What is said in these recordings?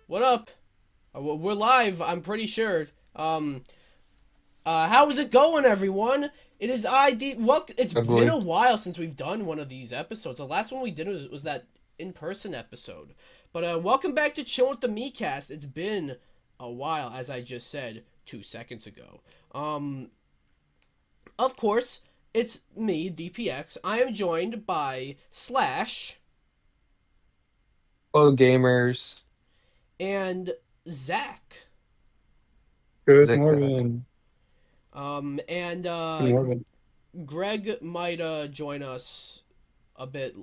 What up? We're live, I'm pretty sure. How is it going, everyone? It is ID. What? It's been Ugly. a while since we've done one of these episodes. The last one we did was that in-person episode. But welcome back to Chillin with the Miikcast. It's been a while, as I just said 2 seconds ago. Um, of course, it's me, DPX. I am joined by Slash Hello, gamers. and Zach. Good Zigzag. morning. And Good morning. Greg might join us a bit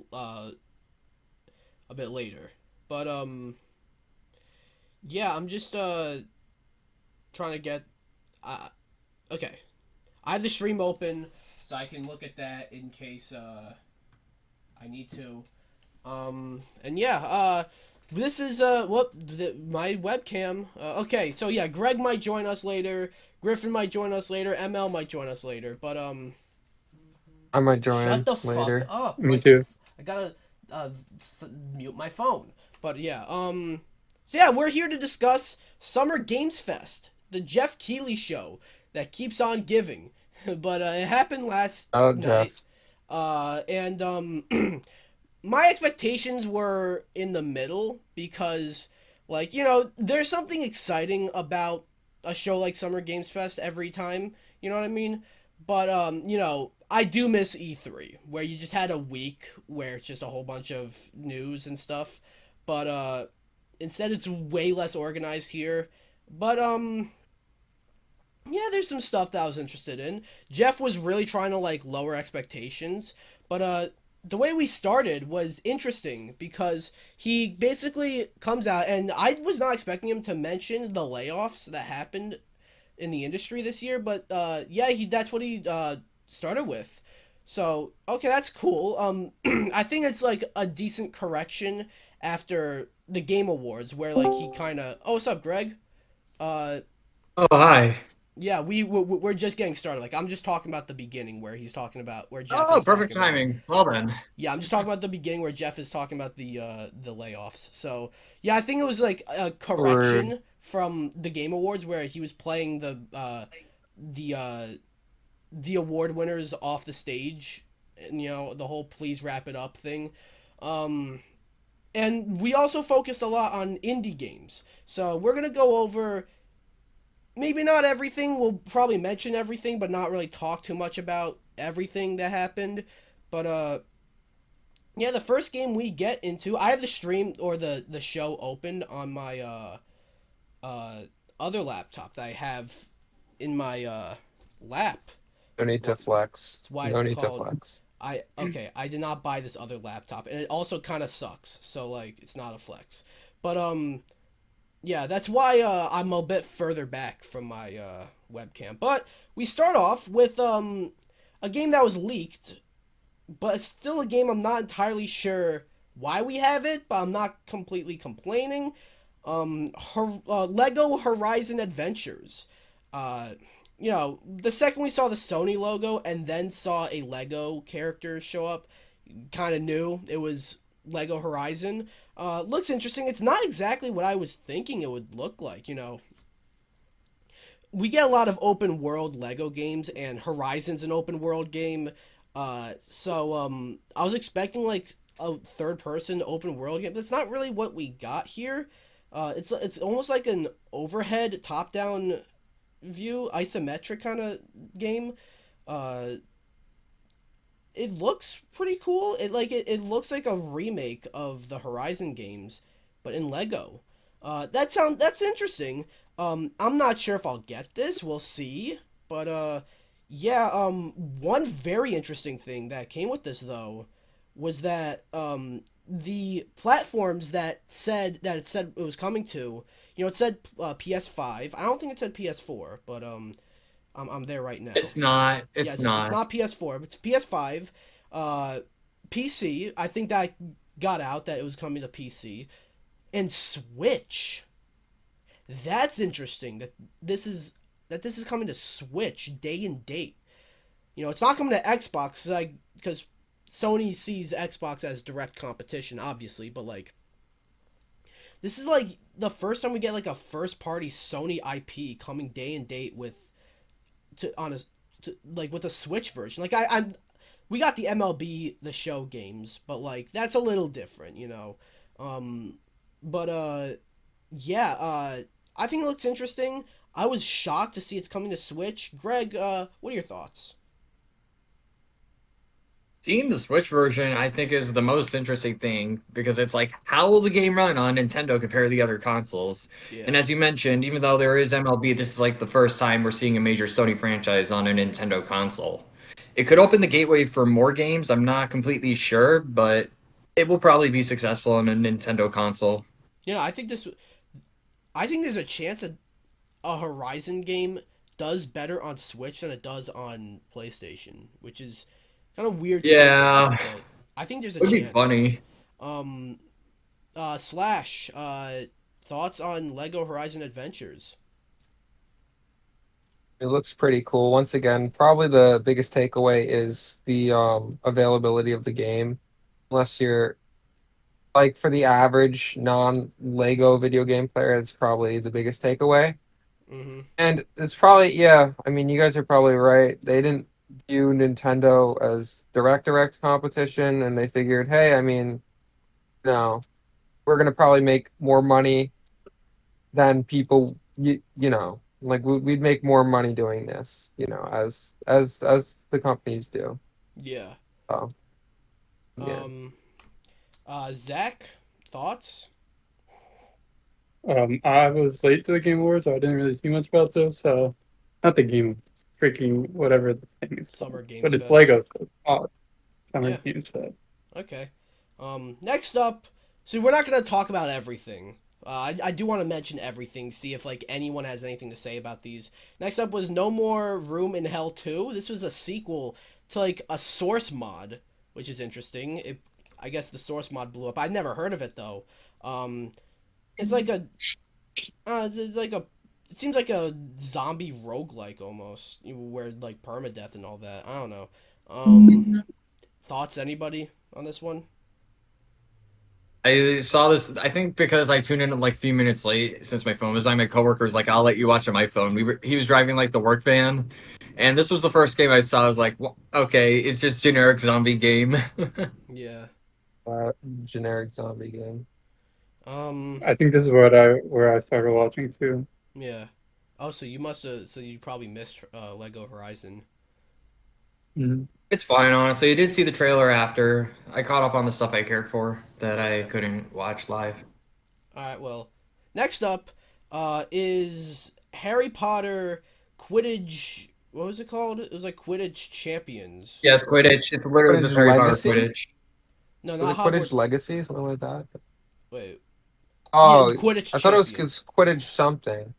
later. But yeah, I'm just trying to get uh okay. I have the stream open so I can look at that in case I need to. And yeah, this is my webcam. Okay, so yeah, Greg might join us later. Griffin might join us later. ML might join us later. But I might shut join the fuck later. up. Me too. I gotta mute my phone. But yeah, so yeah, we're here to discuss Summer Games Fest, the Jeff Keighley show that keeps on giving. But it happened last Oh, night. Jeff. And my expectations were in the middle because, like, there's something exciting about a show like Summer Games Fest every time. You know what I mean? But I do miss E3, where you just had a week where it's just a whole bunch of news and stuff. But instead, it's way less organized here. But yeah, there's some stuff that I was interested in. Jeff was really trying to like lower expectations, but the way we started was interesting because he basically comes out and I was not expecting him to mention the layoffs that happened in the industry this year, but yeah, he that's what he started with. So, okay, that's cool. I think it's like a decent correction after the Game Awards where like he kind of Oh, what's up, Greg? Uh Oh, hi. yeah, we're just getting started. Like I'm just talking about the beginning where he's talking about where Jeff Oh, is perfect talking about. timing. Well then. Yeah, I'm just talking about the beginning where Jeff is talking about the layoffs. So yeah, I think it was like a Rude. correction from the Game Awards where he was playing the uh the award winners off the stage, and the whole "please wrap it up" thing. Um, and we also focused a lot on indie games. So we're gonna go over maybe not everything. We'll probably mention everything, but not really talk too much about everything that happened. But yeah, the first game we get into, I have the stream or the show opened on my uh other laptop that I have in my lap. No need to flex. That's why it's No need to called. flex. I did not buy this other laptop, and it also kind of sucks. So like, it's not a flex. But yeah, that's why I'm a bit further back from my webcam. But we start off with a game that was leaked, but it's still a game I'm not entirely sure why we have it, but I'm not completely complaining. Lego Horizon Adventures. Uh, the second we saw the Sony logo and then saw a Lego character show up, kind of knew it was Lego Horizon. Looks interesting. It's not exactly what I was thinking it would look like. We get a lot of open world Lego games, and Horizon's an open world game. So I was expecting like a third person open world game. That's not really what we got here. It's almost like an overhead top down view, isometric kind of game. Uh, it looks pretty cool. It looks like a remake of the Horizon games, but in Lego. That's interesting. I'm not sure if I'll get this. We'll see. But yeah. One very interesting thing that came with this though was that the platforms that it said it was coming to. It said PS5. I don't think it said PS4, but I'm there right now. It's not. Yeah, It's it's not. not PS4, it's PS5, uh, PC. I think that got out that it was coming to PC and Switch. That's interesting. This is coming to Switch day and date. It's not coming to Xbox like because Sony sees Xbox as direct competition, obviously, but like this is like the first time we get like a first party Sony IP coming day and date with to on a like with a Switch version. Like I'm we got the MLB the Show games, but like that's a little different, you know. Um, but yeah, I think it looks interesting. I was shocked to see it's coming to Switch. Greg, what are your thoughts? Seeing the Switch version, I think, is the most interesting thing because it's like, how will the game run on Nintendo compared to the other consoles? And Yeah. as you mentioned, even though there is MLB, this is like the first time we're seeing a major Sony franchise on a Nintendo console. It could open the gateway for more games. I'm not completely sure, but it will probably be successful on a Nintendo console. You know, I think there's a chance that a Horizon game does better on Switch than it does on PlayStation, which is kind of weird to think Yeah, about, but I think there's a would be chance. funny. Um, Slash, thoughts on Lego Horizon Adventures? It looks pretty cool. Once again, probably the biggest takeaway is the availability of the game. Unless you're like for the average non-Lego video game player, it's probably the biggest takeaway. Mm-hmm. And it's probably, yeah, I mean, you guys are probably right. They didn't view Nintendo as direct competition, and they figured, hey, I mean, no, we're gonna probably make more money than people, like we'd make more money doing this, as the companies do. Yeah. So, yeah. Um, Zach, thoughts? I was late to the Game Awards, so I didn't really see much about this. So, not the Game Awards, freaking whatever the thing is Summer called, Games but it's Fest. Lego. So it's called Summer Yeah. Games Fest. Okay. Next up, so we're not gonna talk about everything. I do want to mention everything, see if like anyone has anything to say about these. Next up was No More Room in Hell 2. This was a sequel to like a source mod, which is interesting. I guess the source mod blew up. I'd never heard of it though. Um, it's like a, it's like a, it seems like a zombie roguelike almost, where like permadeath and all that. I don't know. Thoughts, anybody on this one? I saw this. I think because I tuned in like a few minutes late since my phone was on. My coworker was like, "I'll let you watch on my phone." He was driving like the work van, and this was the first game I saw. I was like, "Okay, it's just generic zombie game." Yeah. Generic zombie game. Um. I think this is where I started watching too. Yeah. Oh, so you must have. So you probably missed Lego Horizon. Mhm. It's fine, honestly. I did see the trailer after. I caught up on the stuff I cared for that I Yeah. couldn't watch live. All right. Well, next up, is Harry Potter Quidditch. What was it called? It was like Quidditch Champions. Yes, Quidditch. It's literally Quidditch just Harry Potter Legacy? Quidditch. No, Was not it Quidditch Hogwarts. Legacy? Something like that? Wait. Yeah, Oh, Quidditch I thought it was Champions. Quidditch something.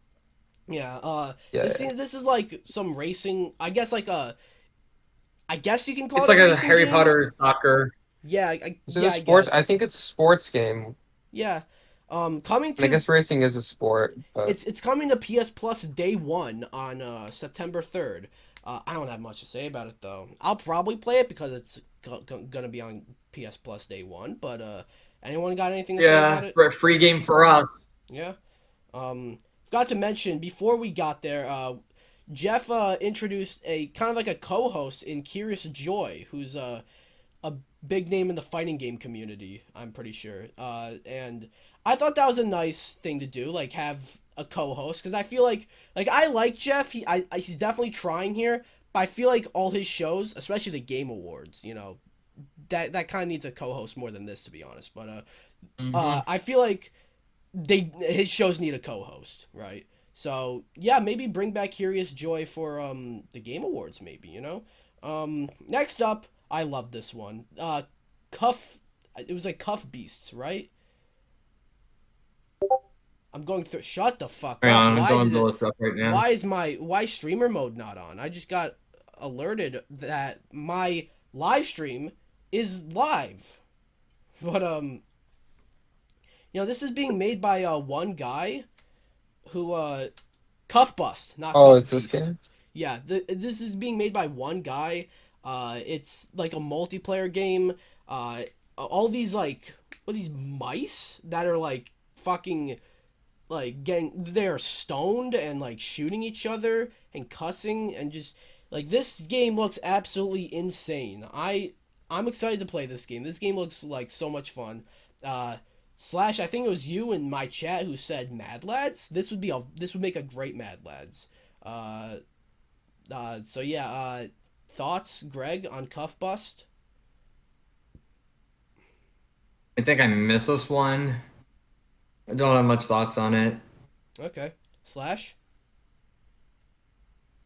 Yeah. Yeah, This yeah. this is like some racing. I guess like a. I guess you can call It's it a like a racing Harry game. Potter soccer. Yeah. Is it Yeah. a I sports? I guess. think it's a sports game. Yeah. Coming And I to guess racing is a sport, but it's coming to PS Plus day one on September 3rd. I don't have much to say about it though. I'll probably play it because it's gonna be on PS Plus day one. But anyone got anything to say about Yeah, it? free game for us. Yeah. Forgot to mention before we got there. Jeff introduced a kind of like a co-host in Curious Joy, who's a big name in the fighting game community. I'm pretty sure. And I thought that was a nice thing to do, like have a co-host, because I feel like I like Jeff. He's definitely trying here, but I feel like all his shows, especially the Game Awards, that kind of needs a co-host more than this, to be honest. But Hmm. I feel like his shows need a co-host, right? So yeah, maybe bring back Curious Joy for the Game Awards, maybe next up, I love this one. Cuff, it was like Cuff Beasts, right? I'm going through. Shut the fuck Hang up. on, I'm going to the list up right now. Why streamer mode not on? I just got alerted that my live stream is live, but this is being made by one guy who Cuff Bust, not oh, Cuff it's this Beast. game? Yeah, this is being made by one guy. It's like a multiplayer game. All these like these mice that are like fucking like they're stoned and like shooting each other and cussing and just like this game looks absolutely insane. I'm excited to play this game. This game looks like so much fun. Slash, I think it was you in my chat who said Mad Lads. This would make a great Mad Lads. Uh, so yeah. Thoughts, Greg, on Cuff Bust? I think I missed this one. I don't have much thoughts on it. Okay. Slash.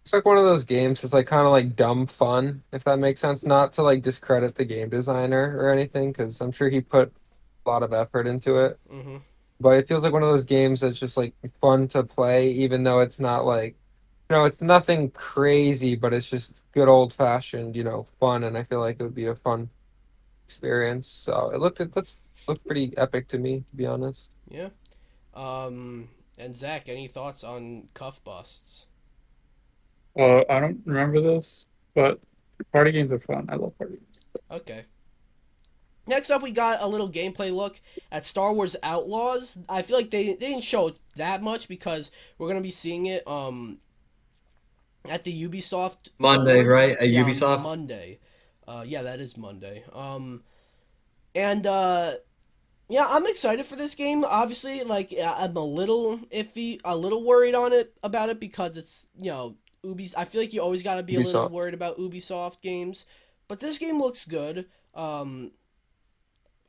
It's like one of those games. It's like kind of like dumb fun, if that makes sense. Not to like discredit the game designer or anything, because I'm sure he put a lot of effort into it. Mm-hmm. But it feels like one of those games that's just like fun to play, even though it's not like, it's nothing crazy, but it's just good old fashioned, fun. And I feel like it would be a fun experience. So it looked pretty epic to me, to be honest. Yeah. And Zach, any thoughts on Cuff Busts? I don't remember this, but party games are fun. I love party games. Okay. Next up, we got a little gameplay look at Star Wars Outlaws. I feel like they didn't show that much because we're gonna be seeing it at the Ubisoft Monday, Forward. right? At Yeah, Ubisoft? Monday. Yeah, that is Monday. And yeah, I'm excited for this game. Obviously, like I'm a little iffy, a little worried on it about it because it's Ubisoft. I feel like you always got to be a little Ubisoft. worried about Ubisoft games, but this game looks good.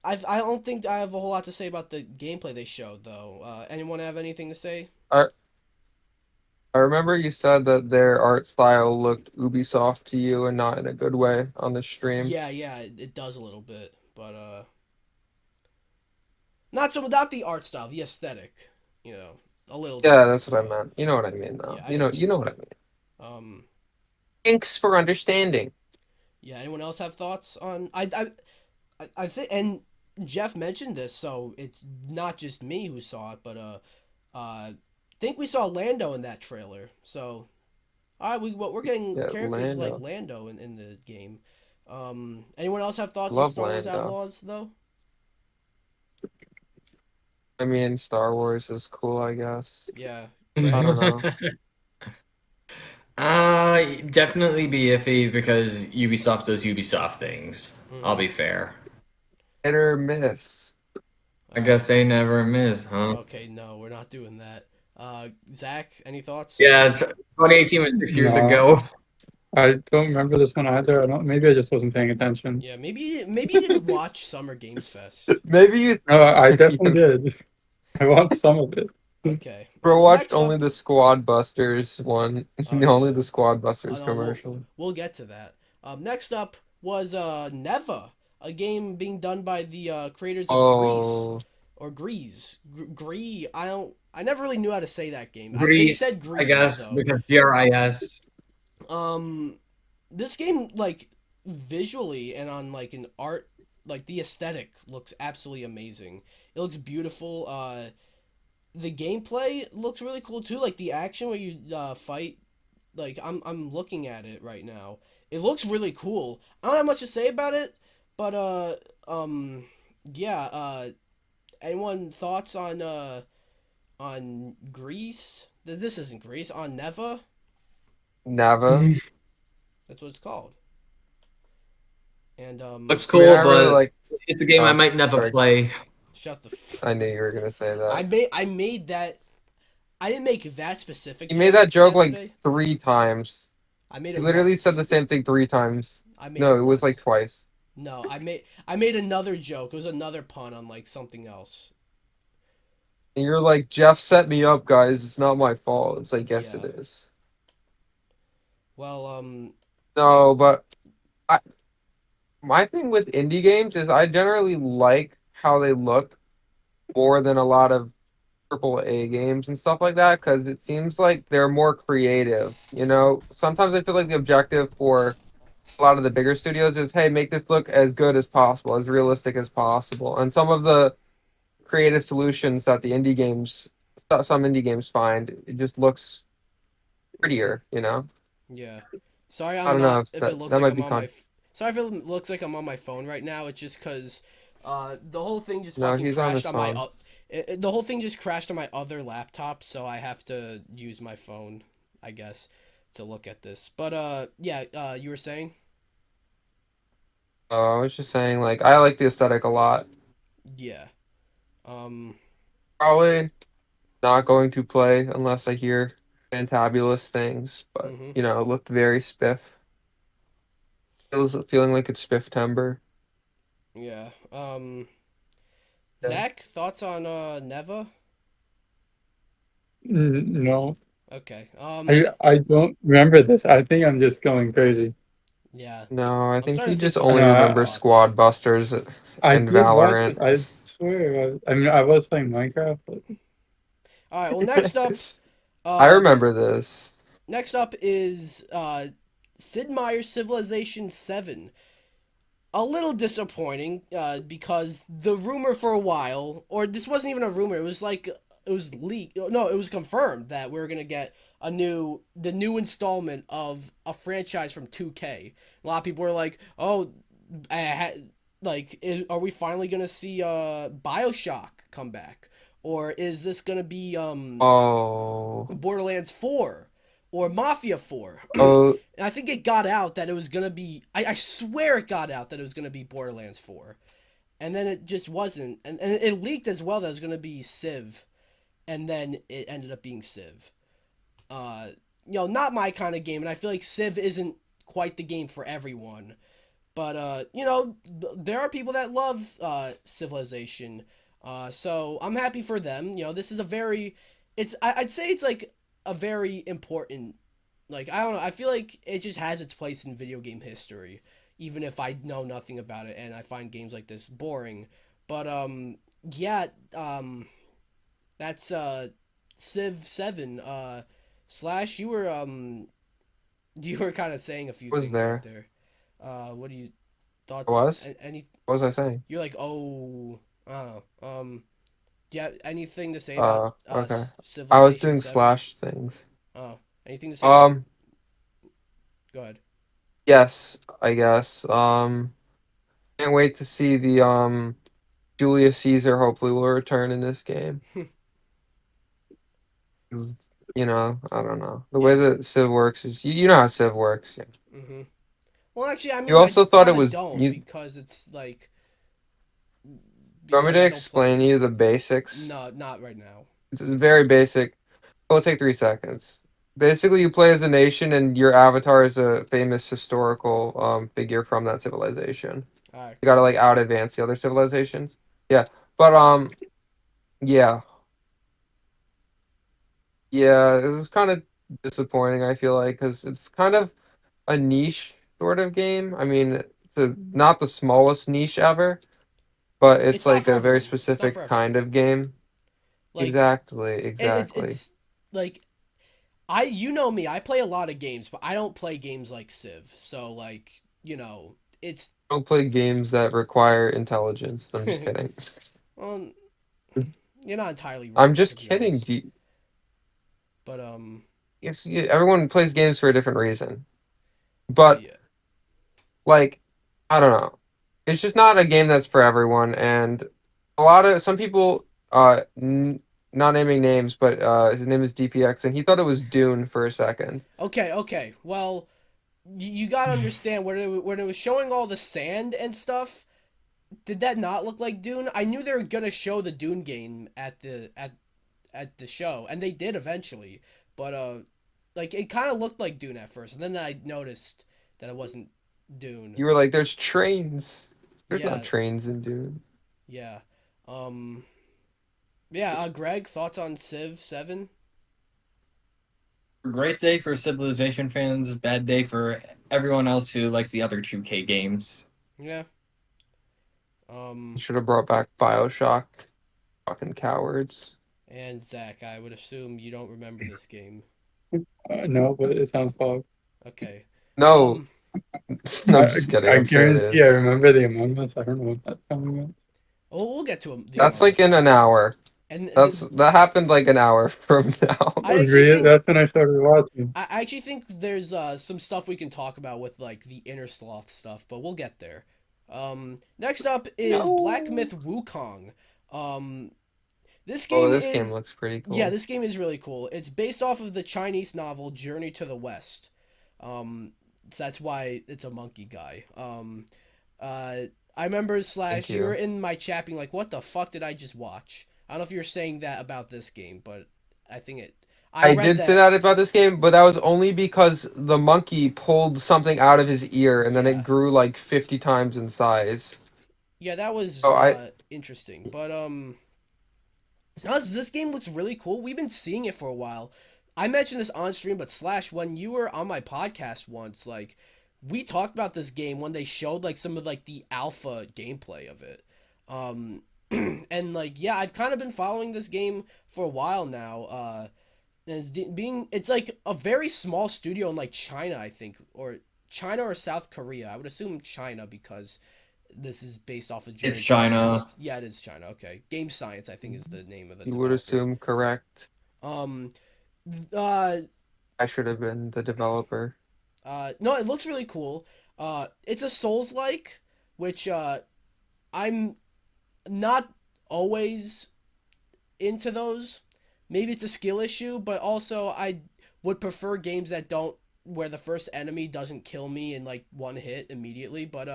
I don't think I have a whole lot to say about the gameplay they showed though. Anyone have anything to say? I I remember you said that their art style looked Ubisoft to you and not in a good way on the stream. Yeah, it does a little bit, but not so without the art style, the aesthetic, a little Yeah, different. that's what I meant. You know what I mean, though. Yeah, I You know, got you know what I mean. Um, Thanks for understanding. yeah. Anyone else have thoughts on? I think, and Jeff mentioned this, so it's not just me who saw it, but think we saw Lando in that trailer. So, all right, we're getting Yeah, characters like Lando. Lando in the game. Anyone else have thoughts on Love Star Wars Lando. Outlaws though? I mean, Star Wars is cool, I guess. Yeah, I Greg. don't know. Definitely be iffy because Ubisoft does Ubisoft things. I'll Mm-hmm. be fair. Hit or miss. I All right. guess they never miss, huh? Okay, no, we're not doing that. Zach, any thoughts? Yeah, it's 2018 was 6 years No, ago. I don't remember this one either. I don't. Maybe I just wasn't paying attention. Yeah, maybe you didn't watch Summer Games Fest. Maybe you, No, I maybe definitely did. I watched some of it. Okay. bro watched Next only up. the Squad Busters one, Oh only yeah. the Squad Oh Busters no, commercial. we'll get to that. Next up was Neva, a game being done by the creators of Grease Oh, or Grease. Gree. I never really knew how to say that game. They said Greece, I Grease, guess, so because GRIS. um, this game like visually and on like an art like the aesthetic looks absolutely amazing. It looks beautiful. The gameplay looks really cool too. Like the action where you fight. Like I'm looking at it right now. It looks really cool. I don't have much to say about it, but yeah. Anyone thoughts on Greece? This isn't Greece. On Neva. Nava. That's what it's called. And Looks I mean, cool, I really but like. it's a game I Oh, might never sorry. play. shut the. I knew you were gonna say that. I made that. I didn't make that specific You made joke that joke like yesterday. 3 times. I made You it literally said once. the same thing 3 times. I made No, it it was like once. twice. No, I made another joke. It was another pun on like something else. And you're like, Jeff set me up, guys. It's not my fault. It's like, yes, it Yeah. is. Well, No, but I, my thing with indie games is I generally like how they look more than a lot of AAA games and stuff like that because it seems like they're more creative. Sometimes I feel like the objective for a lot of the bigger studios is, hey, make this look as good as possible, as realistic as possible. And some of the creative solutions that some indie games find, it just looks prettier. yeah. Sorry, I I'm don't know not. if If it that looks that like might I'm be on my. Sorry if it looks like I'm on my phone right now. It's just because, the whole thing just no, fucking he's on crashed his on my phone. The whole thing just crashed on my other laptop, so I have to use my phone, I guess, to look at this. But yeah, you were saying? I was just saying, like, I like the aesthetic a lot. Yeah. Um. Probably not going to play unless I hear fantabulous things, but Mhm. it looked very spiff. Feels feeling like it's spiff timber. Yeah. Yeah. Zach, thoughts on Neva? No, Okay. I don't remember this. I think I'm just going crazy. Yeah. No, I I'm think starting he to think just you only might No, not remembers watch. Squad Busters I and did watch Valorant. it. I swear. I mean, I was playing Minecraft, but All right. Well, next up, I uh, remember this. next up is Sid Meier's Civilization 7. A little disappointing because the rumor for a while, or this wasn't even a rumor, it was like it was leaked. No, it was confirmed that we were gonna get the new installment of a franchise from 2K. A lot of people were like, "Oh, are we finally gonna see BioShock come back, or is this gonna be Oh, Borderlands 4 or Mafia 4?" oh, And I think it got out that it was gonna be. I swear it got out that it was gonna be Borderlands 4, and then it just wasn't. And it leaked as well that it was gonna be Civ, and then it ended up being Civ. Uh, not my kind of game, and I feel like Civ isn't quite the game for everyone. But there are people that love Civilization, so I'm happy for them. This is a very, I'd say it's like a very important, like I don't know. I feel like it just has its place in video game history, even if I know nothing about it and I find games like this boring. But yeah, that's Civ 7. Slash, you were kind of saying a few was things right there? there. What do you I thoughts? was. Any? What was I saying? You're like, oh, I don't know. Do you have anything to say about Okay. I was Civilization doing 7? slash things. Oh, anything to say about? Um, Go ahead. yes, I guess. Can't wait to see the Julius Caesar hopefully will return in this game. I don't know. The way Yeah. that Civ works is you know how Civ works. Yeah. Mm-hmm. Well, actually, I You mean, I also thought it kind of was don't you because it's like want me because to I don't explain play. you the basics? No, not right now. It's very basic. It'll take 3 seconds. Basically, you play as a nation, and your avatar is a famous historical figure from that civilization. All right, You gotta cool. like out advance the other civilizations. Yeah, but yeah, yeah, it was kind of disappointing. I feel like because it's kind of a niche sort of game. I mean, not the smallest niche ever, but it's It's not like for a very everyone. It's not for specific kind everyone. of game. Like Exactly, it's exactly. it's like you know me. I play a lot of games, but I don't play games like Civ. So like it's Don't play games that require intelligence. I'm just kidding. well, you're not entirely I'm wrong, just to be kidding. honest. But Yes, everyone plays games for a different reason. But yeah. like, I don't know. It's just not a game that's for everyone, and a lot of some people, not naming names, but his name is DPX, and he thought it was Dune for a second. Okay, okay. Well, you gotta understand when it was showing all the sand and stuff. Did that not look like Dune? I knew they were gonna show the Dune game at the show, and they did eventually. But like it kind of looked like Dune at first, and then I noticed that it wasn't Dune. You were like, "There's trains." There's not Yeah, trains in Dune. yeah, um, yeah. Greg, thoughts on Civ 7? Great day for Civilization fans, bad day for everyone else who likes the other 2K games. Yeah. You Um, should have brought back BioShock. Fucking cowards. and Zach, I would assume you don't remember this game. no, but it sounds fog. Okay. No, Um, no, I'm I, just kidding. I I'm sure it guarantee I is. remember the Among Us. I don't know what that's coming up. we'll get to the That's Among like Us in stuff, an hour. and That happened like an hour from now. I actually Really? think That's when I started watching. I actually think there's some stuff we can talk about with like the inner sloth stuff, but we'll get there. Next up is Black No. Myth Wukong. Um, This Oh, game this game is looks pretty yeah, cool. this game is really cool. It's based off of the Chinese novel Journey to the West. So that's why it's a monkey guy. Uh, I remember Thank Slash, you were you. in my chat being like, "What the fuck did I just watch?" I don't know if you're saying that about this game, but I think it. I I read did say that. that about this game, but that was only because the monkey pulled something out of his ear and then it Yeah, grew like 50 times in size. yeah, that was So I interesting. But no, this game looks really cool. We've been seeing it for a while. I mentioned this on stream, but Slash, when you were on my podcast once, like we talked about this game when they showed like some of like the alpha gameplay of it. Um and like yeah, I've kind of been following this game for a while now. And it's like a very small studio in like China, I think, or China or South Korea. I would assume China because this is based off of It's Journey to the China. West. Yeah, it is China. Okay, Game Science, I think, is the name of the you would developer. assume correct. Um, uh, I should have been the developer. no, it looks really cool. It's a Souls like, which I'm not always into those. Maybe it's a skill issue, but also I would prefer games that don't where the first enemy doesn't kill me in like one hit immediately. But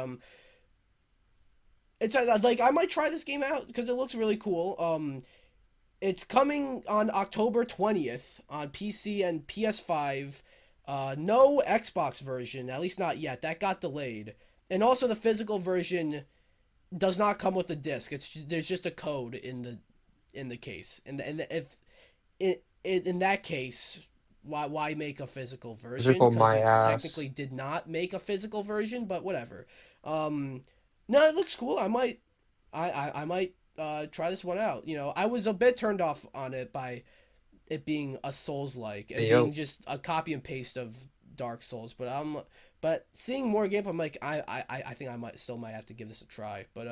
it's like I might try this game out because it looks really cool. It's coming on October 20th on PC and PS5. No Xbox version, at least not yet. That got delayed. And also the physical version does not come with a disc. There's just a code in the case. And if in that case, why make a physical version? Physical Because my you ass. technically did not make a physical version, but whatever. No, it looks cool. I might try this one out. You know, I was a bit turned off on it by it being a Souls like and being Yo, just a copy and paste of Dark Souls. But seeing more gameplay, I'm like I think I might have to give this a try. But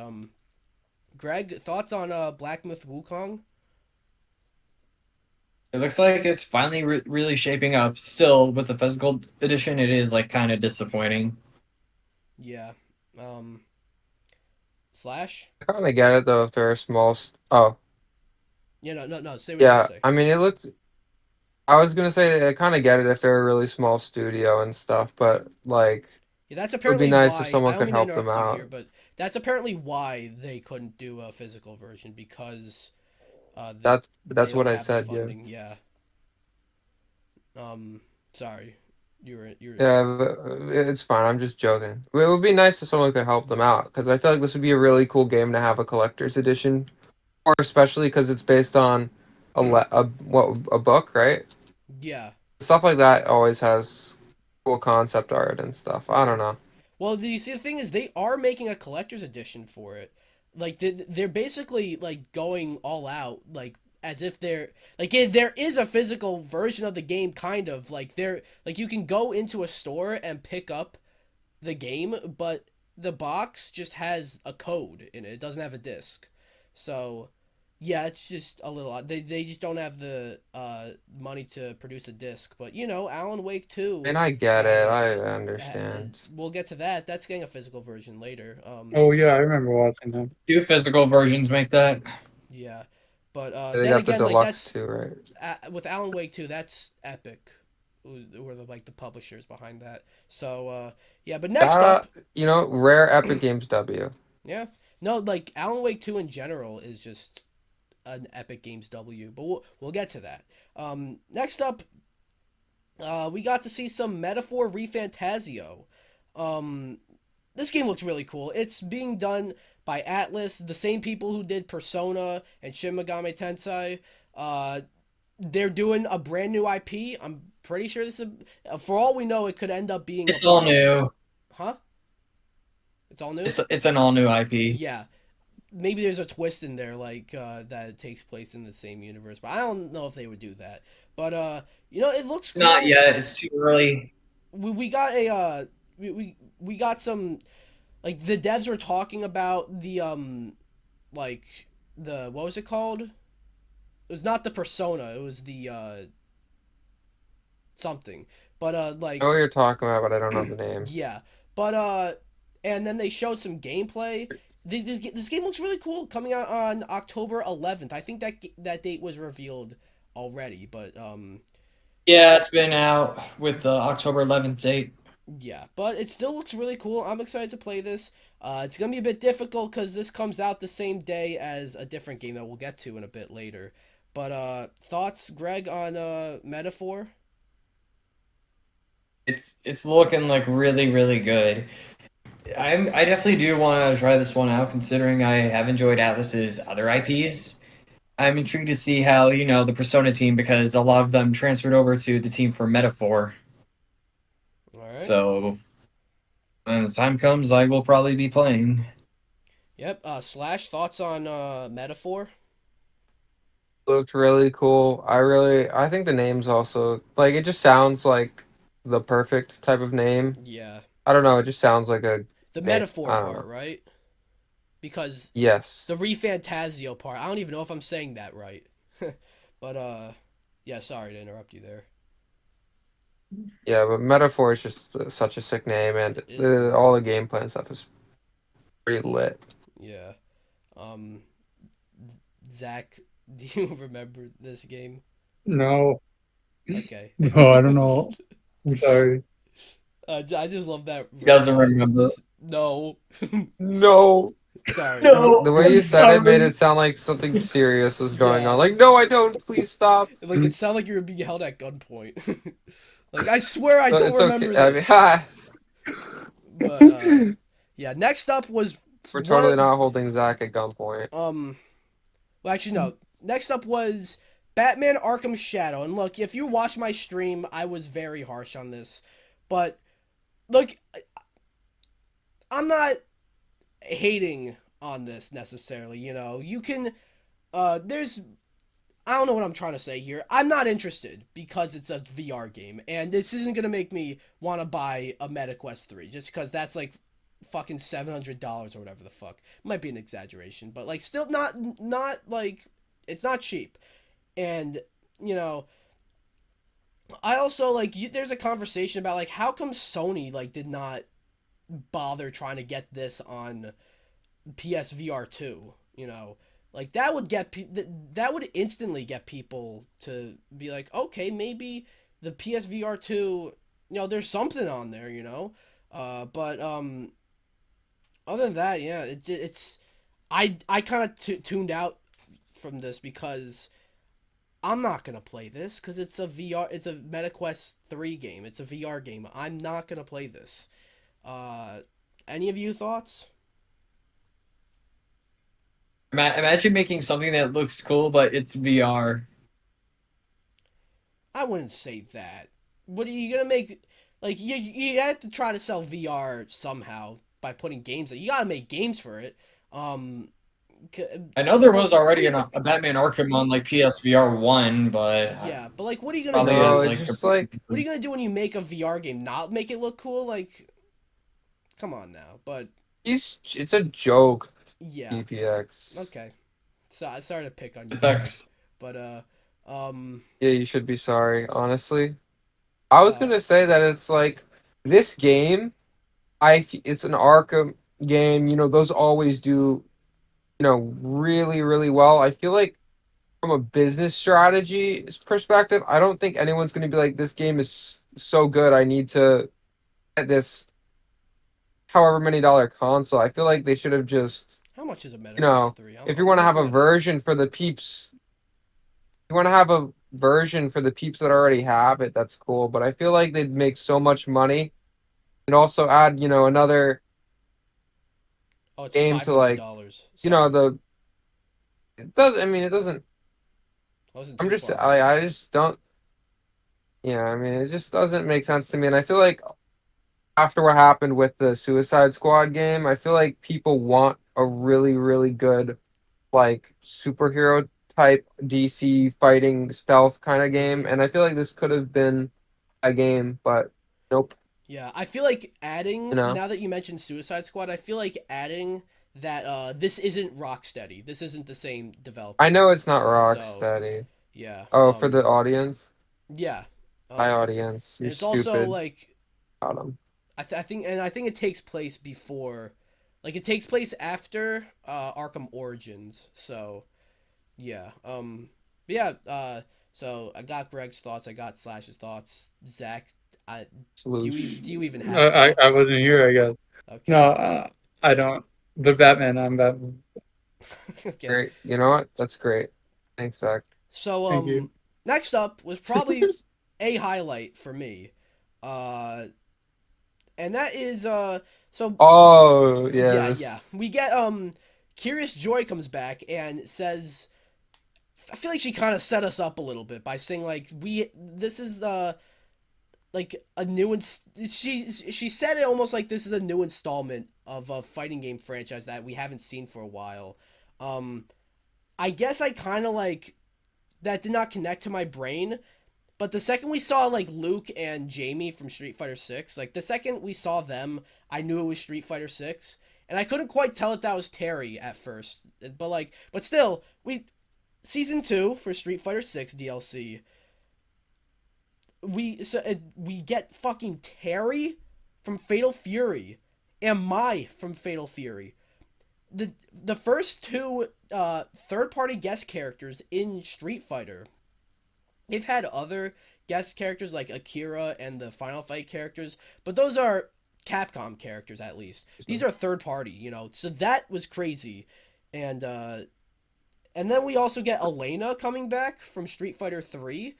Greg, thoughts on Black Myth Wukong? It looks like it's finally really shaping up. Still, with the physical edition, it is like kind of disappointing. Yeah. Um Slash? I kind of get it though if they're a small. Oh, Yeah, no. Say what you're gonna yeah. say. I mean, it looks. I was gonna say I kind of get it if they're a really small studio and stuff, but like, it Yeah, that's would be apparently nice if why. I someone don't could mean to help them interrupt you here, out. but that's apparently why they couldn't do a physical version because they That's don't what I have the said. Yeah. funding. Yeah. Um, sorry, you're. Yeah, but it's fine. I'm just joking. It would be nice if someone could help them out because I feel like this would be a really cool game to have a collector's edition, or especially because it's based on a book, right? Yeah. Stuff like that always has cool concept art and stuff. I don't know. Well, do you see the thing is they are making a collector's edition for it. Like they're basically like going all out, like as if they're like there is a physical version of the game, kind of like they're like you can go into a store and pick up the game, but the box just has a code in it. It doesn't have a disc. So, yeah, it's just a little odd. They just don't have the money to produce a disc. But you know, Alan Wake 2 And I get it. I understand. we'll get to that. That's getting a physical version later. Oh yeah, I remember watching that. Two physical versions make that. Yeah. But They then got the again, like deluxe that's too, right? with Alan Wake 2, that's Epic who are like the publishers behind that. So yeah, but next up, That rare Epic Games W. yeah. No, like Alan Wake 2 in general is just an Epic Games W, but we'll get to that. Next up, we got to see some Metaphor ReFantazio. Um, this game looks really cool. It's being done by Atlas, the same people who did Persona and Shin Megami Tensei. Uh, they're doing a brand new IP. I'm pretty sure this is, for all we know, it could end up being a It's all part of, new. huh? It's all new? It's an all new IP. Yeah. Maybe there's a twist in there like that it takes place in the same universe, but I don't know if they would do that. But you know, it looks Not cool. yet. It's too early. We got a we got some like the devs were talking about the like the what was it called? It was not the persona, it was the something. But I know like what you're talking about, but I don't know the name. yeah. But and then they showed some gameplay this game looks really cool. Coming out on October 11th. I think that date was revealed already, but Yeah, it's been out with the October 11th date. yeah, but it still looks really cool. I'm excited to play this. It's gonna be a bit difficult because this comes out the same day as a different game that we'll get to in a bit later. But thoughts, Greg, on Metaphor? It's looking like really good. I definitely do want to try this one out, considering I have enjoyed Atlas's other IPs. I'm intrigued to see how, the Persona team, because a lot of them transferred over to the team for Metaphor. All right. So when the time comes, I will probably be playing. Yep. Slash, thoughts on Metaphor? Looked really cool. I think the name's also like it just sounds like the perfect type of name. Yeah. I don't know, it just sounds like a The name. metaphor I don't part, know. right? Because Yes. the Refantasio part, I don't even know if I'm saying that right. But yeah, sorry to interrupt you there. Yeah, but Metaphor is just such a sick name, and It is a good all name. the gameplay and stuff is pretty lit. Yeah. Um, Zach, do you remember this game? No, Okay. no, I don't know. I'm sorry. I just love that He doesn't response. remember. Just no. No. Sorry. No, The way I'm you said it made sorry. it sound like something serious was going on. Yeah. Like, no, I don't. Please stop. Like it sounded like you were being held at gunpoint. Like I swear I don't It's okay. remember I mean, this. But yeah. Next up was we're one totally of not holding Zach at gunpoint. Well, actually, no. Next up was Batman Arkham Shadow. And look, if you watch my stream, I was very harsh on this. But, look, I'm not hating on this necessarily. You know, you can. There's. I don't know what I'm trying to say here. I'm not interested because it's a VR game. And this isn't going to make me want to buy a MetaQuest 3 just because that's like fucking $700 or whatever the fuck. Might be an exaggeration, but like still not like it's not cheap. And you know, I also like there's a conversation about like how come Sony like did not bother trying to get this on PSVR 2, you know? Like that would that would instantly get people to be like, "Okay, maybe the PSVR 2, there's something on there, you know?" But other than that, yeah, it's I kind of tuned out from this because I'm not gonna play this because it's a VR. It's a MetaQuest 3 game. It's a VR game. I'm not gonna play this. Uh, any of you thoughts? Imagine making something that looks cool, but it's VR. I wouldn't say that. What are you gonna make? Like you have to try to sell VR somehow by putting games. You gotta make games for it. Um, I know there what was what are already you? a Batman Arkham on like PSVR 1, but Yeah, but like, what are you gonna probably No, do? as it's like just like What are you gonna do when you make a VR game? Not make it look cool? Like, come on now. But it's a joke, yeah, DPX. okay. So I sorry to pick on you, Greg, effects. but um, Yeah, you should be sorry, honestly. I was uh, gonna say that it's like this game, it's an Arkham game, those always do, really, really well. I feel like from a business strategy perspective, I don't think anyone's gonna be like, this game is so good, I need to get this however many dollar console. I feel like they should have just, how much is a you MetaQuest know, 3? if you I'm want to gonna have go a ahead and look. version for the peeps, you want to have a version for the peeps that already have it, that's cool. But I feel like they'd make so much money and also add, another Oh, it's game to like, $500. Sorry, the it does. I mean, it doesn't. I wasn't I'm too just. far off. I just don't. Yeah, I mean, it just doesn't make sense to me. And I feel like after what happened with the Suicide Squad game, I feel like people want a really, really good like superhero type DC fighting stealth kind of game, Mm-hmm. and I feel like this could have been a game, but nope. Yeah, I feel like You adding know, now that you mentioned Suicide Squad, I feel like adding that this isn't Rocksteady. This isn't the same I developer. know it's not So Rocksteady. yeah, Oh, for the audience, yeah, hi um, audience, and you're it's also stupid. like Got 'em. I think it takes place before. Like it takes place after Arkham Origins. So yeah. But yeah. So I got Greg's thoughts. I got Slash's thoughts. Zach, I, Sloosh. do you even have I thoughts? wasn't here, I guess. No, Okay. I don't. The Batman, I'm Batman. Okay. Great. You know what? That's great. Thanks, Zach. So Thank you. next up was probably a highlight for me. Uh and that is so Oh, yeah. yes. We get Curious Joy comes back and says I feel like she kind of set us up a little bit by saying like this is like a new she said it almost like this is a new installment of a fighting game franchise that we haven't seen for a while. Um I guess I kind of like that did not connect to my brain. But the second we saw like Luke and Jamie from Street Fighter 6, like the second we saw them, I knew it was Street Fighter 6, and I couldn't quite tell that was Terry at first. But still, we season 2 for Street Fighter 6 DLC. We get fucking Terry from Fatal Fury and Mai from Fatal Fury. The first two third party guest characters in Street Fighter. They've had other guest characters like Akira and the Final Fight characters, but those are Capcom characters at least. These are third party, you know. So that was crazy. And then we also get Elena coming back from Street Fighter 3.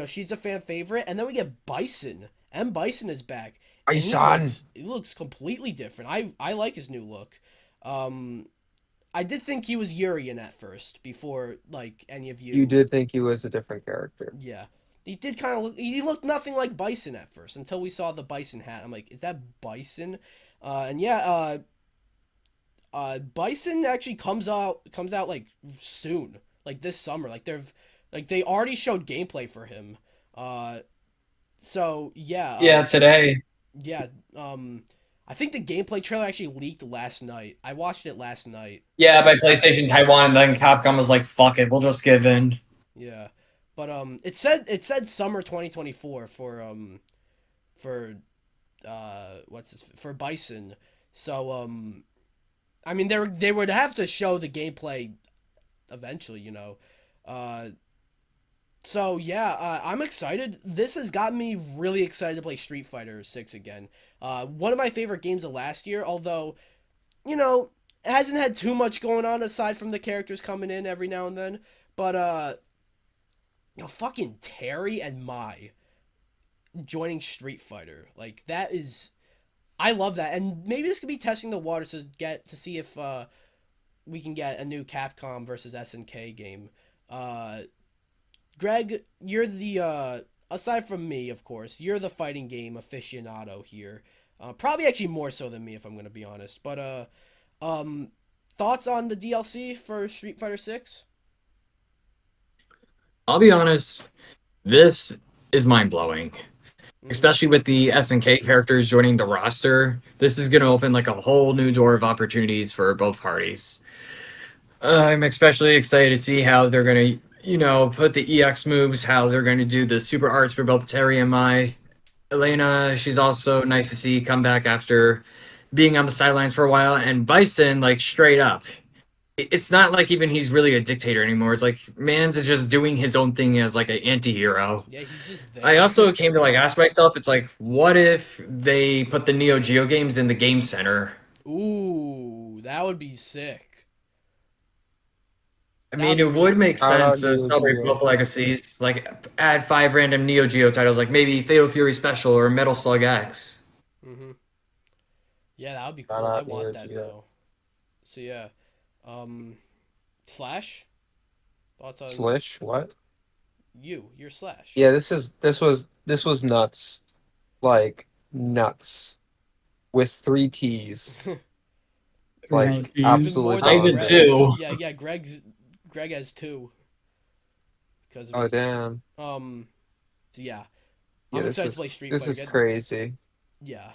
She's a fan favorite, and then we get Bison. M Bison is back, and Bison. he looks completely different. I like his new look. Um I did think he was Urian at first before like any of You you. did think he was a different character. Yeah. He did kind of look. He looked nothing like Bison at first until we saw the Bison hat. I'm like, is that Bison? And yeah, Bison actually comes out like soon, like this summer. They already showed gameplay for him. Uh, so yeah, Yeah, today. yeah. I think the gameplay trailer actually leaked last night. I watched it last night. Yeah, by PlayStation Taiwan, and then Capcom was like, "Fuck it, we'll just give in." Yeah, but it said summer 2024 for for Bison. So I mean they would have to show the gameplay eventually, you know. Uh, so yeah, I'm excited. This has got me really excited to play Street Fighter 6 again. One of my favorite games of last year, although you know it hasn't had too much going on aside from the characters coming in every now and then. But fucking Terry and Mai joining Street Fighter, like that is I love that, and maybe this could be testing the waters to see if we can get a new Capcom versus SNK game. Uh, Greg, you're the aside from me, of course, you're the fighting game aficionado here. Probably actually more so than me, if I'm gonna be honest. But um, thoughts on the DLC for Street Fighter 6? I'll be honest, this is mind blowing, Mm-hmm. especially with the SNK characters joining the roster. This is going to open like a whole new door of opportunities for both parties. I'm especially excited to see how they're going to, put the EX moves, how they're going to do the super arts for both Terry and Mai. Elena, she's also nice to see come back after being on the sidelines for a while. And Bison, like straight up, it's not like even he's really a dictator anymore. It's like Mans is just doing his own thing as like an anti-hero. Yeah, he's just I there. also came to like ask myself, it's like, what if they put the Neo Geo games in the game center? Ooh, that would be sick. I That mean, would be it would really make cool. Shout out sense to Neo celebrate Geo. both legacies. Like, add 5 random Neo Geo titles, like maybe Fatal Fury Special or Metal Slug X. Mm-hmm. Yeah, that would be Shout cool. I out want Neo that Geo. now. So yeah, um, Slash, thoughts on Slish, what? you're Slash. Yeah, this was nuts. Like nuts. With three T's. No, Like geez. Even absolutely more I than did Greg's. too. bonkers. Yeah. Greg has two because of Oh his damn. So yeah, Yeah, I'm this excited to is play Street this Fighter is again. crazy. Yeah,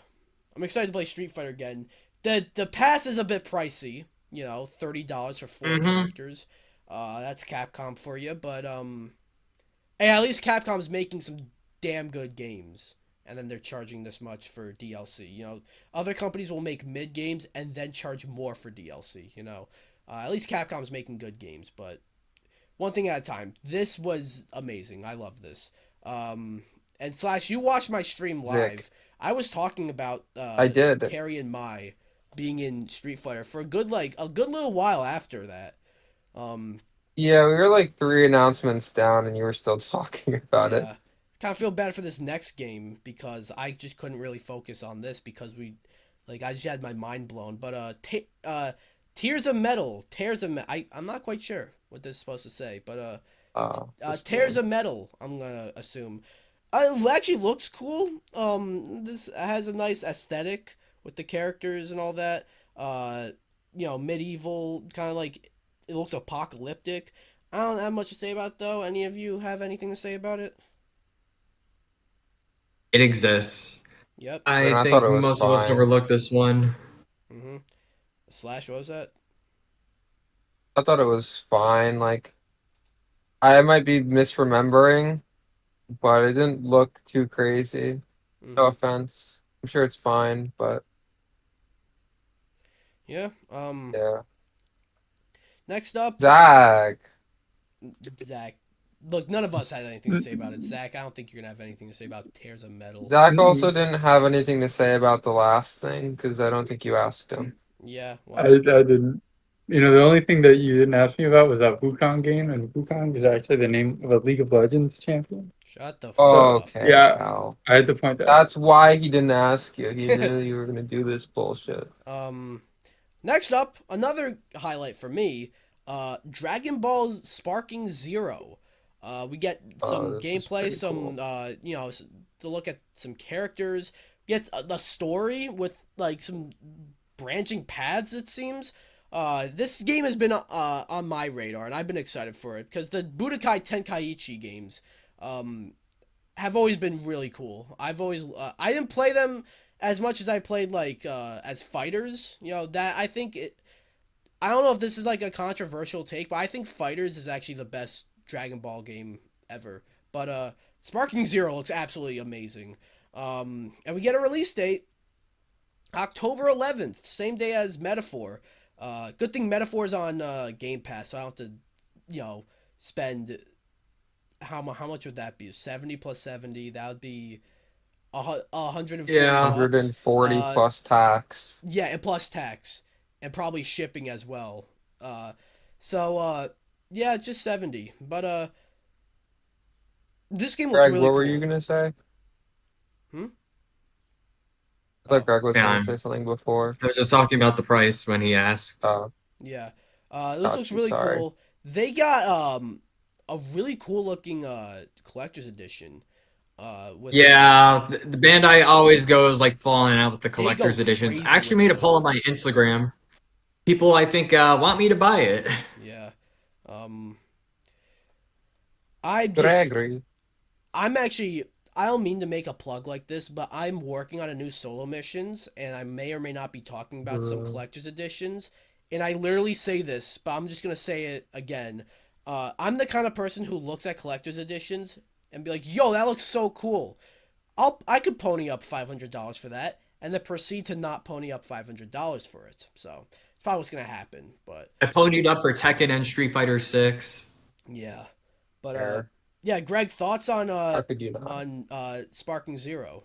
I'm excited to play Street Fighter again. The pass is a bit pricey. You know, $30 for 4 characters. That's Capcom for you, but hey, at least Capcom's making some damn good games. and then they're charging this much for DLC. Other companies will make mid games and then charge more for DLC. At least Capcom's making good games, but one thing at a time. This was amazing. I love this. And Slash, you watched my stream Zick. live. I was talking about I did. Terry and Mai being in Street Fighter for a good little while after that. Um, Yeah, we were like 3 announcements down, and you were still talking about it. yeah, kind of feel bad for this next game because I just couldn't really focus on this because I just had my mind blown. But Tears of Metal. I'm not quite sure what this is supposed to say, but This Tears game. of Metal. I'm gonna assume. It actually looks cool. This has a nice aesthetic with the characters and all that. Medieval kind of like it looks apocalyptic. I don't have much to say about it though. Any of you have anything to say about it? It exists. Yep. And I I thought think it was most of us fine. overlooked this one. Mm-hmm. Slash, what was that? I thought it was fine. Like, I might be misremembering, but it didn't look too crazy. No Mm-hmm. offense. I'm sure it's fine, but Yeah. yeah. Next up, Zach. Zach. Look, none of us had anything to say about it. Zach, I don't think you're gonna have anything to say about Tears of Metal. Zach also didn't have anything to say about the last thing because I don't think you asked him. Yeah. I Well, didn't. The only thing that you didn't ask me about was that Wukong game, and Wukong is actually the name of a League of Legends champion. shut the fuck So up. Okay, yeah, pal. I had to point that out. That's why he didn't ask you. He knew you were gonna do this bullshit. um. Next up, another highlight for me, Dragon Ball Sparking Zero. We get Oh, some this is gameplay, pretty some cool. to look at some characters. Gets the story with like some branching paths. It seems. This game has been on my radar, and I've been excited for it because the Budokai Tenkaichi games, um, have always been really cool. I didn't play them as much as I played as fighters. That I think it. I don't know if this is like a controversial take, but I think Fighters is actually the best Dragon Ball game ever. But Sparking Zero looks absolutely amazing. And we get a release date, October 11th, same day as Metaphor. Good thing Metaphor's on Game Pass, so I don't have to, spend how much would that be? 70 plus 70, that would be 140 Yeah. bucks. 140 plus tax. Yeah, and plus tax and probably shipping as well. Uh so yeah, just 70. But this game looks Greg, really what were you cool. gonna say? Hmm? I thought Oh, Greg was gonna Yeah, say something before. I was just talking about the price when he asked. Oh, yeah. This looks got you. really Sorry. cool. They got a really cool looking collector's edition with Yeah, the Bandai always goes like falling out with the they go collector's editions. I crazy actually with made a poll on those. my Instagram. People, I think, want me to buy it. Yeah. Um I just Gregory. I'm actually I don't mean to make a plug like this, but I'm working on a new solo missions and I may or may not be talking about some Uh, collector's editions. And I literally say this, but I'm just gonna say it again. I'm the kind of person who looks at collector's editions and be like, "Yo, that looks so cool. I could pony up $500 for that," and then proceed to not pony up $500 for it. So it's probably what's gonna happen. But I ponied up for Tekken and Street Fighter 6. yeah, but Fair. yeah, Greg, thoughts How could you not? on Sparking Zero?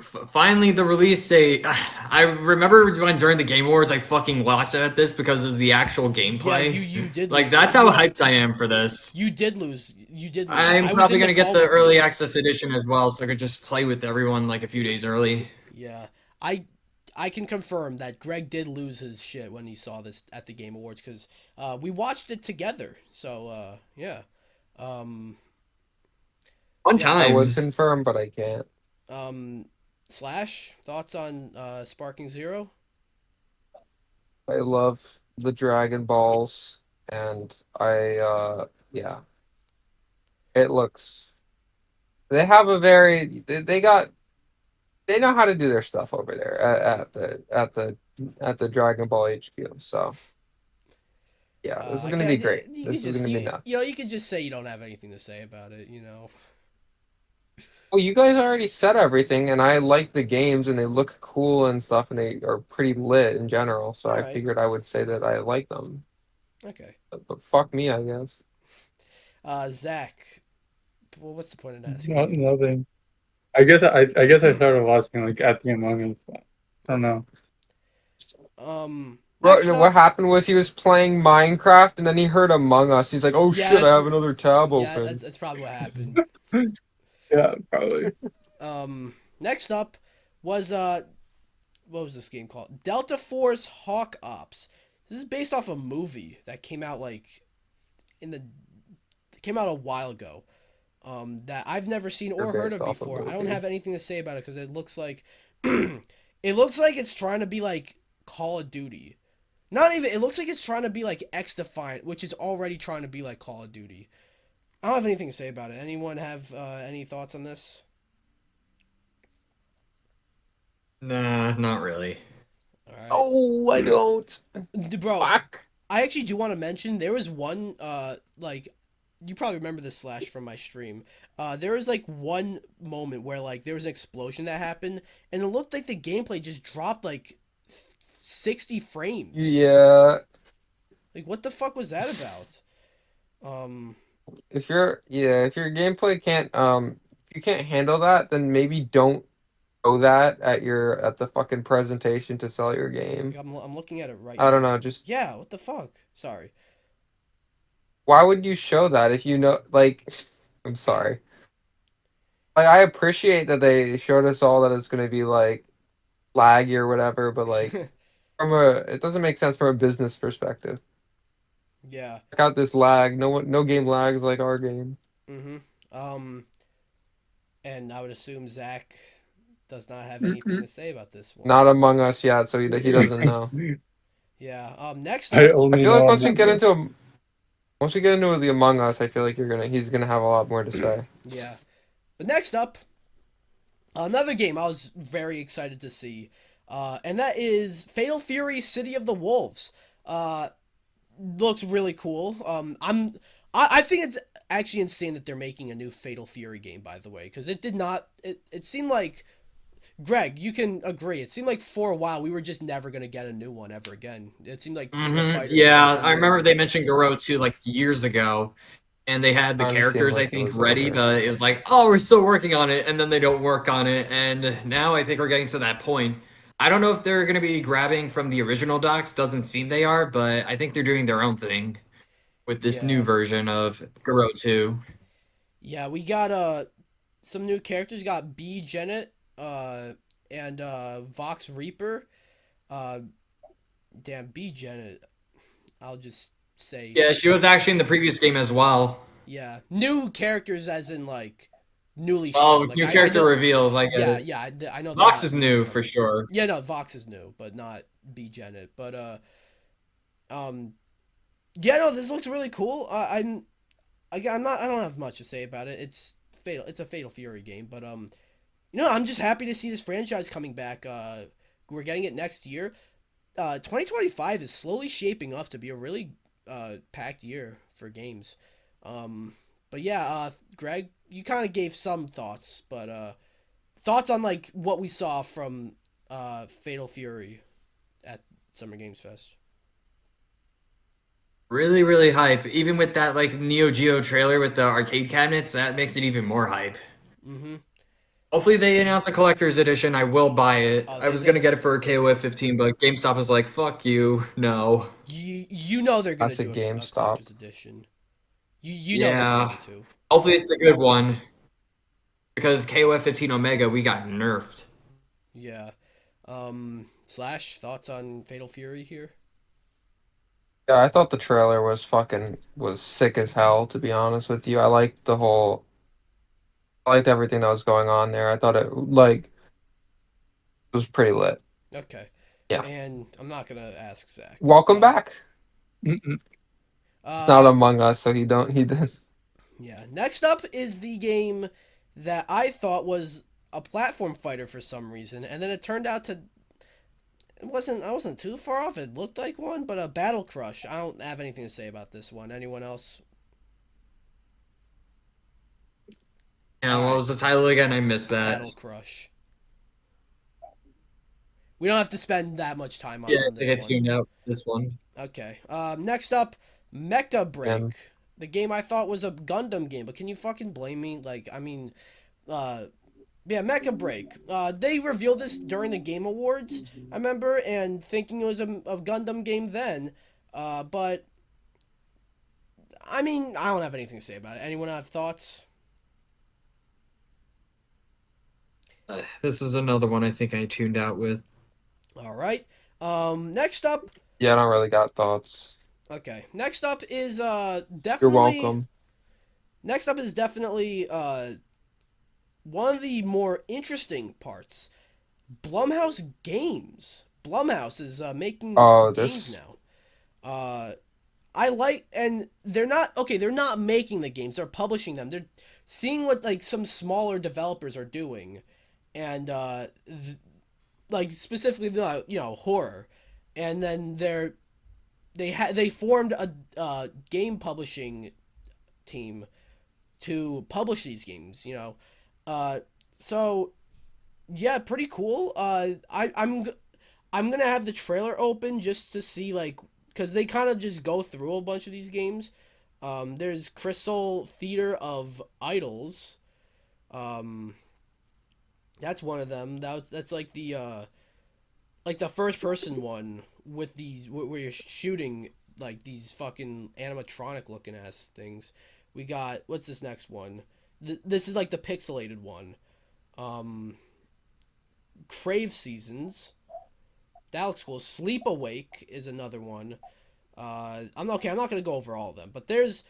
Finally, the release date. I remember when during the Game Awards, I fucking lost it at this because of the actual Yeah, gameplay. you did Like, lose it. that's how hyped I am for this. You did lose. You did lose it. I'm I was probably in the gonna get call the with you. early access edition as well, so I could just play with everyone like a few days early. Yeah, I I can confirm that Greg did lose his shit when he saw this at the Game Awards because we watched it together. So yeah, um, Fun yeah. I would times. confirm, but I can't. Um, Slash, thoughts on Sparking Zero? I love the Dragon Balls, and yeah, it looks. They have a very. They got. They know how to do their stuff over there at the Dragon Ball HQ. So yeah, this is gonna be great. You could This is just gonna be you nuts. you could just say you don't have anything to say about it. Well, you guys already said everything, and I like the games, and they look cool and stuff, and they are pretty lit in general. So All I right. figured I would say that I like them. Okay. But fuck me, I guess. Zach. Well, what's the point in asking Not you? nothing. I guess I started watching like at the Among Us. I don't Okay. know. Bro, Next what up. happened was he was playing Minecraft, and then he heard Among Us. He's like, "Oh Yeah, shit, I have another tab yeah, that's open." that's probably what happened. Yeah, probably. Next up was what was this game called? Delta Force Hawk Ops. This is based off a movie that came out like in the it came out a while ago. That I've never seen They're or heard based of off a before. I don't movie. have anything to say about it because it looks like it looks like it's trying to be like Call of Duty. Not even. It looks like it's trying to be like X Defiant, which is already trying to be like Call of Duty. I don't have anything to say about it. Anyone have any thoughts on this? Nah, not really. All right, Oh, I don't. bro. Fuck. I actually do want to mention there was one like you probably remember this Slash from my stream. There was like one moment where like there was an explosion that happened and it looked like the gameplay just dropped like 60 frames. Yeah, Like what the fuck was that about? Um if your gameplay can't if you can't handle that, then maybe don't show that at the fucking presentation to sell your game. I'm looking at it right I don't know, now. just Yeah, what the fuck? Sorry. why would you show that if you know like I'm sorry. Like I appreciate that they showed us all that it's gonna be like laggy or whatever, but like from a it doesn't make sense from a business perspective. Yeah. Check out this lag. No game lags like our game. Mhm. Um and I would assume Zach does not have anything Mm-mm. to say about this one. Not Among Us yet, so he doesn't know. Yeah. Next I up. I only feel know like Among Us. once we get into the Among Us, I feel like he's gonna have a lot more to say. Yeah. But next up, another game I was very excited to see, and that is Fatal Fury: City of the Wolves. Uh, looks really cool. I think it's actually insane that they're making a new Fatal Fury game. By the way, because it did not. It seemed like Greg, you can agree. It seemed like for a while we were just never gonna get a new one ever again. It seemed like King of Fighters was like Yeah, the I remember new. they mentioned Garo too like years ago, and they had the Kind of seemed characters I like it think was ready, over. but it was like, oh, we're still working on it, and then they don't work on it, and now I think we're getting to that point. I don't know if they're going to be grabbing from the original docs. Doesn't seem they are, but I think they're doing their own thing with this new Yeah, version of Garo 2. yeah. We got some new characters. We got B Janet and Vox Reaper. Uh, damn B Janet. I'll just say Yeah, she was actually in the previous game as well. yeah. New characters as in like newly Oh, shown. Like new I character know. reveals, I get Yeah, it. yeah. I know they're Vox not is new new for characters. sure. Yeah, no. Vox is new, but not B Janet. But um. Yeah, no. This looks really cool. I'm not. I don't have much to say about it. It's fatal. It's a Fatal Fury game, but I'm just happy to see this franchise coming back. We're getting it next year. 2025 is slowly shaping up to be a really packed year for games. Um, but yeah, Greg, you kind of gave some thoughts, but thoughts on like what we saw from Fatal Fury at Summer Games Fest. Really, really hype. Even with that like Neo Geo trailer with the arcade cabinets, that makes it even more hype. Mm-hmm. Hopefully they announce a collector's edition. I will buy it. Oh, I was gonna get it for KOF 15, but GameStop was like, "Fuck you, no." you know they're gonna Classic do a GameStop. collector's edition. You know they're Yeah. going to. Hopefully it's a good one because KOF 15 Omega we got nerfed. Yeah. Slash thoughts on Fatal Fury here. Yeah, I thought the trailer was sick as hell, to be honest with you. I liked everything that was going on there. I thought it was pretty lit. Okay. Yeah. And I'm not gonna ask Zach. Welcome back. Mm-mm. It's not Uh, Among Us, so he does. yeah. Next up is the game that I thought was a platform fighter for some reason, and then it turned out to it wasn't. I wasn't too far off. It looked like one, but a Battle Crush. I don't have anything to say about this one. Anyone else? Yeah, All what right, was the title again? I missed that. Battle Crush. We don't have to spend that much time Yeah, I on think this I one. tuned out this one. Okay. Next up, Mecha And Break. The game I thought was a Gundam game, but can you fucking blame me? Like, I mean, uh, yeah, Mecha Break. They revealed this during the Game Awards, I remember, and thinking it was a Gundam game then. But I mean, I don't have anything to say about it. Anyone have thoughts? This was another one I think I tuned out with. All right. Next up, yeah, I don't really got thoughts. okay. Next up is You're definitely welcome. one of the more interesting parts. Blumhouse Games. Blumhouse is making Oh, games this. now. Uh, I like, and they're not okay. They're not making the games; they're publishing them. They're seeing what like some smaller developers are doing, and like specifically the horror, and then they formed a game publishing team to publish these games. Uh, so yeah, pretty cool. I'm gonna have the trailer open just to see like because they kind of just go through a bunch of these games. There's Crystal Theater of Idols. Um, that's one of them. That's like the first person one with these where you're shooting like these fucking animatronic looking ass things. We got what's this next one? This is like the pixelated one. Um, Crave Seasons. That looks cool. Sleep Awake is another one. I'm okay. I'm not gonna go over all of them, but there's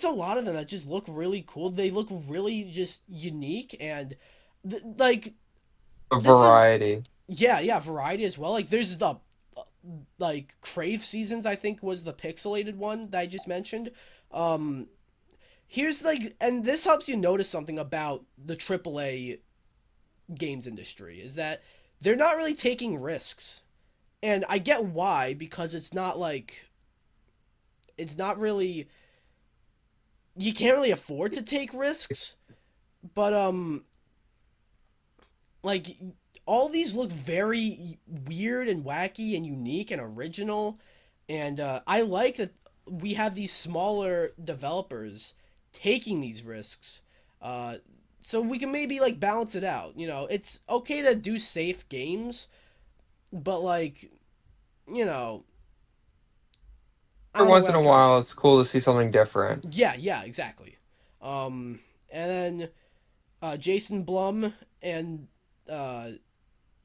a lot of them that just look really cool. They look really just unique and like A this is variety. yeah variety as well. Like there's the like Crave Seasons I think was the pixelated one that I just mentioned. Um, here's like and this helps you notice something about the AAA games industry is that they're not really taking risks. And I get why because it's not really you can't really afford to take risks, but like all these look very weird and wacky and unique and original and I like that we have these smaller developers taking these risks. Uh so we can maybe like balance it out. It's okay to do safe games, but like, you know, I Every don't know once what in I'm a trying to. while, it's cool to see something different. Yeah, exactly. And then Jason Blum and uh,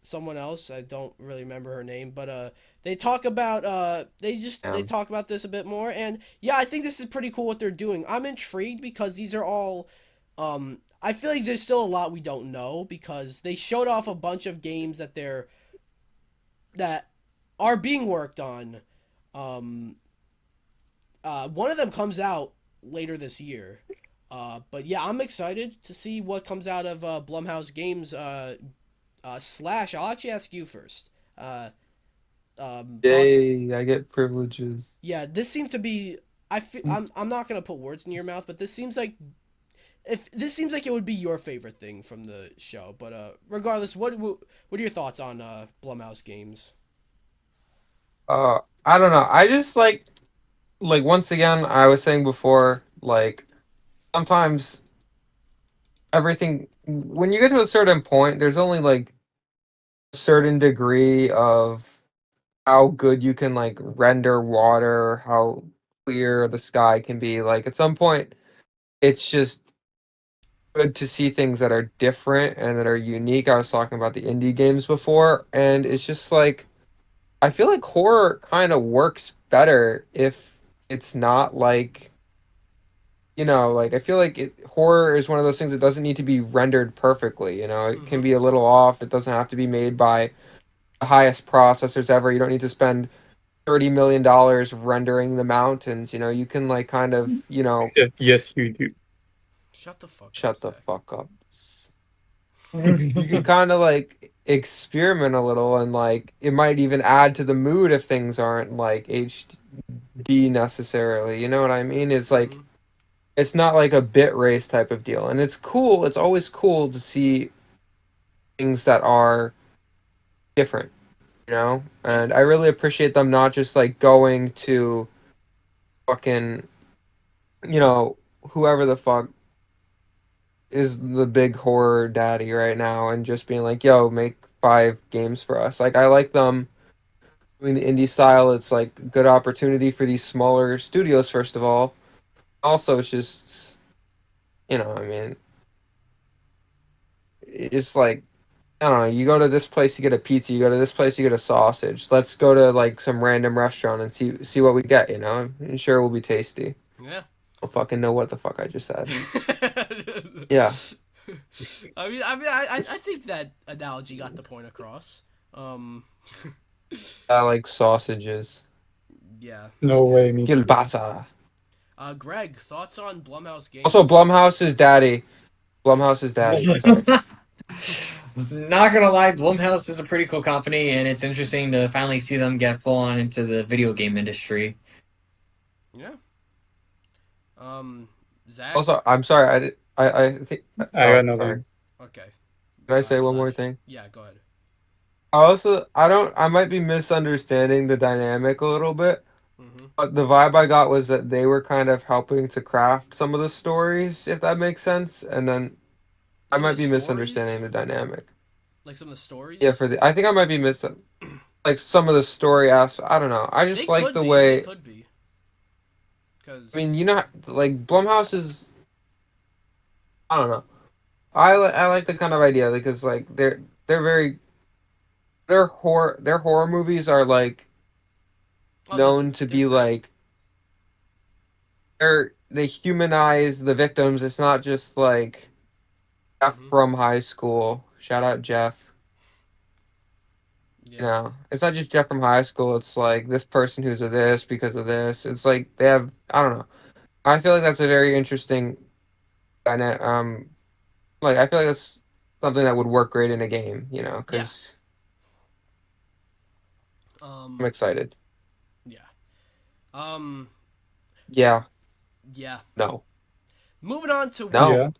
someone else. I don't really remember her name, but they talk about they Yeah. talk about this a bit more. And yeah, I think this is pretty cool what they're doing. I'm intrigued because these are all. I feel like there's still a lot we don't know because they showed off a bunch of games that are being worked on. Um, one of them comes out later this year. But yeah, I'm excited to see what comes out of Blumhouse Games. Slash, I'll actually ask you first. Uh, thoughts? Yay, I get privileges. Yeah, this seems to be. I'm not gonna put words in your mouth, but this seems like if this seems like it would be your favorite thing from the show. But regardless, what are your thoughts on Blumhouse Games? I don't know. I just like once again, I was saying before, like sometimes everything when you get to a certain point, there's only like a certain degree of how good you can like render water, how clear the sky can be. Like at some point, it's just good to see things that are different and that are unique. I was talking about the indie games before, and it's just like I feel like horror kind of works better if it's not like, like I feel like horror is one of those things that doesn't need to be rendered perfectly. It can Mm-hmm. be a little off. It doesn't have to be made by the highest processors ever. You don't need to spend $30 million rendering the mountains. You can like kind of, Yes, you do. Shut the fuck up, shut the Zach. fuck up. You can kind of like experiment a little and like it might even add to the mood if things aren't like HD necessarily. You know what I mean? It's like Mm-hmm. it's not like a bit race type of deal. And it's cool. It's always cool to see things that are different, you know? And I really appreciate them not just like going to fucking, you know, whoever the fuck is the big horror daddy right now and just being like, yo, make 5 games for us. Like, I like them doing the indie style. It's like good opportunity for these smaller studios, first of all. Also, it's just, I mean, it's like, I don't know, you go to this place, you get a pizza, you go to this place, you get a sausage. Let's go to like some random restaurant and see what we get, you know? I'm sure it will be tasty. Yeah. I don't fucking know what the fuck I just said. Yeah. I think that analogy got the point across. Um, I like sausages. yeah, me No way, too. me too. Kielbasa. Greg, thoughts on Blumhouse Also, games? Blumhouse's daddy. Blumhouse's daddy. Sorry. Not gonna lie, Blumhouse is a pretty cool company, and it's interesting to finally see them get full on into the video game industry. Yeah. Zach. Also, I'm sorry. I think. I Oh, got sorry. nothing. Okay. Can I say one more Slash. thing? Yeah, go ahead. I might be misunderstanding the dynamic a little bit, Mm-hmm. but the vibe I got was that they were kind of helping to craft some of the stories, if that makes sense. And then I Some of might the be stories, misunderstanding the dynamic. like some of the Yeah, stories, I think I might be like some of the story aspects. I don't know. I they just like could the be. They way. could be. I mean, Cause you know, like Blumhouse is. I don't know. I like the kind of idea because like they're very their horror movies are like oh no, known to they're be great. like they humanize the victims. It's not just like Jeff Mm-hmm. from high school. Shout out Jeff. You Yeah. know, it's not just Jeff from high school. It's like this person who's a this because of this. It's like they have. I don't know. I feel like that's a very interesting. Like I feel like that's something that would work great in a game. You know, Yeah. because I'm Um. excited. Yeah. Um. Yeah. Yeah. No. Moving on to what? No. Yeah.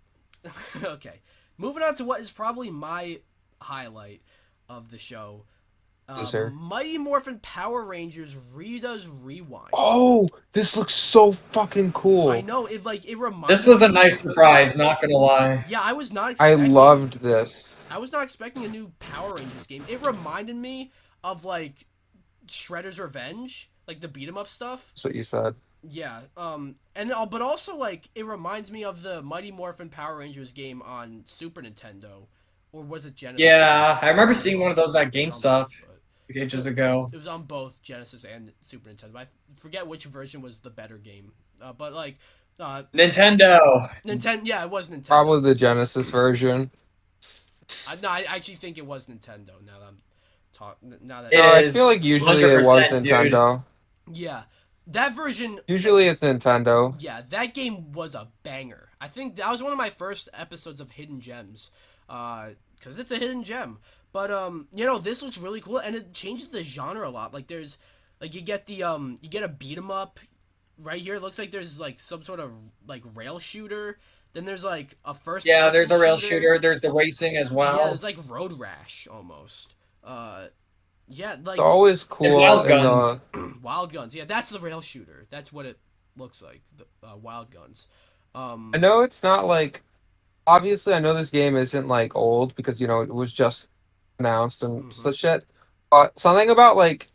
Okay. Moving on to what is probably my highlight of the show. Loser. Mighty Morphin Power Rangers Rita's Rewind. Oh, this looks so fucking I cool. know it This reminded was a me. nice surprise, not gonna lie. Yeah, I was not I expecting. loved this. I was not expecting a new Power Rangers game. It reminded me of like Shredder's Revenge, like the beat 'em up stuff. That's what you said. Yeah. But also like it reminds me of the Mighty Morphin Power Rangers game on Super Nintendo, or was it Genesis? Yeah, I remember It was seeing one of both. those at It was on GameStop both, but ages ago. it was on both Genesis and Super Nintendo. I forget which version was the better game. But like, Nintendo. Nintendo. Yeah, it was Probably Nintendo. the Genesis version. I actually think it was Nintendo. Now that I'm now that It No, I feel is like usually it was 100%, dude. Nintendo. yeah, that version. Usually it's Nintendo. Yeah, that game was a banger. I think that was one of my first episodes of Hidden Gems, because it's a hidden gem. But this looks really cool, and it changes the genre a lot. Like there's, like you get a beat 'em up, right here. It looks like there's like some sort of like rail shooter. Then there's like a first Yeah, person there's a rail shooter. shooter. There's the racing as Yeah, well. it's like Road Rash almost. Yeah, It's like always And cool Wild in the. Guns. Wild Guns. Yeah, that's the rail shooter. That's what it looks like. The Wild Guns. I know it's not like. Obviously, I know this game isn't like old because it was just announced and hmm such shit. But something about like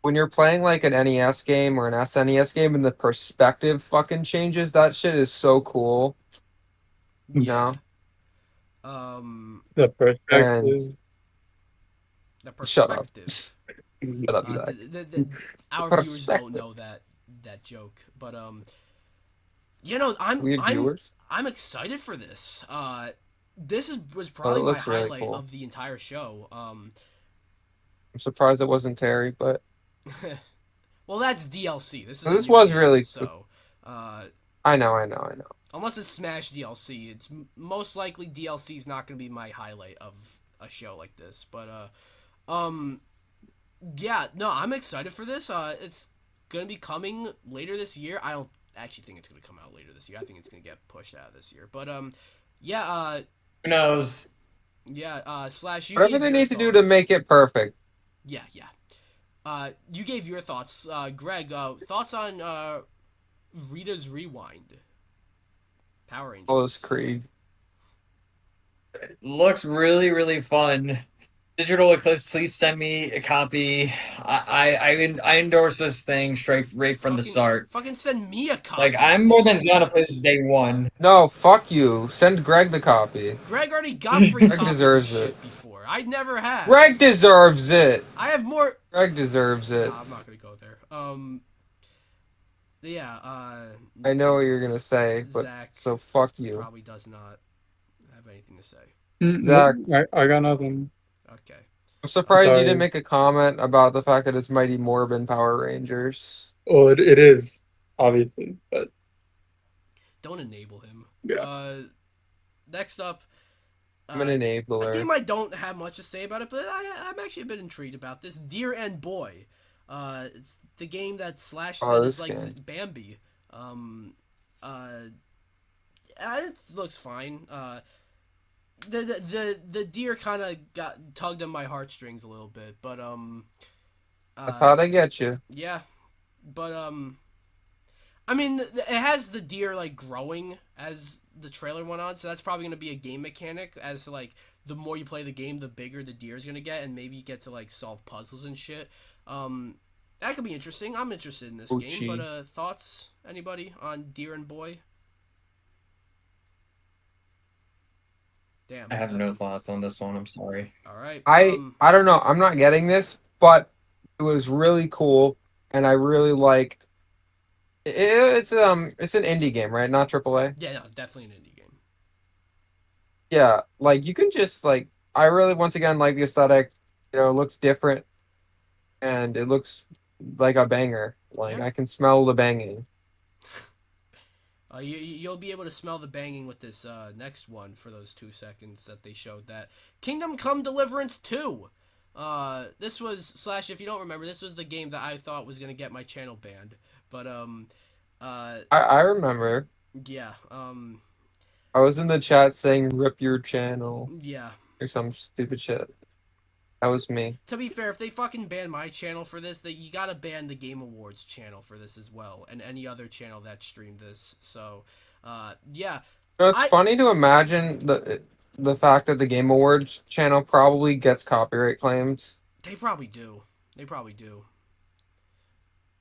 when you're playing like an NES game or an SNES game and the perspective fucking changes, that shit is so cool. Yeah. No, Um, The and perspective. the shut up, perspective. shut up, Uh, the, Zach. the, the, The our viewers don't perspective. know that joke, but We have viewers. I'm excited for this. This was Oh, it probably my looks really highlight cool. of the entire show. I'm surprised it wasn't Terry, but Well, that's DLC. This is a this new was game, really. so uh, I know, I know, I know. unless it's Smash DLC, it's most likely DLC is not going to be my highlight of a show like this. But yeah, no, I'm excited for this. It's going to be coming later this year. I don't actually think it's gonna come out later this year. I think it's gonna get pushed out of this year. But yeah, Who knows? Slash, you Whatever gave they your need to do to thoughts. make it perfect. Yeah. You gave your thoughts. Greg, thoughts on Rita's Rewind, Power Apollo's Rangers. Creed. Looks really, really fun. Digital Eclipse, please send me a copy. I endorse this thing straight right from the start. Fucking send me a Like, copy of I'm more than Digital down to play Eclipse. this day one. No, fuck you. Send Greg the copy. Greg already got free Greg copies of deserves shit it. before. I never have. Greg deserves it. I have more. Greg deserves it. Nah, I'm not gonna go there. Yeah. I know what you're gonna say, but Zach so fuck you. probably does not have anything to say. Zach. I got nothing. Okay. I'm surprised you Sorry. didn't make a comment about the fact that it's Mighty Morbin Power Rangers. Well, it is obviously, but Don't enable him. yeah. Next up. I'm an A enabler. game I don't have much to say about it, but I'm actually a bit intrigued about this. Deer and Boy. It's the game that Slash said is like Bambi. It looks fine. The deer kind of got tugged on my heartstrings a little bit, but That's how they get you. yeah, but I mean, it has the deer like growing as the trailer went on, so that's probably gonna be a game mechanic. As to, like, the more you play the game, the bigger the deer is gonna get, and maybe you get to like solve puzzles and shit. That could be interesting. I'm interested in this game. But thoughts, anybody on Deer and Boy? Damn. I have no thoughts on this one. I'm sorry. All right. I don't know. I'm not getting this, but it was really cool, and I really liked. It's an indie game, right? Not AAA. Yeah, no, definitely an indie game. Yeah, like you can just like. I really once again like the aesthetic. You know, it looks different, and it looks like a banger. Like Yeah. I can smell the banging. You'll be able to smell the banging with this next one for those 2 seconds that they showed that. Kingdom Come Deliverance 2. This was, Slash, if you don't remember, this was the game that I thought was going to get my channel banned. But, I remember. yeah, I was in the chat saying "rip your channel" yeah. or some stupid shit. That was me. To be fair, if they fucking ban my channel for this, you gotta ban the Game Awards channel for this as well, and any other channel that streamed this. So, yeah. You know, it's funny to imagine the fact that the Game Awards channel probably gets copyright claims. They probably do.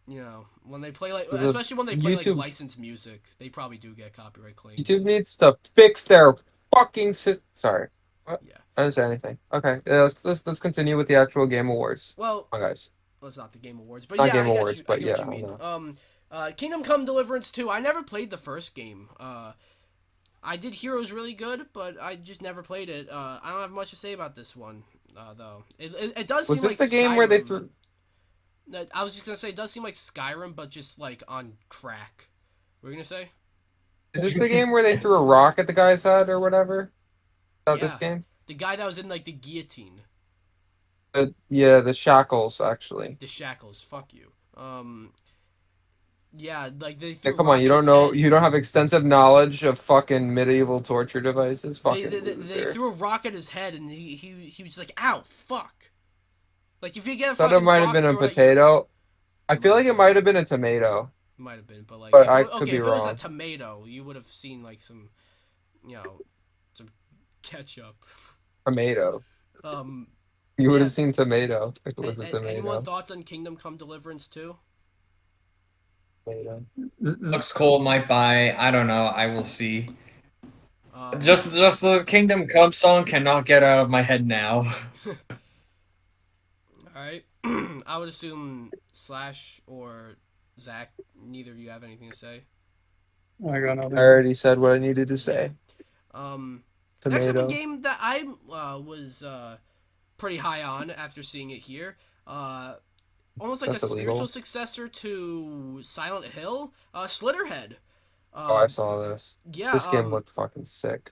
You know, when they play like, 'Cause especially when they play like YouTube- licensed music, they probably do get copyright claims. YouTube needs to fix their fucking Sorry, what? Yeah. I didn't say anything. Okay, let's continue with the actual Game Awards. Well, Come on, guys. it's not the Game Awards, but Not yeah, Game I get Awards, you, but I get yeah, what I you mean. Kingdom Come Deliverance 2. I never played the first game. I did hear it was really good, but I just never played it. I don't have much to say about this one, though. It does Was seem this like the game where they Skyrim. threw? I was just gonna say, it does seem like Skyrim, but just like on crack. What were you gonna say? Is this the game where they threw a rock at the guy's head or whatever? Is that this Yeah. game? The guy that was in like the guillotine, Yeah, the shackles actually. the shackles. Fuck you. Yeah, like they Yeah, threw a come rock on, you at don't his know, head. you don't have extensive knowledge of fucking medieval torture devices. Fucking They loser. threw a rock at his head, and he was like, "Ow, fuck!" Like if you get a Thought it fucking might have rock been a thrown at your- potato. I It feel might like it have might have been a tomato, Might have been, but like, but if I it, could okay, be if it was a wrong. tomato, you would have seen like some, some ketchup. Tomato. Um, You would Yeah. have seen tomato if it was a anyone tomato. thoughts on Kingdom Come Deliverance 2? Tomato. Looks cool, might buy. I don't know. I will see. Um, Just the Kingdom Come song cannot get out of my head now. all right. I would assume Slash or Zach. Neither of you have anything to say. I got I nothing. already said what I needed to say. Next up, a Tomato. game that I was pretty high on after seeing it here. Almost like That's a illegal. spiritual successor to Silent Hill. Slitterhead. Oh, I saw this. Yeah. This game looked fucking sick.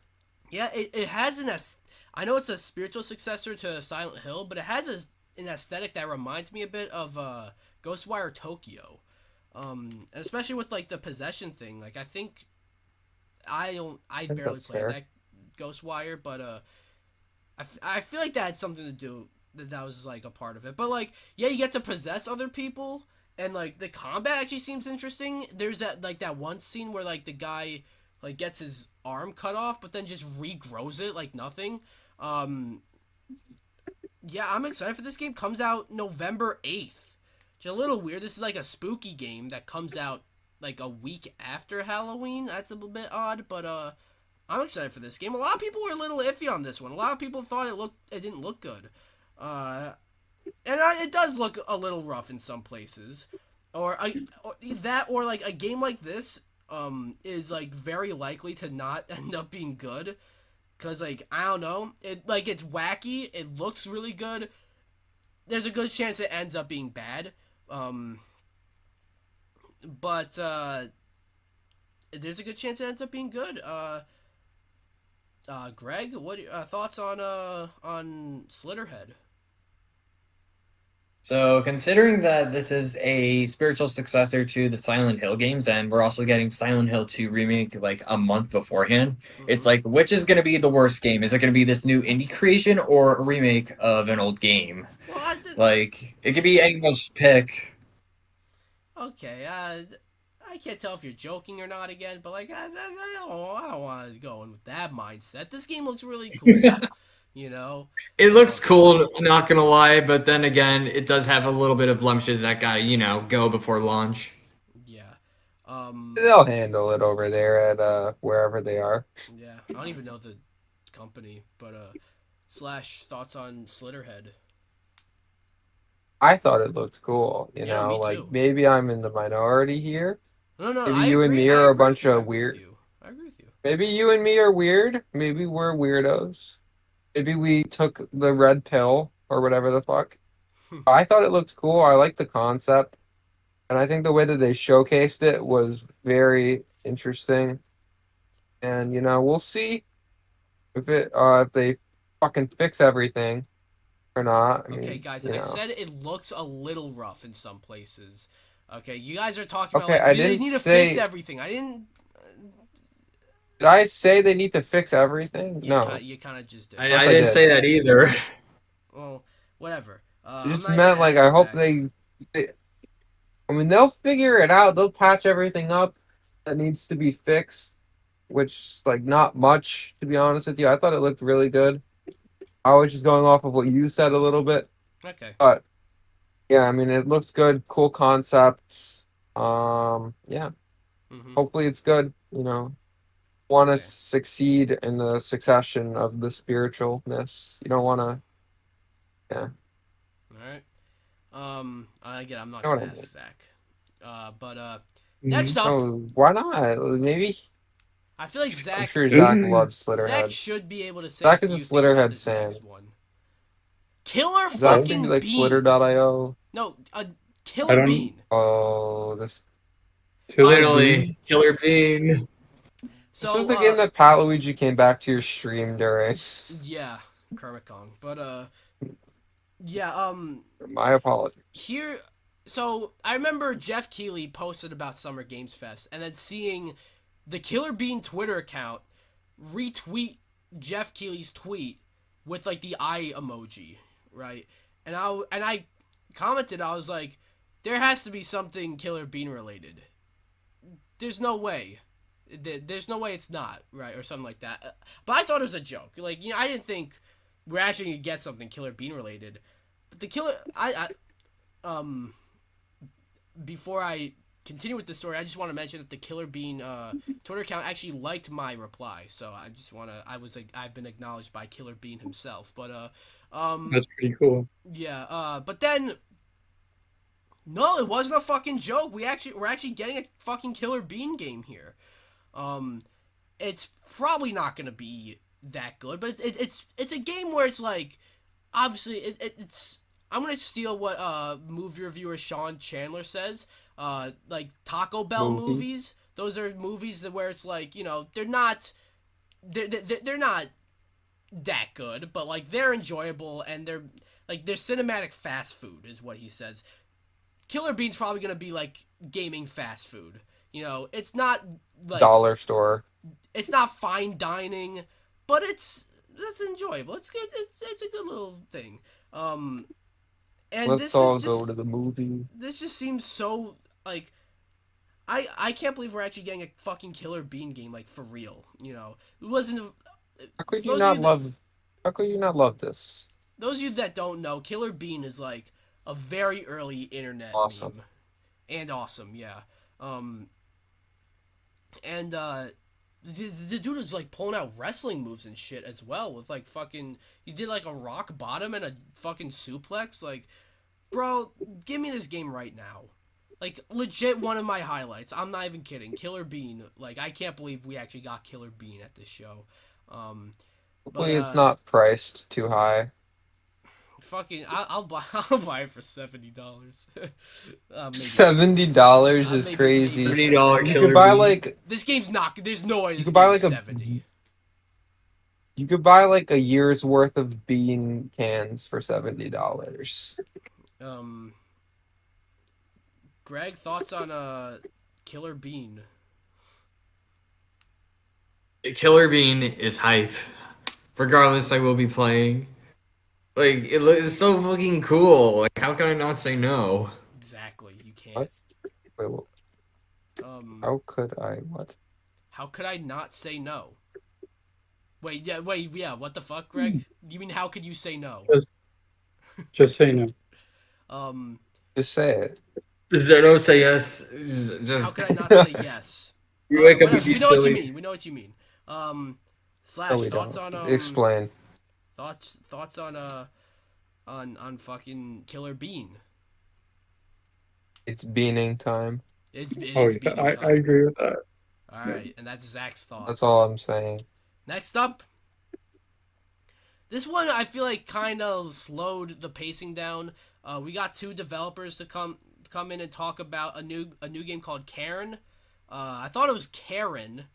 Yeah, it has I know it's a spiritual successor to Silent Hill, but it has an aesthetic that reminds me a bit of Ghostwire Tokyo. And especially with like the possession thing. Like I think I think barely that's played fair. that Ghostwire, but I feel like that had something to do that was like a part of it. But like yeah, you get to possess other people, and like the combat actually seems interesting. There's that one scene where like the guy like gets his arm cut off, but then just regrows it like nothing. Um, yeah, I'm excited for this game. Comes out November 8th. It's a little weird. This is like a spooky game that comes out like a week after Halloween. That's a little bit odd, but I'm excited for this game. A lot of people were a little iffy on this one. A lot of people thought it didn't look good. Uh, it does look a little rough in some places. Or like a game like this is like very likely to not end up being good. Cause like I don't know, it's wacky. It looks really good. There's a good chance it ends up being bad. Um, but there's a good chance it ends up being good. Greg, what thoughts on Slitterhead? So, considering that this is a spiritual successor to the Silent Hill games, and we're also getting Silent Hill 2 remake like a month beforehand, it's Mm-hmm. like, which is going to be the worst game? Is it going to be this new indie creation or a remake of an old game? Well, Like, it could be anyone's pick. okay. I can't tell if you're joking or not again, but like I don't want to go in with that mindset. This game looks really cool, you know. It looks Uh, cool, not gonna lie, but then again, it does have a little bit of blemishes that gotta, go before launch. yeah. Um, They'll handle it over there at wherever they are. yeah. I don't even know the company, but slash thoughts on Slitterhead. I thought it looked cool, you Yeah, no, know, me like too. maybe I'm in the minority here. No, no, Maybe I you and agree. me I are a agree with bunch you. I of agree with weird. you. I agree with you. Maybe you and me are weird. Maybe we're weirdos. Maybe we took the red pill or whatever the fuck. I thought it looked cool. I like the concept, and I think the way that they showcased it was very interesting. And we'll see if they fucking fix everything or not. I Okay, mean, guys, I said it looks a little rough in some places. Okay, you guys are talking about Okay, like I they didn't need to fix say. everything. I didn't. Did I say they need to fix everything? No. You kind of just did. I, Unless I I didn't did. say that either. Well, whatever. It I'm just not even meant gonna like ask I hope Zach. they I mean they'll figure it out. They'll patch everything up that needs to be fixed, which like not much to be honest with you. I thought it looked really good. I was just going off of what you said a little bit, Okay. but yeah, I mean it looks good, cool concepts. Yeah, Mm-hmm. hopefully it's good, Want to Okay. succeed in the succession of the spiritualness. You don't want to, yeah, All right. Again, I'm not you know gonna what I ask mean. Zach. But Mhm. next up, No, why not? Maybe I feel like I'm Zach sure Zach loves Zach Slitterhead. should be able to say a Zach is a few things about Slitterhead this fan. next one. Killer Zach What? should be fucking like bean. Slitter.io. No, a I killer don't. bean. Oh, Tiller Finally, Bean. Killer Bean. this is So the game that Pat Luigi came back to your stream during. yeah, Kermit Kong. But yeah, My apologies. here so I remember Jeff Keighley posted about Summer Games Fest and then seeing the Killer Bean Twitter account retweet Jeff Keighley's tweet with like the eye emoji, right? And I commented, I was like, there has to be something Killer Bean related. There's no way. There's no way it's not, right? Or something like that. But I thought it was a joke. Like, I didn't think we're actually going to get something Killer Bean related. But the Killer before I continue with the story, I just want to mention that the Killer Bean Twitter account actually liked my reply. So I just want to I've been acknowledged by Killer Bean himself. But That's pretty cool. yeah, but then no, it wasn't a fucking joke. We're actually getting a fucking Killer Bean game here. Um it's probably not going to be that good, but it's a game where it's like obviously it's I'm gonna steal what movie reviewer Sean Chandler says. Like Taco Bell Movie. movies. Those are movies that where it's like they're not that good, but like they're enjoyable and they're cinematic fast food is what he says. Killer Bean's probably gonna be like gaming fast food. You know, it's not like Dollar store. it's not fine dining, but it's enjoyable. It's good. It's a good little thing. And Let's this is all go to just the movie. this just seems so like I can't believe we're actually getting a fucking Killer Bean game like for real. You know, it wasn't. How could For you those of not you that love? How could you not love this? those of you that don't know, Killer Bean is like a very early internet Awesome. meme and awesome. Yeah. Um. And the dude is like pulling out wrestling moves and shit as well with like fucking he did like a rock bottom and a fucking suplex. Like, bro, give me this game right now. Like, legit one of my highlights. I'm not even kidding. Killer Bean. Like, I can't believe we actually got Killer Bean at this show. Um, but Hopefully, it's not priced too high. fucking, I'll buy I'll buy it for $70. Maybe $70 is maybe crazy. $30 You Killer could buy Bean. like this game's not. There's no way you this could buy game is like a 70. you could buy like a year's worth of bean cans for $70. Um, Greg, thoughts on Killer Bean? Killer Bean is hype. Regardless, I will be playing. Like, it's so fucking cool. Like, how can I not say no? Exactly, you can't. What? Wait, Um, how could I? What? how could I not say no? Wait, yeah. What the fuck, Greg? You mean how could you say no? Just say no. Um, Just say it. I don't say yes. how Just could I not say yes? you wake up Whatever. with We these know what you silly. mean. We know what you mean. No, Slash we thoughts don't. on Explain. thoughts on fucking Killer Bean. It's beaning time. It Oh is yeah, beating I time. agree with that. All right, and that's Zach's thoughts. That's all I'm saying. Next up, this one I feel like kind of slowed the pacing down. We got two developers to come in and talk about a new game called Karen. I thought it was Karen,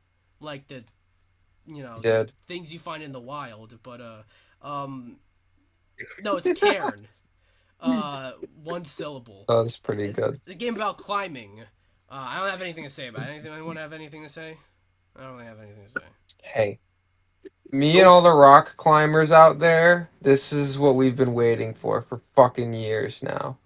like the You the did. things you find in the wild, but no, it's Cairn. One syllable. That was pretty It's good. a game about climbing. I don't have anything to say about it. Anyone have anything to say? I don't really have anything to say. Hey, me and all the rock climbers out there, this is what we've been waiting for fucking years now.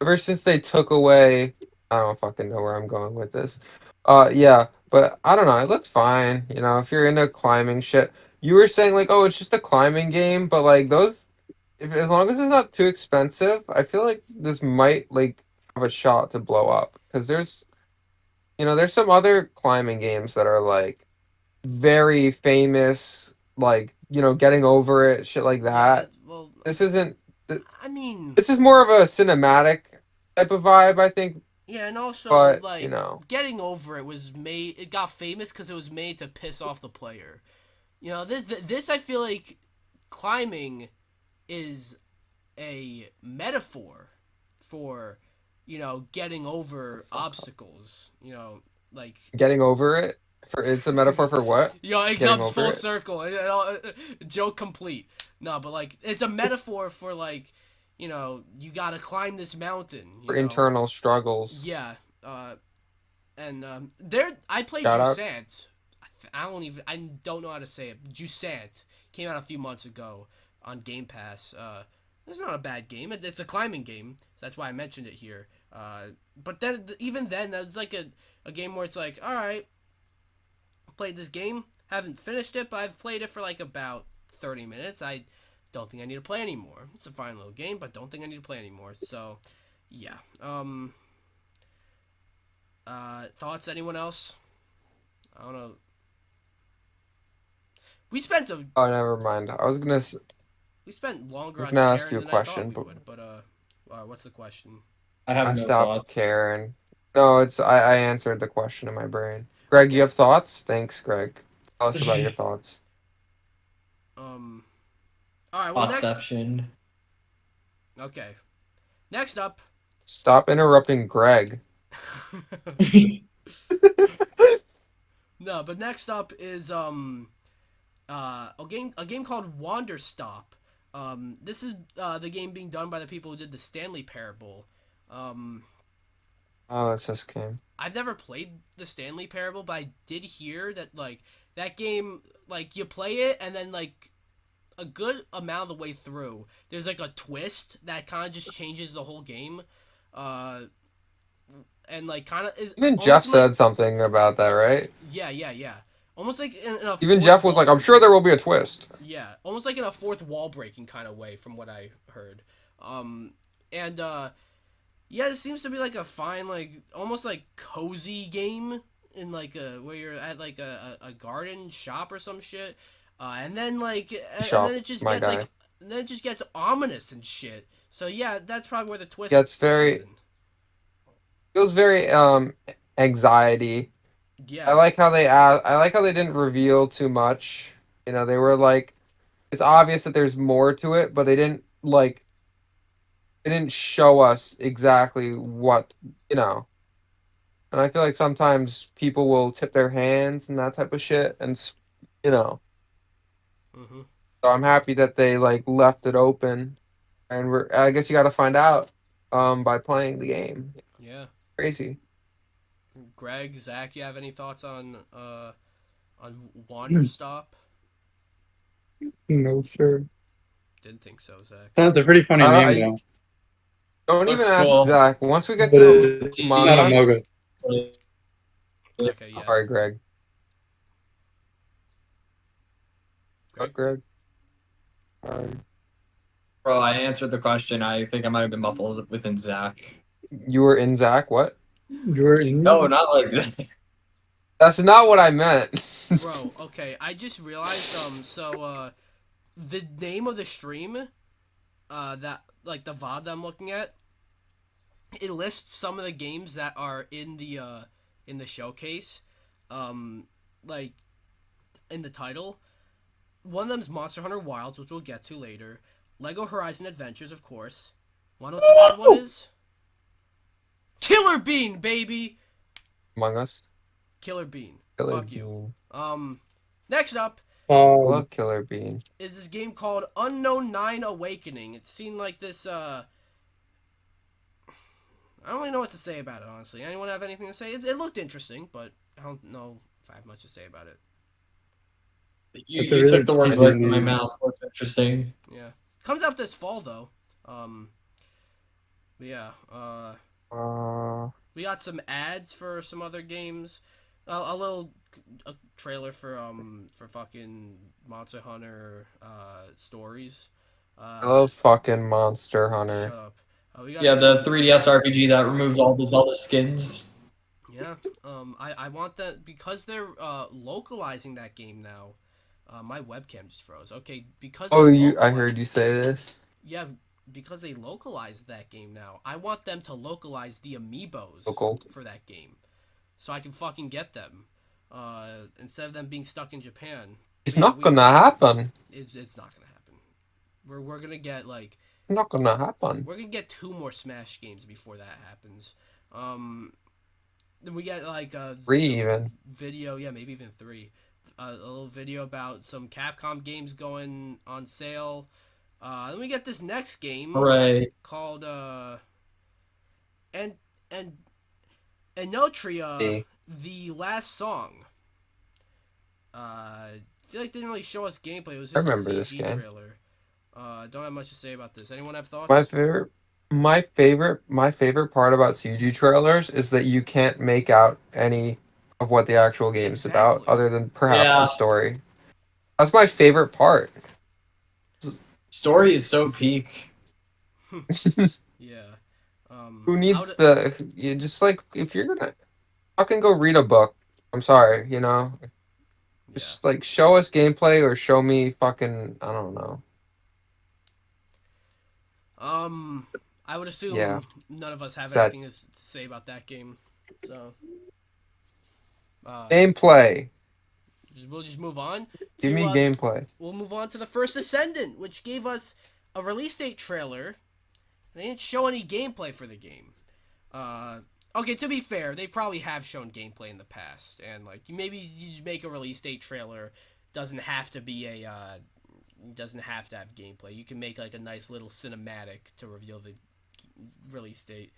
Ever since they took away, I don't fucking know where I'm going with this. Yeah, but I don't know. It looked fine. You know, if you're into climbing shit, you were saying like, oh, it's just a climbing game, but like those, if as long as it's not too expensive, I feel like this might like have a shot to blow up because there's some other climbing games that are like very famous, like getting over it, shit like Yeah, that. well, This isn't. th- I mean, This is more of a cinematic type of vibe, I think. yeah, and also But like getting over it was made. It got famous because it was made to piss off the player. You know, this I feel like climbing is a metaphor for getting over obstacles. Like getting over it. It's a metaphor for what? it Getting comes over full it. circle. Joke complete. No, but like it's a metaphor for like you gotta climb this mountain. For internal struggles. Yeah. And there I played Shout out. Jusant. I don't know how to say it. Jusant came out a few months ago on Game Pass. It's not a bad game. It's a climbing game. So that's why I mentioned it here. But then even then, that's like a game where it's like, all right, played this game, haven't finished it, but I've played it for like about 30 minutes. I don't think I need to play anymore. It's a fine little game, but don't think I need to play anymore. So, yeah. Thoughts? Anyone else? I don't know. We spent Oh, never mind. we spent longer on gonna ask Karen you a than I thought question, we but would. But what's the question? I have I no stopped thoughts. caring. No, I answered the question in my brain. Greg, you Okay. have thoughts? Thanks, Greg. Tell us about your thoughts. All right. Well, next. Thoughtception. Okay. Next up. Stop interrupting Greg. No, but next up is a game called Wander Stop. This is the game being done by the people who did the Stanley Parable. Um, Oh, it's this game. I've never played the Stanley Parable, but I did hear that like that game, like you play it and then like a good amount of the way through, there's like a twist that kind of just changes the whole game, uh, and like kind of is Even Jeff almost like said something about that, right? yeah, almost like in a Even fourth Jeff was wall like, "I'm sure breaking. there will be a twist." Yeah, almost like in a fourth wall breaking kind of way, from what I heard. Um, and yeah, it seems to be like a fine, like almost like cozy game in like a where you're at like a garden shop or some shit. And then like and then Shop, it just my gets guy. like then it just gets ominous and shit. So yeah, that's probably where the Yeah, twist it's comes very in. feels very anxiety. Yeah. I like how they didn't reveal too much. You know, they were like it's obvious that there's more to it, but they didn't show us exactly what, you know. And I feel like sometimes people will tip their hands and that type of shit you know. Mhm. So I'm happy that they like left it open and I guess you got to find out by playing the game. Yeah. Crazy. Greg, Zach, you have any thoughts on Wander Stop? No, sir. Didn't think so, Zach. That's a pretty funny name, I though. don't even Looks ask cool. Zach. Once we get But to it's Among not a The Us, moga. Okay, yeah. sorry, Greg. What, Greg. Greg? Sorry. Bro, I answered the question. I think I might have been muffled within Zach. You were in Zach. What? You're No, in. not like that. That's not what I meant. Bro, okay, I just realized the name of the stream that like the VOD that I'm looking at, it lists some of the games that are in the showcase, um, like in the title. One of them's Monster Hunter Wilds, which we'll get to later. Lego Horizon Adventures, of course. Wanna know what the third one is? Killer Bean, baby. Among Us. Killer Bean. Killer Fuck you. Bean. Next up I Um, love Killer Bean. is this game called Unknown Nine Awakening. It seemed like this. I don't really know what to say about it, honestly. Anyone have anything to say? It looked interesting, but I don't know if I have much to say about it. You, it's a you really took the words right cheesy from my name. mouth. Looks interesting. Yeah, comes out this fall though. But yeah, Uh, we got some ads for some other games. A little trailer for fucking Monster Hunter stories. I Uh, love fucking Monster shut Hunter. up. We got Yeah, the some. 3DS RPG that removes all the Zelda skins. Yeah. I want that because they're localizing that game now. My webcam just froze. Okay, because they're Oh, I localized. heard you say this. Yeah, because they localized that game now. I want them to localize the amiibos Local. for that game, so I can fucking get them. Instead of them being stuck in Japan. It's Yeah, not gonna happen. it's not gonna happen. We're gonna get like It's not gonna happen. we're gonna get two more Smash games before that happens. Then we get like Free some even. video, yeah, maybe even three. A little video about some Capcom games going on sale. Then we get this next game Hooray. called and and Enotria, See. the last song. I feel like they didn't really show us gameplay. It was I just a remember this CG game. trailer. Don't have much to say about this. Anyone have My thoughts? favorite, my favorite part about CG trailers is that you can't make out any of what the actual game's about, Exactly. other than perhaps the Yeah, story. That's my favorite part. story is so peak. Yeah. Who I needs would. you just like if you're gonna fucking go read a book. I'm sorry, Yeah. just like show us gameplay or show me fucking I don't know. Um, I would Yeah, assume none of us have that anything to say about that game. So, uh, gameplay. we'll just move on Give to me gameplay. we'll move on to the first Ascendant, which gave us a release date trailer. They didn't show any gameplay for the game. Okay, to be fair, they probably have shown gameplay in the past, and like maybe you make a release date trailer. Doesn't have to be a doesn't have to have gameplay. You can make like a nice little cinematic to reveal the release date.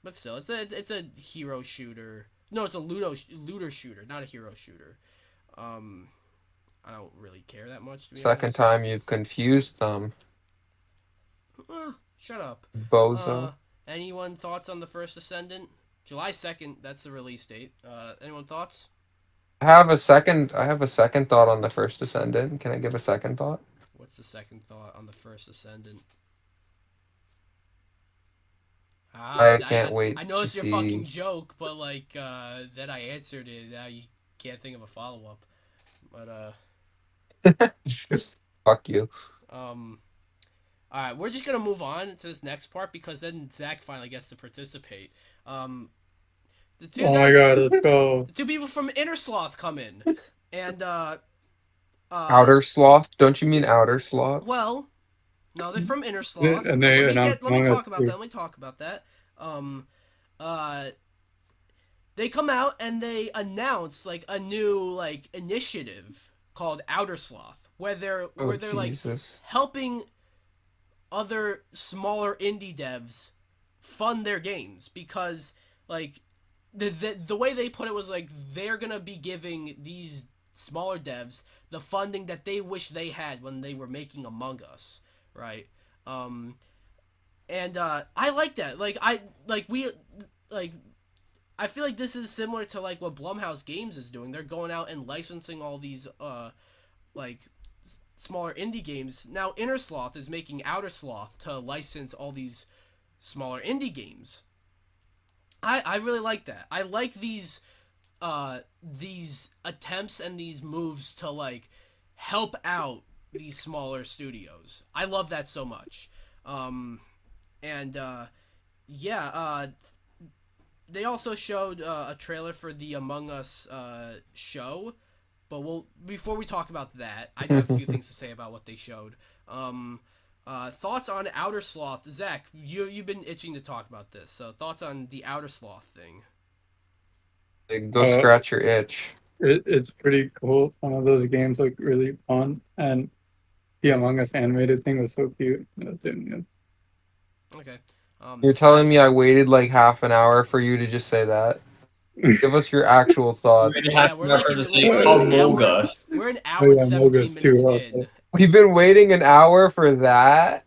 But still, it's a hero shooter. No, it's a looter shooter, not a hero shooter. Um, I don't really care that much, to be Second honest. time you've confused them, Shut up. bozo. Anyone thoughts on the first Ascendant? July 2nd, that's the release date. Anyone thoughts? I have a second thought on the first Descendant. Can I give a second thought? What's the second thought on the first Ascendant? I can't wait I to noticed your fucking see. joke, but like then I answered it. Now you can't think of a follow up. But Fuck you. all right, we're just gonna move on to this next part because then Zach finally gets to participate. The two Oh my guys, god, let's go. the two people from Inner Sloth come in, and Outer Sloth? Don't you mean Outer Sloth? well, no, they're from Inner Sloth. And But they announced let me Among Us talk about that. too. Let me talk about that. Um, uh, they come out and they announce like a new like initiative called Outer Sloth, Oh, where they're like Jesus. helping other smaller indie devs fund their games because like the way they put it was like they're gonna be giving these smaller devs the funding that they wish they had when they were making Among Us, right? Um, and I like that. Like I feel like this is similar to like what Blumhouse Games is doing. They're going out and licensing all these like smaller indie games. Now Inner Sloth is making Outer Sloth to license all these smaller indie games. I really like that. I like these attempts and these moves to like help out these smaller studios. I love that so much. And yeah, they also showed a trailer for the Among Us show, but before we talk about that, I do have a few things to say about what they showed. Thoughts on Outer Sloth, Zach? You've been itching to talk about this, so thoughts on the Outer Sloth thing? Go Uh, scratch your itch. it's pretty cool. Some of those games look really fun, and the Among Us animated thing was so cute. That's it, yeah. Okay. You're telling me Slash. I waited like half an hour for you to just say that? Give us your actual You really thoughts. have Yeah, to remember to say we're like an Among hour. Us. We're an Oh hour and yeah, Among 17 Us too. minutes Also, in. We've been waiting an hour for that.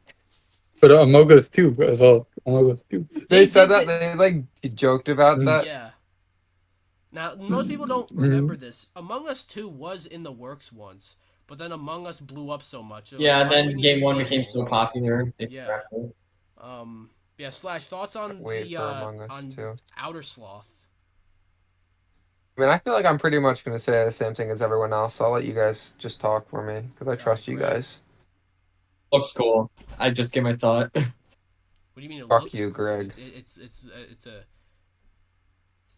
but Among Us too as well. Among Us too. They They said did. that they like joked about that. Yeah. Now, most people don't remember this. Among Us 2 was in the works once, but then Among Us blew up so much. They're like, Yeah, and why do we then need a game one became sequel? so popular, they Yeah. scrapped it. Yeah. Slash thoughts on Wait the for Among Us on too. Outer Sloth. I mean, I feel like I'm pretty much gonna say the same thing as everyone else. So I'll let you guys just talk for me because I All right, trust you Greg. guys. Looks cool. I just gave my thought. What do you mean it Fuck looks you, cool? Greg.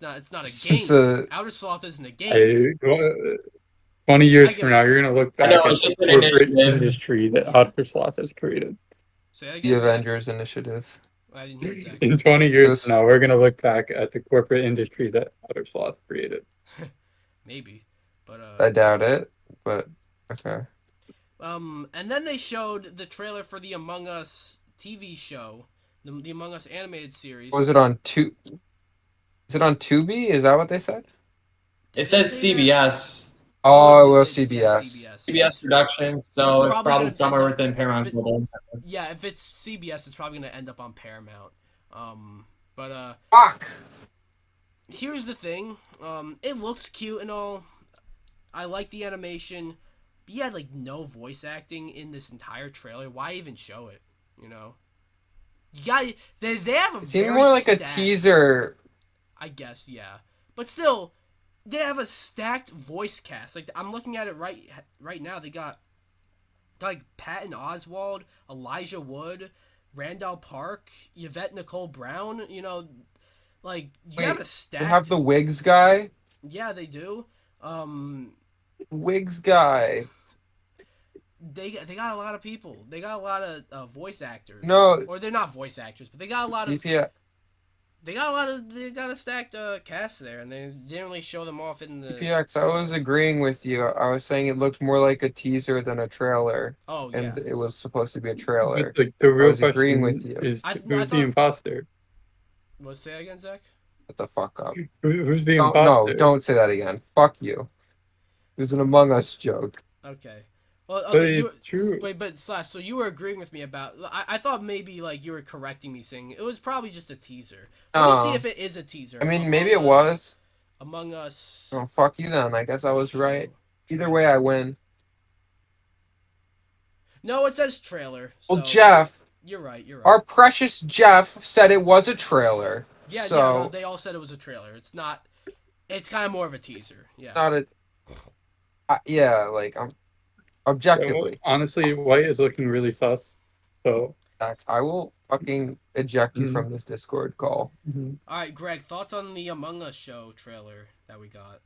It's not a It's game. a Outer Sloth isn't a game. I, 20 I years give from it. now, you're gonna look I know, back at it's the just an corporate initiative. industry that Yeah. Outer Sloth has created. Say that the again, Zach. Avengers Initiative. I didn't hear it, Zach. In 20 It years from was, now, we're gonna look back at the corporate industry that Outer Sloth created. Maybe, but I doubt it, but okay. And then they showed the trailer for the Among Us TV show, the Among Us animated series. Was it on two? Is it on Tubi? Is that what they said? Did It they says say that? CBS. Oh, it was Yeah, CBS. CBS. CBS Productions, So it's so it's probably probably gonna end somewhere up. within If Paramount it, Global. yeah, if it's CBS, it's probably gonna end up on Paramount. But Fuck. here's the thing. It looks cute and all. I like the animation. But yeah, like no voice acting in this entire trailer. Why even show it? You know. You got they have a It seemed very more like a stacked. teaser. I guess yeah, but still, they have a stacked voice cast. Like I'm looking at it right now. They got like Patton Oswalt, Elijah Wood, Randall Park, Yvette Nicole Brown. You know, like you have Wait, a they have stacked. the Wigs guy. Yeah, they do. Wigs guy. They got a lot of people. They got a lot of voice actors, No, or they're not voice actors, but they got a lot of. DPX. They got a stacked cast there, and they didn't really show them off in the DPX. I was trailer. agreeing with you. I was saying it looked more like a teaser than a trailer, Oh and yeah, it was supposed to be a But trailer. like the I real was agreeing with question you. is I who's the thought imposter? What, say that again, Zach? Shut the fuck up. Who's the Don't no, imposter? don't say that again. Fuck you. It was an Among Us joke. Okay. Well, But okay, you it's true. wait, but Slash, so you were agreeing with me about. I thought maybe like you were correcting me, saying it was probably just a teaser. Let me see No. if it is a teaser. I mean, maybe Among it Us, was. Among Us Oh, fuck you then. I guess I was right. show Either way, I trailer. win. No, it says trailer. Well, So Jeff, you're right. You're our right. precious Jeff said it was a trailer. Yeah, yeah. No, So, they all said it was a trailer. It's not. It's kind of more of a teaser. Yeah. not a. Yeah, like, Yeah, well, objectively. honestly, White is looking really sus. So, I will fucking eject you mhm, from this Discord call. mhm. All right, Greg. Thoughts on the Among Us show trailer that we got?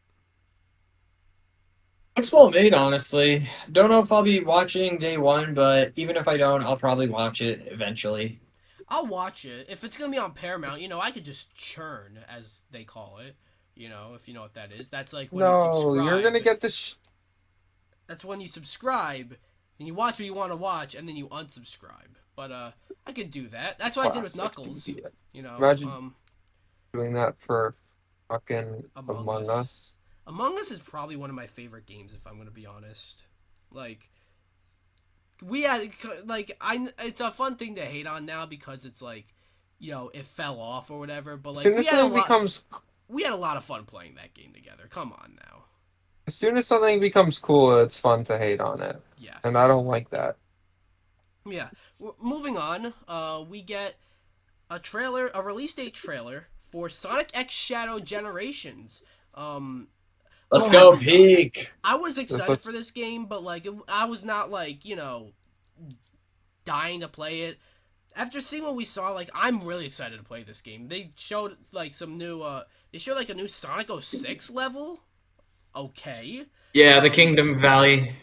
Looks well made, honestly. Don't know if I'll be watching day one, but even if I don't, I'll probably watch it eventually. I'll watch it if it's gonna be on Paramount. I could just churn, as they call it. If you know what that is. That's like when you No, you're gonna subscribe. get this. That's when you subscribe, and you watch what you want to watch, and then you unsubscribe. But I could do that. That's what I did with Classic Knuckles. idiot. You know, Imagine um, doing that for fucking Among Among Us. Us. Among Us is probably one of my favorite games, if I'm gonna be honest. Like we had, it's a fun thing to hate on now because it's like, it fell off or whatever. But As like soon as we had a lot of fun playing that game together. Come on now. something becomes cool, it's fun to hate on it, Yeah, and I don't like that. yeah. Moving on. We get a release date trailer for Sonic X Shadow Generations. Um, Let's I go, was peak. I was This excited looks for this game, but like I was not like dying to play it. After seeing what we saw, like I'm really excited to play this game. They showed like some new they showed like a new Sonic 06 level. Okay. Yeah, the Um Kingdom Valley.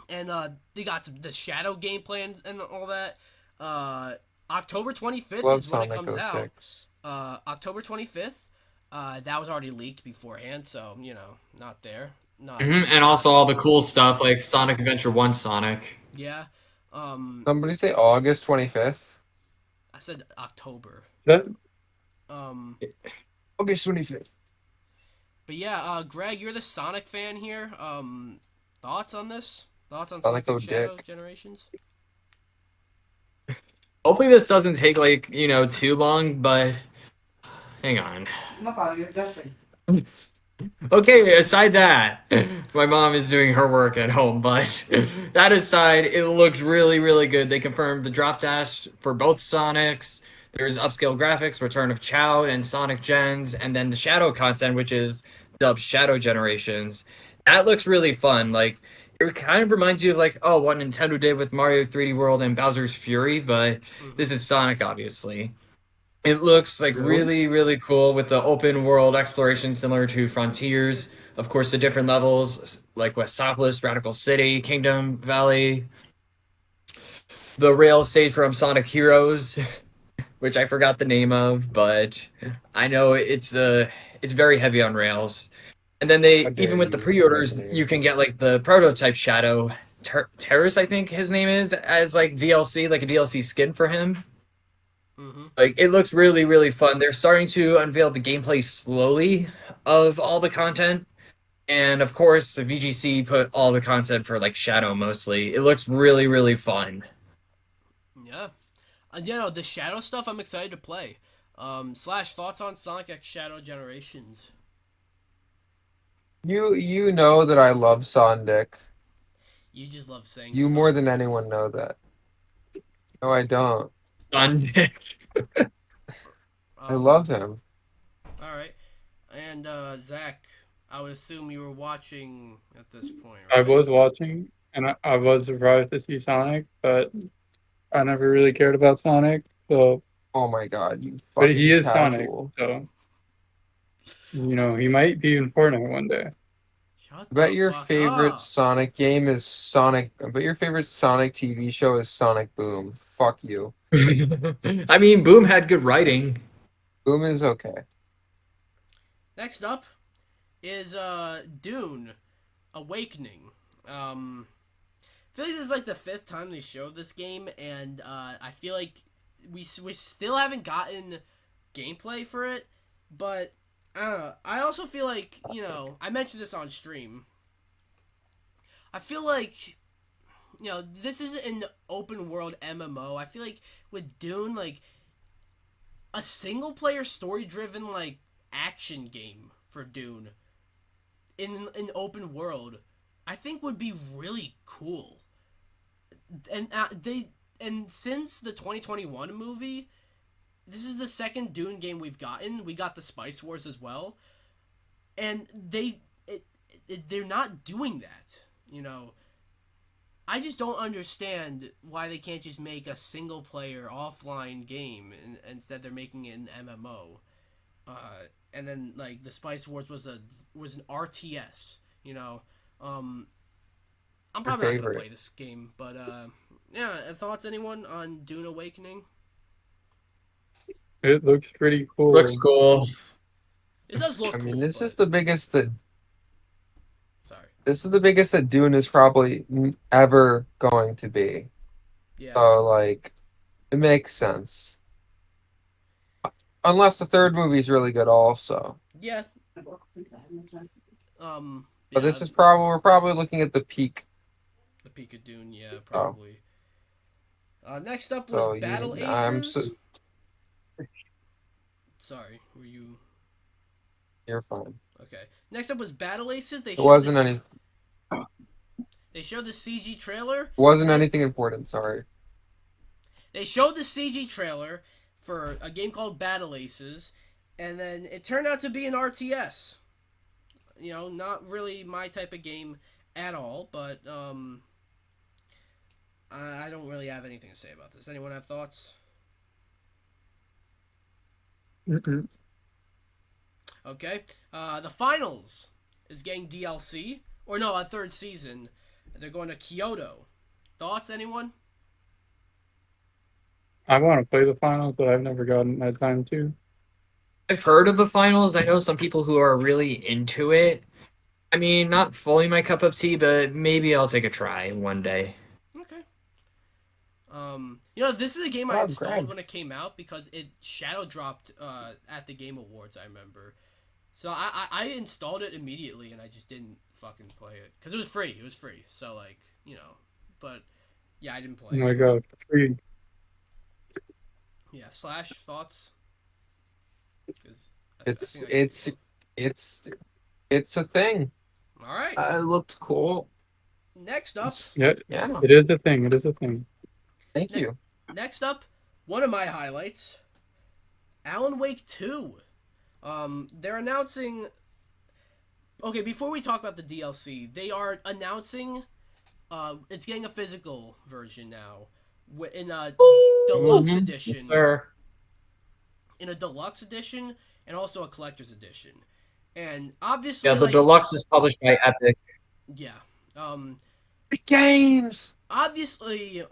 and they got the Shadow gameplay and all that. Uh October 25th love is when it Sonic comes out. 06. October 25th. That was already leaked beforehand, so, not there. Not And not also all the cool stuff like Sonic Adventure 1 Sonic. yeah. Somebody say August 25th. I said October. That Um August 25th. But yeah, Greg, you're the Sonic fan here. Thoughts on this? Thoughts on Sonic Sonic X O Shadow Dick. Generations? Hopefully this doesn't take too long, but hang on. Okay, aside that, my mom is doing her work at home, but that aside, it looks really, really good. They confirmed the drop dash for both Sonics. There's upscale graphics, Return of Chow and Sonic Gens, and then the Shadow content, which is dubbed Shadow Generations. That looks really fun. Like, it kind of reminds you of what Nintendo did with Mario 3D World and Bowser's Fury, but Mm-hmm. this is Sonic, obviously. It looks like Really? really, really cool with the open world exploration similar to Frontiers. Of course, the different levels like Westopolis, Radical City, Kingdom Valley, the rail stage from Sonic Heroes, which I forgot the name of, but I know it's very heavy on rails. And then How they dare even with the you pre-orders, impersonate you can yourself? get like the prototype Shadow Terrace, I think his name is, as like DLC, like a DLC skin for him. Mm-hmm. Like it looks really, really fun. They're starting to unveil the gameplay slowly of all the content. And of course, the VGC put all the content for like Shadow mostly. It looks really, really fun. Yeah. The Shadow stuff I'm excited to play. Slash, thoughts on Sonic X Shadow Generations? You know that I love Sonic. You just love saying You more than Sonic. anyone know that. No, I don't. Fun. I Um, love him. alright. And, Zach, I would assume you were watching at this point, I right? was watching, and I was surprised to see Sonic, but I never really cared about Sonic. So, Oh my God, you but he fucking is Sonic, casual. so he might be in Fortnite one day. Shut I bet the your fuck favorite up. Sonic game is Sonic. I bet your favorite Sonic TV show is Sonic Boom. Fuck you. I mean, Boom had good writing. Boom is okay. Next up is, Dune Awakening. I feel like this is like the fifth time they showed this game, and I feel like we still haven't gotten gameplay for it, but I don't know. I also feel like, I mentioned this on stream. I feel like, this is an open world MMO. I feel like with Dune, like, a single player story driven, like, action game for Dune in an open world, I think would be really cool. And since the 2021 movie, this is the second Dune game we've gotten. We got the Spice Wars as well, and they're not doing that. I just don't understand why they can't just make a single player offline game, and instead they're making it an MMO. And then like the Spice Wars was an RTS. I'm probably not gonna play this game, but yeah. Thoughts, anyone on Dune Awakening? It looks pretty cool. Looks cool. It does look. I mean, cool, this but... is the biggest that. Sorry. This is the biggest that Dune is probably ever going to be. Yeah. So like, it makes sense. Unless the third movie is really good, also. Yeah. But this is we're probably looking at the peak. The peak of Dune, yeah, probably. Next up was So Battle Aces. Sorry, were you? You're fine. Okay. Next up was Battle Aces. It wasn't any. They showed the CG trailer. It wasn't anything important. Sorry. They showed the CG trailer for a game called Battle Aces, and then it turned out to be an RTS. Not really my type of game at all, but I don't really have anything to say about this. Anyone have thoughts? Mm-mm. Okay. The Finals is getting DLC, or no, a third season. They're going to Kyoto. Thoughts, anyone? I want to play the finals, but I've never gotten that time to. I've heard of the finals. I know some people who are really into it. I mean, not fully my cup of tea, but maybe I'll take a try one day. Okay. This is a game I installed when it came out because it shadow dropped at the Game Awards, I remember. So I installed it immediately and I just didn't fucking play it because it was free. It was free. So like, but yeah, I didn't play Oh my it. god, free. Yeah, Slash, thoughts? It's a thing. All right. It looked cool. Next up. Yeah, yeah. It is a thing. It is a thing. Thank you. Next up, one of my highlights, Alan Wake 2. They're announcing... Okay, before we talk about the DLC, they are announcing it's getting a physical version now in a deluxe edition. Yes, sir. In a deluxe edition and also a collector's edition. And obviously... Yeah, the deluxe is published by Epic. Yeah. The games! Obviously,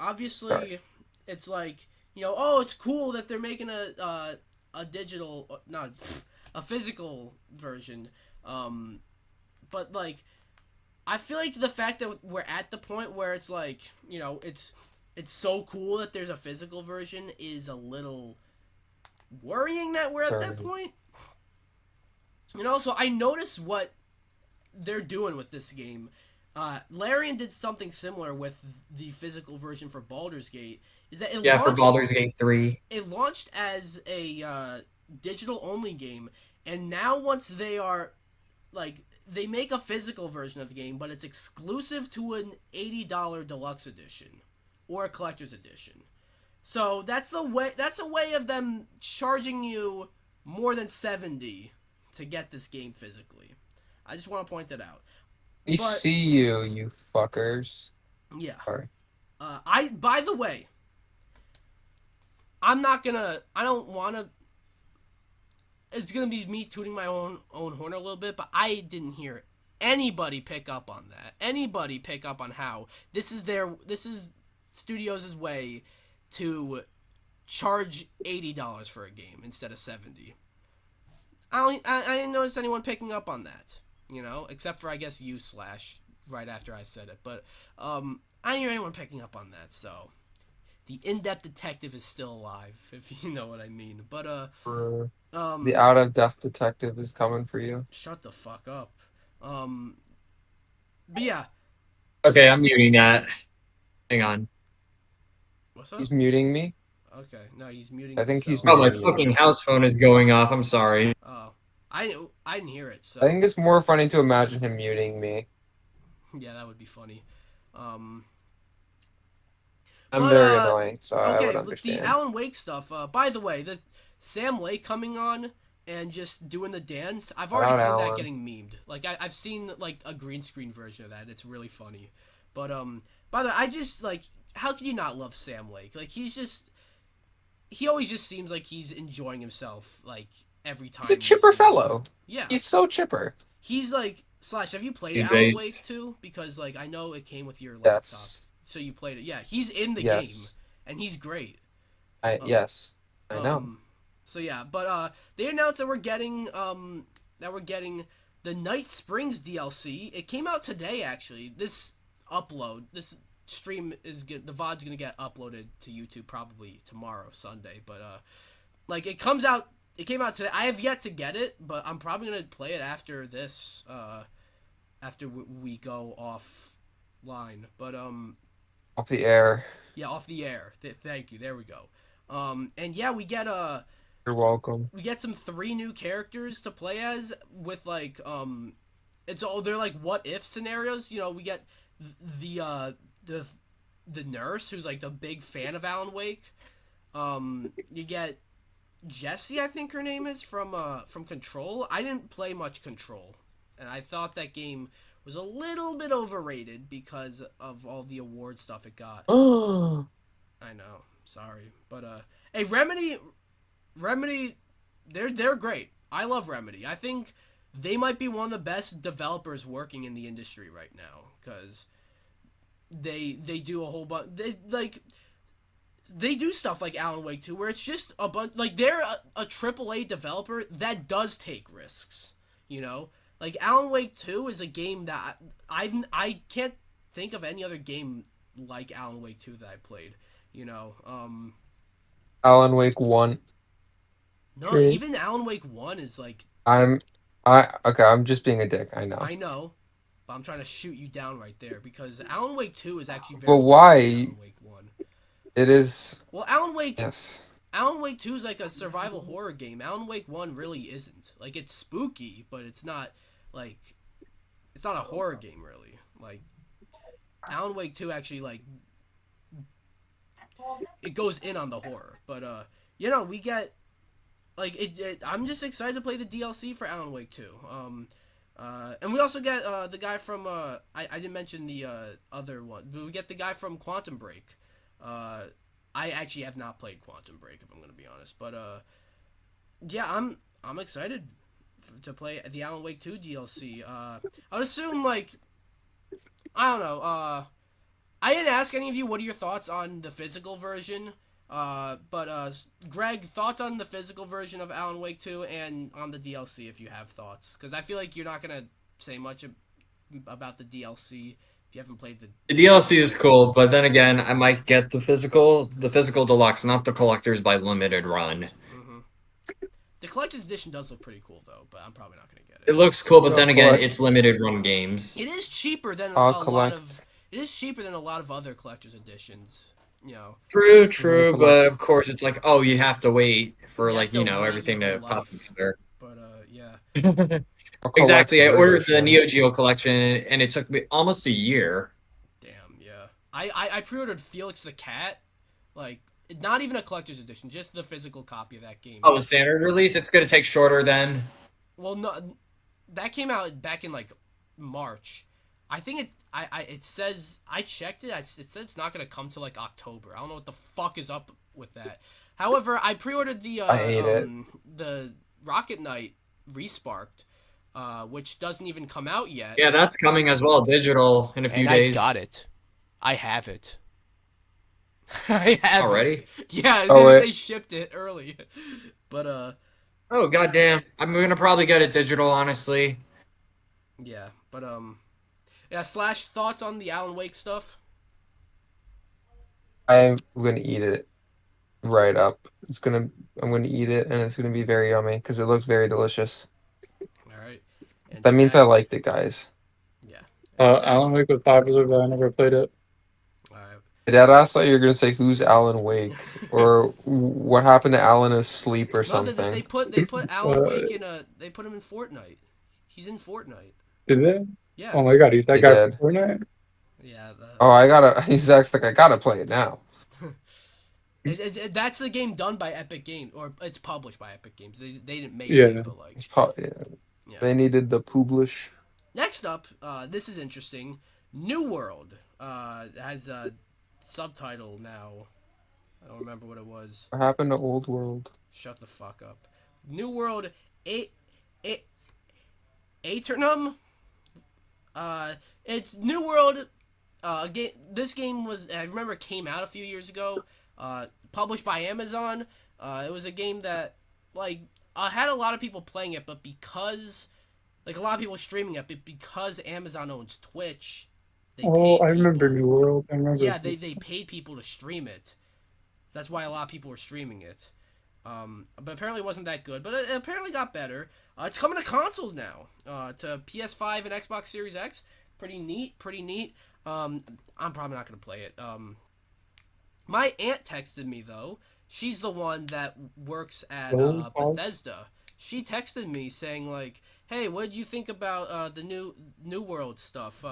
it's like, it's cool that they're making a digital, not a physical version. But like, I feel like the fact that we're at the point where it's like, it's so cool that there's a physical version is a little worrying that we're at that point. So I noticed what they're doing with this game. Larian did something similar with the physical version for Baldur's Gate. Is that launched, for Baldur's Gate 3. It launched as a digital only game, and now once they are like they make a physical version of the game, but it's exclusive to an $80 deluxe edition or a collector's edition. So that's a way of them charging you more than $70 to get this game physically. I just want to point that out. We see you fuckers. Yeah. Sorry. By the way, I don't want to, it's going to be me tooting my own horn a little bit, but I didn't hear anybody pick up on that. Anybody pick up on how this is Studios' way to charge $80 for a game instead of $70. I didn't notice anyone picking up on that, except for I guess you, Slash, right after I said it. But I didn't hear anyone picking up on that. So the in-depth detective is still alive, if you know what I mean. But The out of depth detective is coming for you. shut the fuck up. Um, but yeah, Okay, I'm muting that. Hang on. what's up? He's muting me. Okay, no, he's muting I think he's himself. Oh, my muting me. fucking house phone is going off. I'm sorry. Oh, I didn't hear it. I So think it's more funny to imagine him muting me. yeah, that would be funny. Um, I'm but very annoying, so I would okay, with the understand. Alan Wake stuff. By the way, the Sam Lake coming on and just doing the dance. I've Shout already out seen that Alan. getting memed. Like I've seen like a green screen version of that. It's really funny. But by the way, I just like how can you not love Sam Lake? Like he always just seems like he's enjoying himself like every He's a time we chipper see him. fellow. Yeah, He's so chipper. he's like Slash. Have you played He's Alan Wake based. 2? Because like I know it came with your laptop, Yes. so you played it. Yeah, he's in the game Yes. and he's great. Yes. I know. So yeah, but they announced that we're getting the Night Springs DLC. It came out today actually. This stream is good. The VOD's gonna get uploaded to YouTube probably tomorrow, Sunday. But like it comes out. It came out today. I have yet to get it, but I'm probably gonna play it after this. After we go offline. But Off the air. yeah, off the air. Thank you. There we go. And yeah, You're welcome. we get some 3 new characters to play as with like they're like what if scenarios. You know, we get the nurse who's like the big fan of Alan Wake. You get Jessie, I think her name is from Control. I didn't play much Control, and I thought that game was a little bit overrated because of all the award stuff it got. Oh, I know, sorry, but hey, Remedy, they're great. I love Remedy. I think they might be one of the best developers working in the industry right now because they do a whole bunch. They do stuff like Alan Wake 2 where it's just a bunch like they're a AAA developer that does take risks, you know? Like Alan Wake 2 is a game that I can't think of any other game like Alan Wake 2 that I played, you know. Alan Wake 1. No, True. even Alan Wake 1 is like Okay, I'm just being a dick, I know. I know, but I'm trying to shoot you down right there because Alan Wake 2 is actually very But different why? than Alan Wake 1. It is. Well, Yes. Alan Wake 2 is like a survival horror game. Alan Wake 1 really isn't. Like it's spooky, but it's not like it's not a horror game really. Like Alan Wake 2 actually like it goes in on the horror. But you know, we get like I'm just excited to play the DLC for Alan Wake 2. And we also get the guy from I didn't mention the other one, but we get the guy from Quantum Break. I actually have not played Quantum Break if I'm going to be honest, but yeah, I'm excited to play the Alan Wake 2 DLC. I would assume like I don't know. I didn't ask any of you what are your thoughts on the physical version. But Greg, thoughts on the physical version of Alan Wake 2 and on the DLC if you have thoughts, because I feel like you're not gonna say much about the DLC if you haven't played the. The DLC is cool, but then again, I might get the physical deluxe, not the collector's by limited run. Mm-hmm. The collector's edition does look pretty cool though, but I'm probably not gonna get It it. looks cool, but No, then again, collect- it's limited run games. It is cheaper than I'll a lot collect. of. It is cheaper than a lot of other collector's editions. You know, True, but of course, it's like, oh, you have to wait for you have like to wait everything your to whole pop life. together. But yeah. I'll collect Exactly. I the ordered the edition. Neo Geo collection, and it took me almost a year. Damn, yeah. I pre-ordered Felix the Cat, like not even a collector's edition, just the physical copy of that game. Oh, the standard release? It's gonna take shorter then. Well, no, that came out back in like March. I think it says I checked it. It said it's not gonna come till like October. I don't know what the fuck is up with that. However, I pre-ordered I hate it. the Rocket Knight Resparked, which doesn't even come out yet. Yeah, that's coming as well, digital in a few And days. I got it. I have it. I have Already? it. Yeah, Oh, they wait. shipped it early. But Oh goddamn! I'm gonna probably get it digital, honestly. yeah, but yeah. Slash thoughts on the Alan Wake stuff. I'm gonna eat it right up. I'm gonna eat it, and it's gonna be very yummy because it looks very delicious. All right. And That means I Zach. liked it, guys. Yeah. And Zach. Alan Wake was popular, but I never played it. All right. Dad asked thought you were gonna say who's Alan Wake or what happened to Alan in his sleep or No, they something. put Alan Uh, Wake in a. They put him in Fortnite. He's in Fortnite. did they? Yeah. Oh my god, he's that They guy from did. Fortnite? Yeah. Oh, I gotta. He's actually like I gotta play it now. That's the game done by Epic Games, or it's published by Epic Games. They didn't make it, Yeah. but like, Yeah. yeah. They needed the publish. Next up, this is interesting. New World has a subtitle now. I don't remember what it was. What happened to Old World? Shut the fuck up. New World, a Aeternum. It's New World. This game was, I remember, it came out a few years ago. Published by Amazon. It was a game that like had a lot of people playing it, but because like a lot of people streaming it, but because Amazon owns Twitch, they Oh, paid I remember people. New World. I remember. Yeah, they paid people to stream it. So that's why a lot of people were streaming it. But apparently it wasn't that good. But it apparently got better. It's coming to consoles now. To PS5 and Xbox Series X. Pretty neat. Pretty neat. I'm probably not going to play it. My aunt texted me, though. She's the one that works at Bethesda. She texted me saying, like, hey, what did you think about the New World stuff?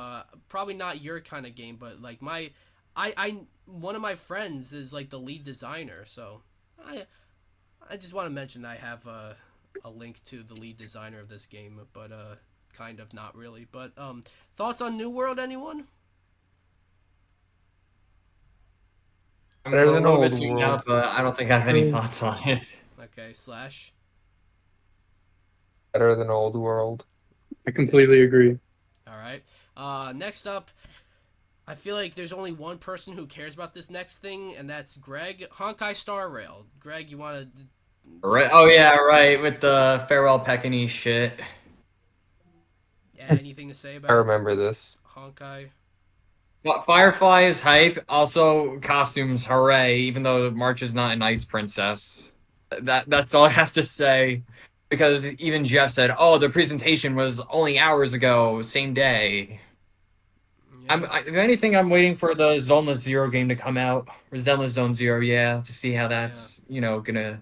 Probably not your kind of game, but, like, one of my friends is, like, the lead designer, so I just want to mention that I have a link to the lead designer of this game, but kind of not really. But thoughts on New World, anyone? I'm a Better than little bit Old tuned World. out, but I don't think I have any thoughts on it. Okay, Slash. Better than Old World. I completely agree. All right. Next up, I feel like there's only one person who cares about this next thing, and that's Greg. Honkai Star Rail. Greg, you want to... Right? Oh yeah, right. With the farewell Pekini shit. anything to say I about remember this. Honkai? Well, Firefly is hype. Also, costumes, hooray! Even though March is not an ice princess, that's all I have to say. Because even Jeff said, "Oh, the presentation was only hours ago, same day." Yeah. If anything, I'm waiting for the Zoneless Zero game to come out, or Zenless Zone Zero, yeah, to see how that's gonna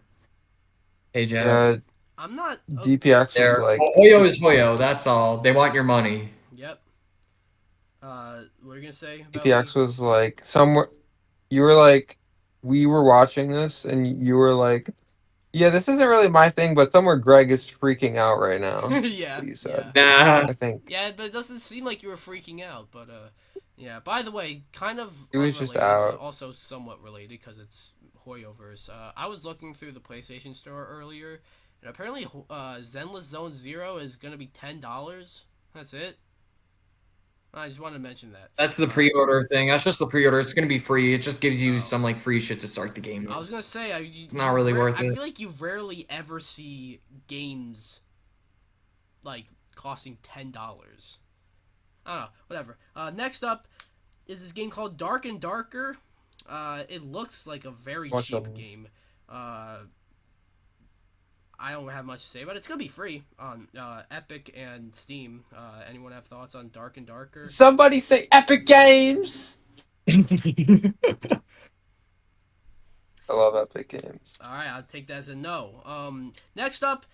page out. Yeah, I'm not... DPX was There, like Hoyo is Hoyo. That's all. They want your money. Yep. What are you going to say about me? DPX was like somewhere. You were like, we were watching this, and you were like, yeah, this isn't really my thing, but somewhere Greg is freaking out right now. Yeah, You said, yeah. Nah. I think Yeah, but it doesn't seem like you were freaking out, but yeah. By the way, kind of he was just unrelated, but out. also somewhat related because it's Hoyoverse. I was looking through the PlayStation Store earlier, and apparently Zenless Zone Zero is gonna be $10. That's it. I just wanted to mention that. That's the pre-order thing. That's just the pre-order. It's gonna be free. It just gives you some like free shit to start the game. I was gonna say, It's not really worth I it. feel like you rarely ever see games like costing $10. I don't know, whatever. Next up is this game called Dark and Darker. It looks like a very Bunch cheap of 'em. game. I don't have much to say about it. It's gonna be free on Epic and Steam. Anyone have thoughts on Dark and Darker? Somebody say Epic Games. I love Epic Games. All right, I'll take that as a no. Next up,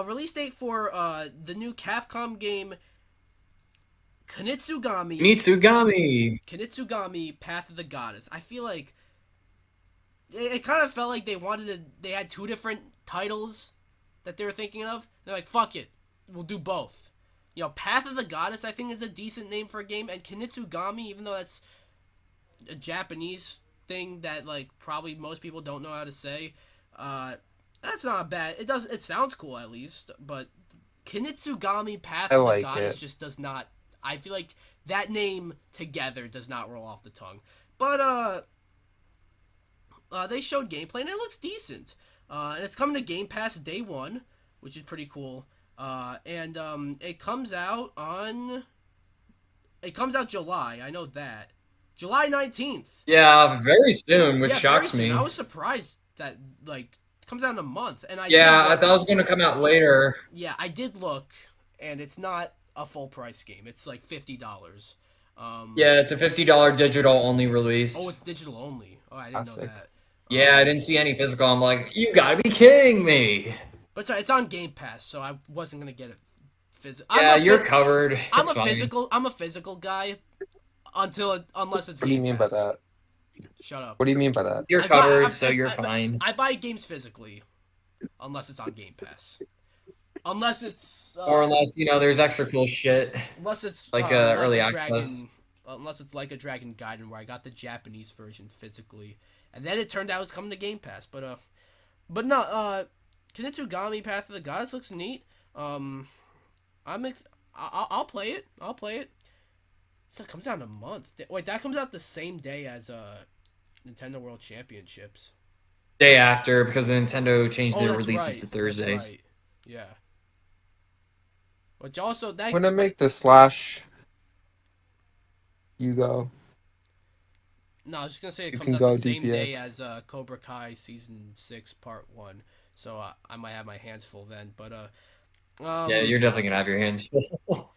release date for the new Capcom game Kunitsugami. Kunitsugami Path of the Goddess. I feel like it kind of felt like they had two different titles that they were thinking of. They're like, fuck it, we'll do both. You know, Path of the Goddess I think is a decent name for a game, and Kunitsugami, even though that's a Japanese thing that like probably most people don't know how to say, that's not bad. It sounds cool at least, but Kunitsugami Path I of the like Goddess it. just does not. I feel like that name together does not roll off the tongue. But they showed gameplay and it looks decent. And it's coming to Game Pass day one, which is pretty cool. And it comes out July. I know that. July 19th. Yeah, very soon, which Yeah, very shocks soon. I me. was surprised that like it comes out in a month, and I did Yeah, I look. thought it was gonna come out later. Yeah, I did look, and it's not a full price game. It's like $50. Yeah, it's a $50 digital only Oh, release. it's digital only. Oh, I didn't know Classic. that. Yeah, I didn't see any physical. I'm like, you gotta be kidding me. But sorry, it's on Game Pass, so I wasn't gonna get it physical. Yeah, you're covered. I'm It's a fine. physical. I'm a physical guy unless it's What do you Game mean by Pass. that? Shut up. What do you mean by that? You're I buy covered, so you're fine. I buy games physically, unless it's on Game Pass. Unless it's Or unless, there's extra cool shit. unless it's Like like early a access. dragon. Unless it's like a Dragon Gaiden, where I got the Japanese version physically, and then it turned out it was coming to Game Pass. But no, Kinitsugami Path of the Goddess looks neat. I'll play it. I'll play it. So it comes out in a month. Wait, that comes out the same day as Nintendo World Championships. Day after, because Nintendo changed Oh, their that's releases right. to Thursdays. That's right. Yeah. Which also I'm gonna make the slash you go. No, I was just gonna say it You comes can out the go same day DPX. as Cobra Kai Season 6 Part 1. So I might have my hands full then. But Yeah, you're definitely gonna have your hands full.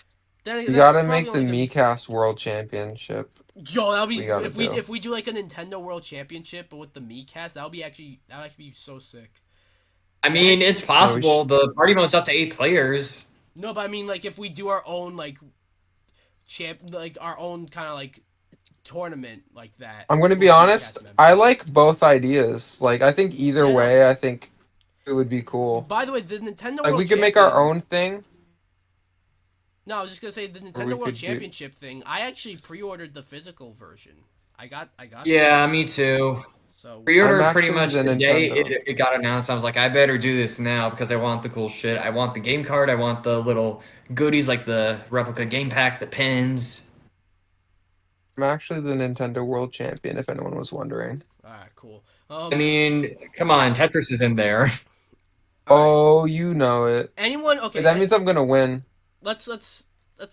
We that's gotta probably make the only gonna be Miikcast World Championship. Yo, that'll be We gotta if do. we do like a Nintendo World Championship, but with the Miikcast, that'll actually be so sick. I mean, it's Yeah, we possible. The party mode's up to 8 players. No, but I mean like if we do our own like our own kind of like tournament like that. I'm gonna be with honest. Miikcast I members. like both ideas. Like, I think either Yeah, no. way, I think it would be cool. By the way, the Nintendo Like, World we could make our Champion. own thing, No, I was just gonna say the or we Nintendo World could do. Championship thing. I actually pre-ordered the physical version. I got that. Yeah, me too. So I'm Pre-ordered pretty actually much the the day Nintendo. it got announced. I was like, I better do this now because I want the cool shit. I want the game card. I want the little goodies like the replica game pack, the pins. I'm actually the Nintendo World Champion, if anyone was wondering. all right, cool. I mean, come on, Tetris is in there. All right. Oh, you know it. Anyone? Wait, Okay. that means I'm gonna win. Let's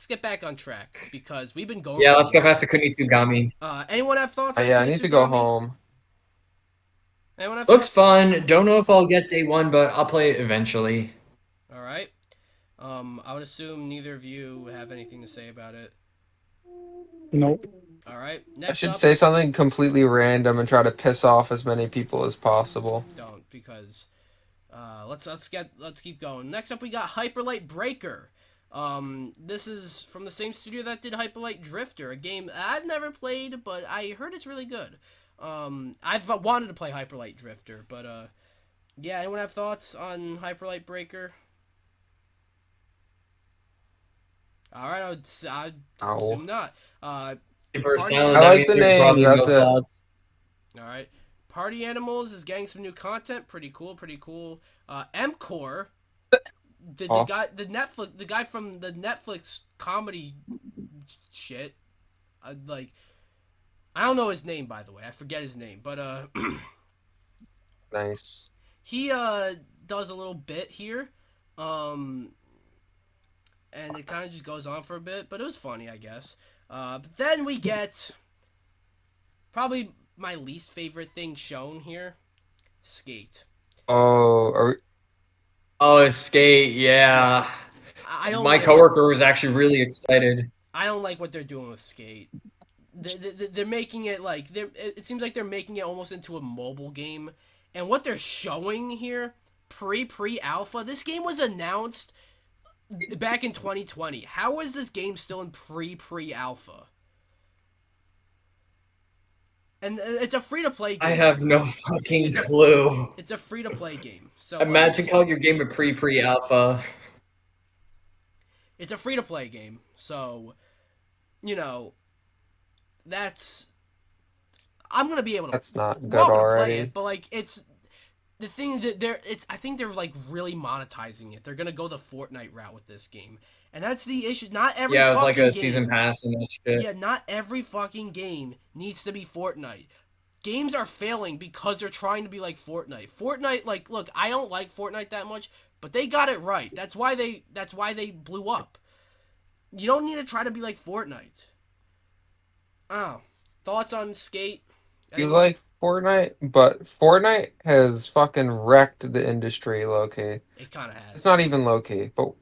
get back on track because we've been going Yeah, for a let's get while. back to Kunitsugami. Anyone have thoughts on Yeah, I need to go Kinetsugami? home. Anyone have Looks thoughts? fun. Don't know if I'll get day one, but I'll play it eventually. All right. I would assume neither of you have anything to say about it. Nope. All right. I Next should up, say something completely random and try to piss off as many people as possible. don't because let's keep going. Next up, we got Hyperlight Breaker. This is from the same studio that did Hyperlight Drifter, a game I've never played, but I heard it's really good. I've wanted to play Hyperlight Drifter, but yeah. Anyone have thoughts on Hyperlight Breaker? All right, I'd Ow. assume not. If we're Party silent, I that like means the there's name, probably that's no it. thoughts. All right. Party Animals is getting some new content. Pretty cool. Pretty cool. MCore, Off. the guy from the Netflix comedy shit. Like, I don't know his name, by the way. I forget his name, but Nice. he does a little bit here, and it kind of just goes on for a bit, but it was funny, I guess. But then we get probably my least favorite thing shown here, Skate. Oh, are we, Oh, Skate, yeah. I don't My like coworker was actually really excited. I don't like what they're doing with Skate. They're making it like it seems like they're making it almost into a mobile game, and what they're showing here pre alpha. This game was announced back in 2020. How is this game still in pre alpha? And it's a free to play game. I have no fucking clue. It's a free to play game. So Imagine calling your game a pre alpha. it's a free to play game. So you know that's I'm gonna be able to. that's not We're good all gonna play already. it, but like it's the thing that I think they're like really monetizing it. They're gonna go the Fortnite route with this game, and that's the issue. Not every Yeah, with fucking like a game, season pass and that shit. yeah, not every fucking game needs to be Fortnite. Games are failing because they're trying to be like Fortnite. Fortnite, like, look, I don't like Fortnite that much, but they got it right. That's why they blew up. You don't need to try to be like Fortnite. Oh. Thoughts on Skate? You Anyone? like Fortnite, but Fortnite has fucking wrecked the industry, low key. It kind of It's has. not even low key, but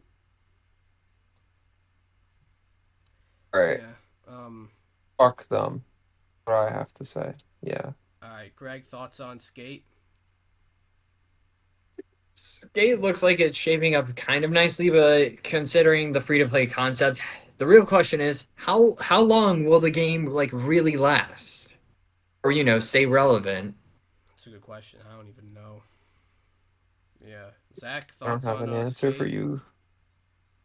right, Yeah. fuck them. What I have to say, yeah. All right, Greg. Thoughts on Skate? Skate looks like it's shaping up kind of nicely, but considering the free to play concept, the real question is how long will the game like really last, or stay relevant? That's a good question. I don't even know. Yeah. Zach, I don't thoughts have on an answer for Skate? you.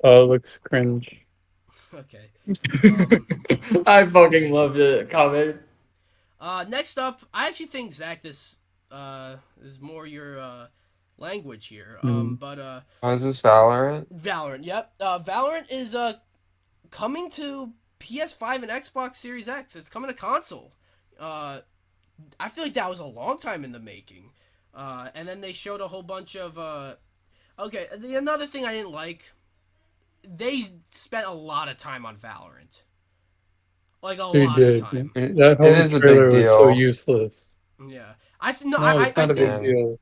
Oh, it looks cringe. Okay. Um. I fucking love the comment. Next up, I actually think Zach, this is more your language here. Mm. But Oh, is this Valorant? Valorant. Yep. Valorant is coming to PS5 and Xbox Series X. It's coming to console. Uh, I feel like that was a long time in the making. And then they showed a whole bunch of okay. Another thing I didn't like, they spent a lot of time on Valorant. Like a They lot of did. time. It That it whole is a big trailer was so deal, useless. Yeah. I th- no. No, it's I not a think big man. deal.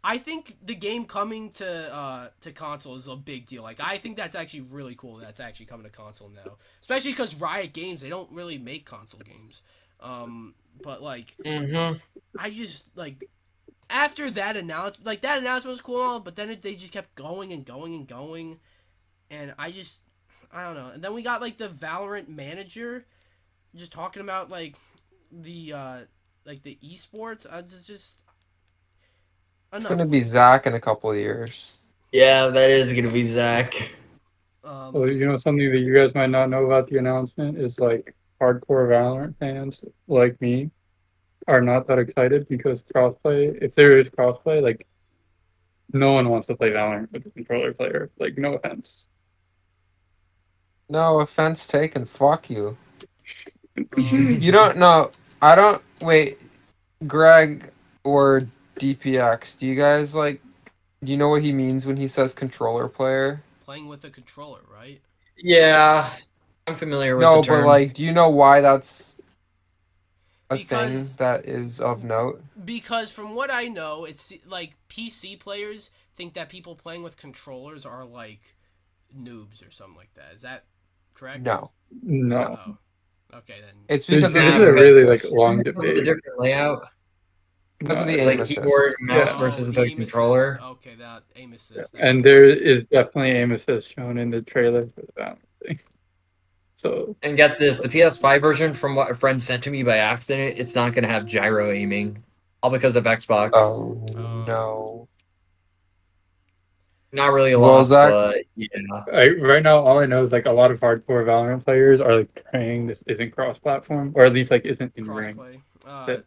I think the game coming to console is a big deal. Like I think that's actually really cool. That's actually coming to console now, especially because Riot Games, they don't really make console games. But like Hmm. I just like after that announcement, like that announcement was cool, and all, but then they just kept going and going and going, and I don't know. And then we got like the Valorant manager just talking about like the esports. Just It's enough gonna for be me. Zach in a couple of years. Yeah, that is gonna be Zach. Well, Um, you know something that you guys might not know about the announcement is like hardcore Valorant fans like me are not that excited because crossplay, if there is crossplay, like no one wants to play Valorant with a controller player. Like no offense. No offense taken. Fuck you. um, You don't know. I don't. Wait, Greg or DPX. Do you guys like? Do you know what he means when he says controller player? Playing with a controller, right? Yeah, I'm familiar with the No, but term. like, do you know why that's a thing Because that is of note? because from what I know, it's like PC players think that people playing with controllers are like noobs or something like that. Is that correct? No, no. No. Oh, okay then. It's This because of this the is Nah, a aim because really like assist. isn't long it because of the debate. different layout? Because of No, the It's aim like keyboard, assist. mouse yeah, Oh, versus the the aim assist. controller. Okay, that aim yeah. assist. That And makes there sense. is definitely aim assist shown in the trailer for the Valorant thing. So And get this, the PS5 version, from what a friend sent to me by accident, it's not going to have gyro aiming. All because of Xbox. Oh Uh, no. Not really a Well, loss, Zach, but yeah. right now all I know is like a lot of hardcore Valorant players are like praying this isn't cross platform or at least like isn't in ranked. crossplay. That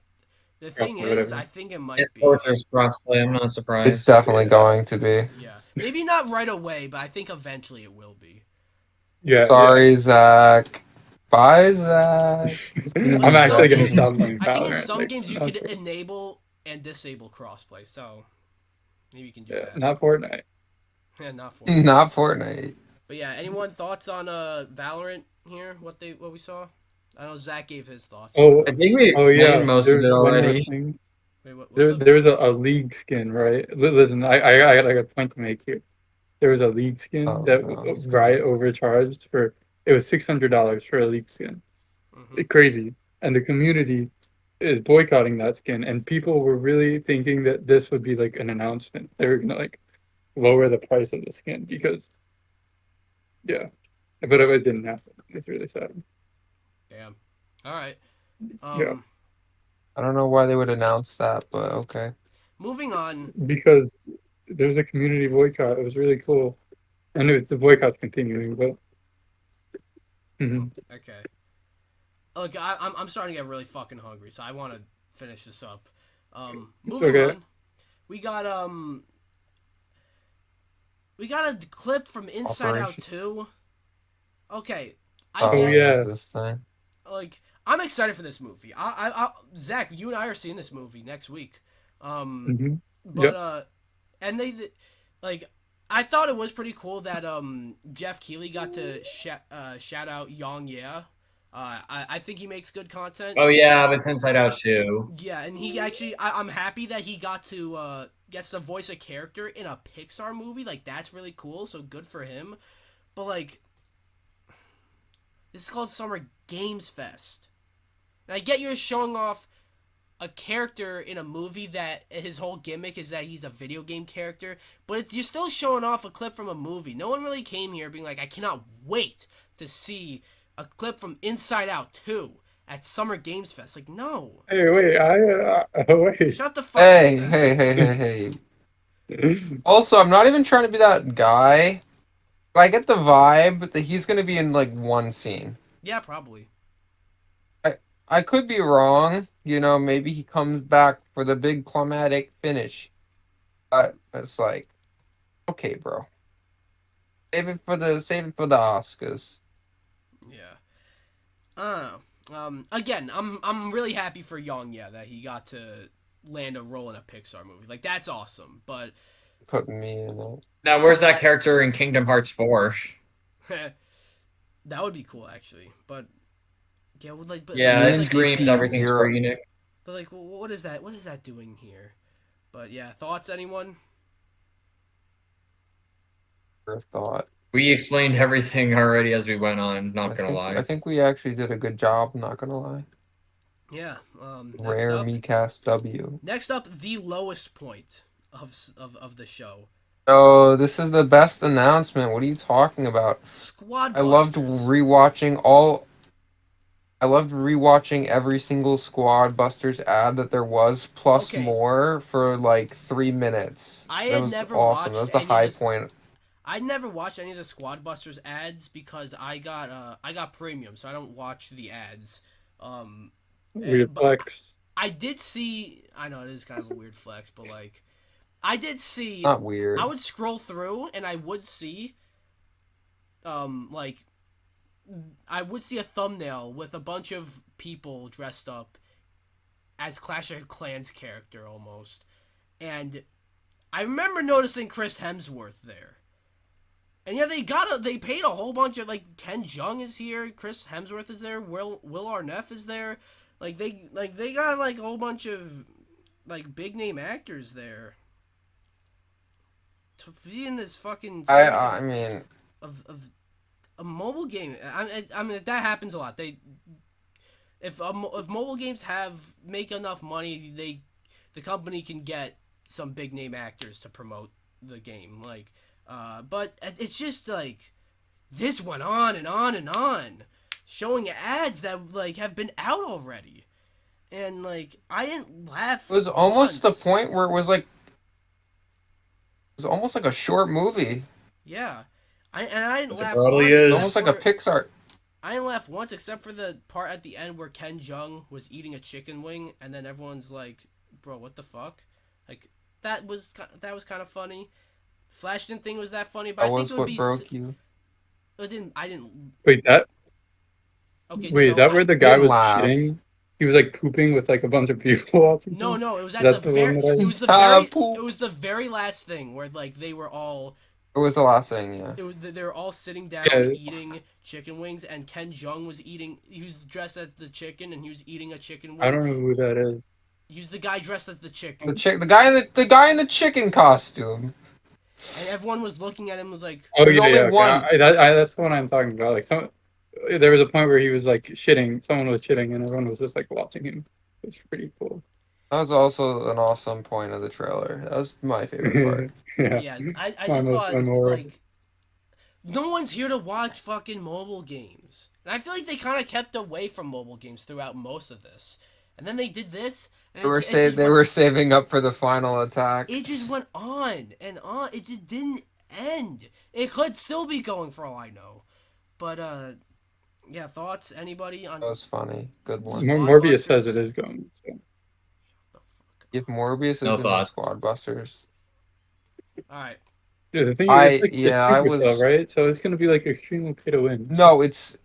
The thing crossplay is, I whatever. think it Of might be. course there's crossplay, I'm not it's surprised. definitely Yeah. going to be. Yeah, maybe not right away, but I think eventually it will be. Yeah. Sorry, Zach. Bye, Zach. Well, in I'm some actually gonna games, stop playing I think in Valorant. some Like games you not, could enable and disable crossplay. So maybe you can do yeah, that. not Fortnite. Yeah, not Fortnite. Not Fortnite. But yeah, anyone thoughts on Valorant here? What we saw? I know Zach gave his thoughts Oh, I already. think we oh explained yeah. most of it There's one more already. thing. Wait, what's There up? there was a league skin, right? Listen, I got a point to make here. There was a league skin Oh that no, he's Riot gonna. overcharged for. It was $600 for a league skin. Hmm. Crazy, and the community is boycotting that skin, and people were really thinking that this would be like an announcement. They were gonna like lower the price of the skin because yeah, but it didn't happen. It's really sad. Damn. All right. Yeah, Um, I don't know why they would announce that, but okay. moving on. because there's a community boycott. It was really cool, and it's the boycott's continuing. But mhm. Okay. Look, I'm starting to get really fucking hungry, so I want to finish this up. It's Moving okay. on. We got um we got a clip from Inside Out Operation. 2. Okay, I Oh Oh, get what is yeah, this thing? like I'm excited for this movie. Zach, you and I are seeing this movie next week. Um, hmm but yep. and like I thought it was pretty cool that Jeff Keighley got to shout out Yang Yeah. I think he makes good content. Oh yeah, with Inside Out too. Yeah, and he actually, I'm happy that he got to get to voice a character in a Pixar movie. Like that's really cool. So good for him. But like, this is called Summer Games Fest. And I get you're showing off a character in a movie that his whole gimmick is that he's a video game character, but you're still showing off a clip from a movie. No one really came here being like, I cannot wait to see a clip from Inside Out 2 at Summer Games Fest. Like, no. Hey, wait, wait. Shut the fuck up, Zach. Hey. Also, I'm not even trying to be that guy, but I get the vibe that he's gonna be in like one scene. Yeah, probably. I could be wrong, maybe he comes back for the big climatic finish. But it's like, okay, bro. Save it for the Oscars. Yeah. Again, I'm really happy for Young, yeah, that he got to land a role in a Pixar movie. Like that's awesome. But Putting me in it. Now, where's that character in Kingdom Hearts 4? that would be cool actually. But yeah, Yeah, Me it and screams DP everything zero. Square Enix. but like, what is that? What is that doing here? But yeah, thoughts, anyone? Thought. We explained everything already as we went on, not gonna I lie. think we actually did a good job, not gonna lie. Yeah. Rare Miikcast W. Next up, the lowest point of the show. Oh, this is the best announcement. What are you talking about? Squad I loved Busters. rewatching every single Squad Busters ad that there was, plus Okay. more for like 3 minutes. I That had was never awesome. That watched was the any of high this. point. I'd never watched any of the Squad Busters ads because I got premium, so I don't watch the ads. Weird But flex. I did see. I know it is kind of a weird flex, but like, I did see. Not I weird. would scroll through and I would see, like, I would see a thumbnail with a bunch of people dressed up as Clash of Clans character almost, and I remember noticing Chris Hemsworth there. And yeah, they paid a whole bunch of like Ken Jeong is here, Chris Hemsworth is there, Will Arnett is there, they got like a whole bunch of like big name actors there to be in this fucking series I mean, of a mobile game. I mean that happens a lot. If mobile games make enough money, the company can get some big name actors to promote the game. Like, but it's just like this went on and on and on, showing ads that like have been out already, and like I didn't laugh. it was almost the once. point where it was almost like a short movie. Yeah, I didn't Yes, it laugh probably once. It was is. almost like a Pixar. I didn't laugh once except for the part at the end where Ken Jeong was eating a chicken wing, and then everyone's like, "Bro, what the fuck?" Like that was kind of funny. Slash didn't think it was that funny, but That I think was it would what be. broke you. It didn't. I didn't. Wait, Okay, wait, is no, that where I. the I guy didn't was laugh. shitting? He was like pooping with like a bunch of people watching No, him. no, it was Is at the that the one very. that It I? was the Ah, very. poop. It was the very last thing where like they were all. It was the last thing, yeah. It was they were all sitting down Yeah. eating chicken wings, and Ken Jeong was eating. He was dressed as the chicken, and he was eating a chicken I wing. don't know who that is. He was the guy dressed as the chicken, The guy in the chicken costume. and everyone was looking at him. Was like, Oh There's yeah, only yeah. Okay, one. that's the one I'm talking about. Like there was a point where he was like shitting. Someone was shitting, and everyone was just like watching him. It was pretty cool. That was also an awesome point of the trailer. That was my favorite part. Yeah, yeah, I my just most thought memorable. like no one's here to watch fucking mobile games. And I feel like they kind of kept away from mobile games throughout most of this. And then they did this, and They were saving up for the final attack. it just went on and on. It just didn't end. It could still be going for all I know. But yeah, thoughts? Anybody on That was funny. Good one. Squad Morbius says Busters? it is going. So. The fuck If Morbius No is in the thoughts. Squad Busters, All right. Yeah, the thing is, it's I Supercell, was right? So it's gonna be like extremely pay to win. no. It's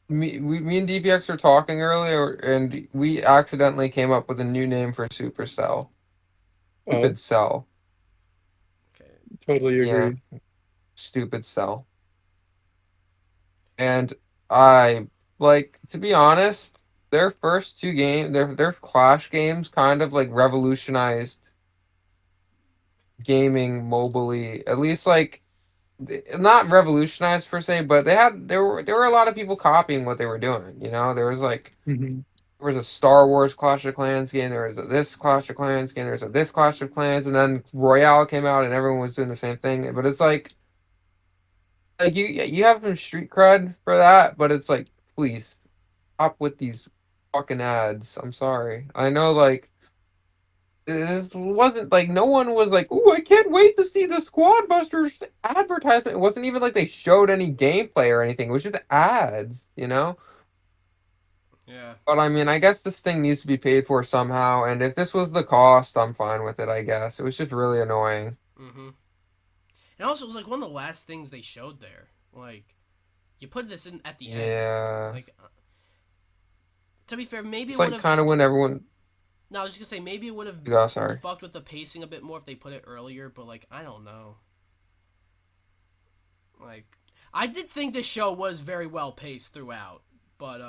me and DPX were talking earlier, and we accidentally came up with a new name for Supercell. Oh, Stupid Cell. Okay. totally Yeah, agree. Stupid Cell. And I like to be honest, their first two games, their Clash games, kind of like revolutionized gaming mobily. At least like not revolutionized per se, but there were a lot of people copying what they were doing. There was like Hmm. there was a Star Wars Clash of Clans game, there was a this Clash of Clans game, there was a this Clash of Clans, and then Royale came out and everyone was doing the same thing. But it's like you have some street cred for that, but it's like please stop with these fucking ads. I'm sorry. I know like this wasn't like no one was like, "Ooh, I can't wait to see the Squad Busters advertisement." It wasn't even like they showed any gameplay or anything. It was just ads. Yeah. But I mean, I guess this thing needs to be paid for somehow, and if this was the cost, I'm fine with it, I guess. It was just really annoying. Mm-hmm. And also, it was like one of the last things they showed there. Like, you put this in at the end. Yeah. Like, to be fair, maybe It's it would like kind have. of when everyone. No, I was just gonna say maybe it would have Oh, sorry. fucked with the pacing a bit more if they put it earlier. But like, I don't know. Like, I did think the show was very well paced throughout, but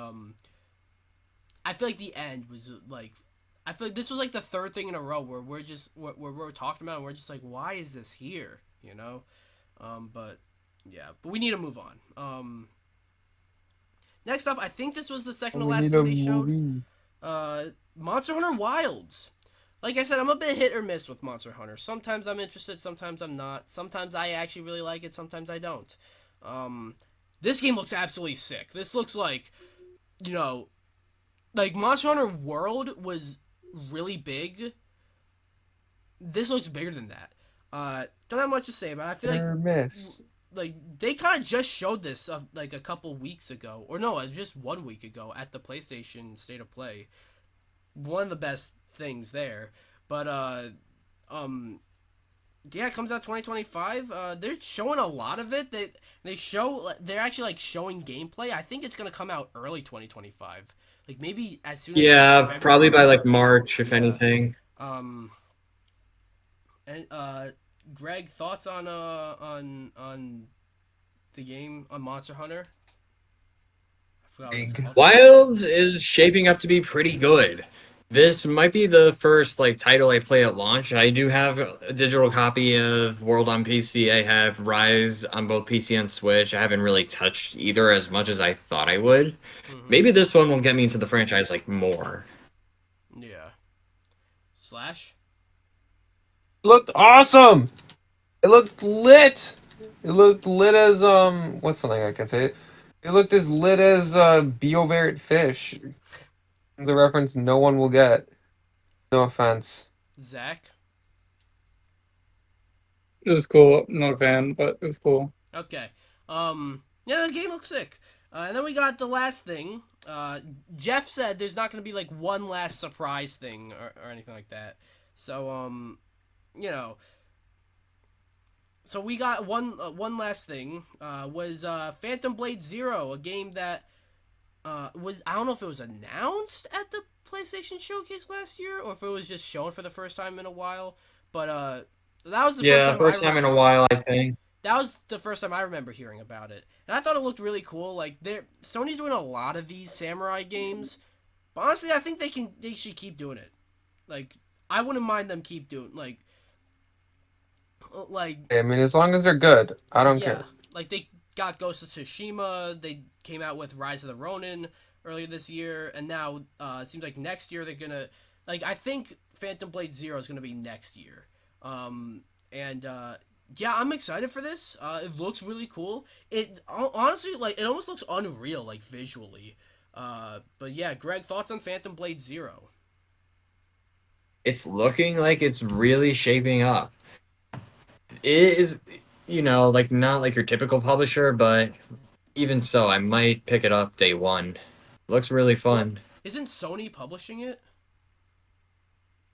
I feel like the end was like, I feel like this was like the third thing in a row where we're talking about, and we're just like, why is this here? But yeah, but we need to move on. Next up, I think this was the second to We last need thing a they showed. movie. Monster Hunter Wilds. Like I said, I'm a bit hit or miss with Monster Hunter. Sometimes I'm interested, sometimes I'm not. Sometimes I actually really like it, sometimes I don't. This game looks absolutely sick. This looks like, you know, like Monster Hunter World was really big. This looks bigger than that. Don't have much to say, but I feel Or miss. like they kind of just showed this like a couple weeks ago, or no, just 1 week ago at the PlayStation State of Play. One of the best things there, but um, yeah, it comes out 2025. They're showing a lot of it. They're actually like showing gameplay. I think it's gonna come out early 2025, like maybe as soon as like Yeah, probably by February. like March, if Yeah. anything. Um, and Greg, thoughts on the game on Monster Hunter? I forgot what it's Big. called for a second. Wilds is shaping up to be pretty good. This might be the first like title I play at launch. I do have a digital copy of World on PC. I have Rise on both PC and Switch. I haven't really touched either as much as I thought I would. Mm-hmm. Maybe this one will get me into the franchise like more. Yeah. Slash. It looked awesome. It looked lit. It looked lit as what's something I can say? It looked as lit as Beovert fish. The reference no one will get. No offense. Zach. It was cool. I'm not a fan, but it was cool. Okay. Yeah, the game looks sick. And then we got the last thing. Jeff said there's not going to be like one last surprise thing or anything like that. So, you know, so we got one last thing. Was Phantom Blade Zero, a game that was, I don't know if it was announced at the PlayStation Showcase last year or if it was just shown for the first time in a while. But that was the first Yeah, time I first time in a while, I think. that was the first time I remember hearing about it, and I thought it looked really cool. Like Sony's doing a lot of these samurai games, but honestly, I think they should keep doing it. Like I wouldn't mind them keep doing like I mean, as long as they're good, I don't yeah, care. like they got Ghost of Tsushima. They came out with Rise of the Ronin earlier this year, and now it seems like next year they're gonna like I think Phantom Blade Zero is gonna be next year. And yeah, I'm excited for this. It looks really cool. It honestly like it almost looks unreal like visually. But yeah, Greg, thoughts on Phantom Blade Zero? It's looking like it's really shaping up. It is, like not like your typical publisher, but even so, I might pick it up day one. Looks really Well, fun. isn't Sony publishing it?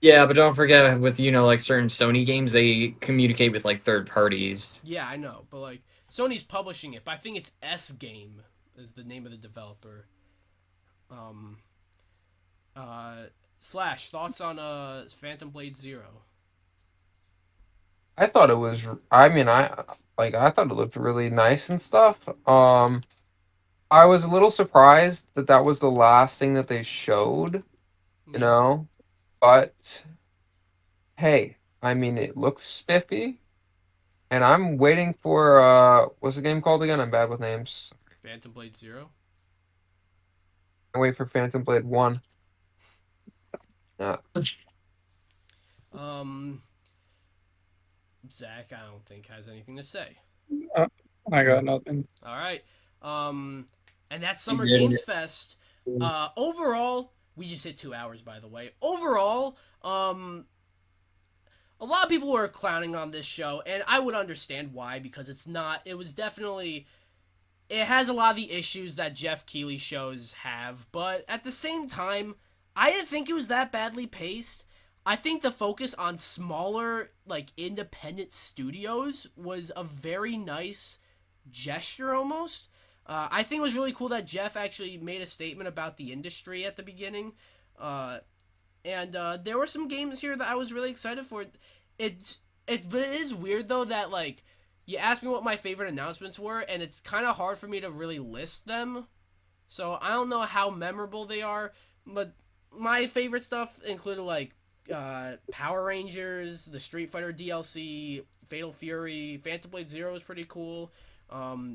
Yeah, but don't forget with, like certain Sony games, they communicate with like third parties. Yeah, I know, but like Sony's publishing it. But I think it's S Game is the name of the developer. Um, Slash, thoughts on Phantom Blade Zero? I thought it was. I mean, I thought it looked really nice and stuff. I was a little surprised that that was the last thing that they showed, you Yeah. know. But hey, I mean, it looks spiffy, and I'm waiting for what's the game called again? I'm bad with names. Phantom Blade Zero. I wait for Phantom Blade 1. Yeah. Um, Zach, I don't think has anything to say. Uh, I got nothing. All right. Um, and that's He Summer did Games it. Fest. Overall, we just hit 2 hours, by the way. Overall, a lot of people were clowning on this show, and I would understand why, because it's not. It was definitely. It has a lot of the issues that Jeff Keighley shows have, but at the same time, I didn't think it was that badly paced. I think the focus on smaller, like, independent studios was a very nice gesture almost. I think it was really cool that Jeff actually made a statement about the industry at the beginning. Uh, and there were some games here that I was really excited for. But it is weird though that like you asked me what my favorite announcements were, and it's kind of hard for me to really list them. So I don't know how memorable they are, but my favorite stuff included like Power Rangers, the Street Fighter DLC, Fatal Fury, Phantom Blade Zero was pretty cool.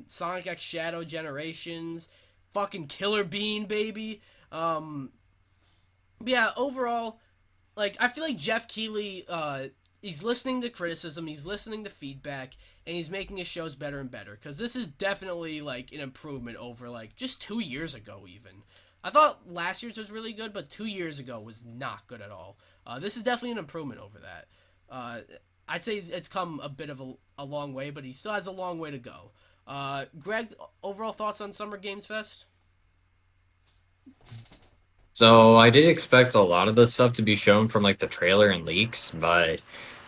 Sonic X Shadow Generations, fucking Killer Bean, baby. But yeah, overall, like I feel like Jeff Keighley, he's listening to criticism, he's listening to feedback, and he's making his shows better and better. Because this is definitely like an improvement over like just 2 years ago. Even I thought last year's was really good, but 2 years ago was not good at all. This is definitely an improvement over that. I'd say it's come a bit of a long way, but he still has a long way to go. Greg, overall thoughts on Summer Games Fest? So I did expect a lot of the stuff to be shown from like the trailer and leaks, but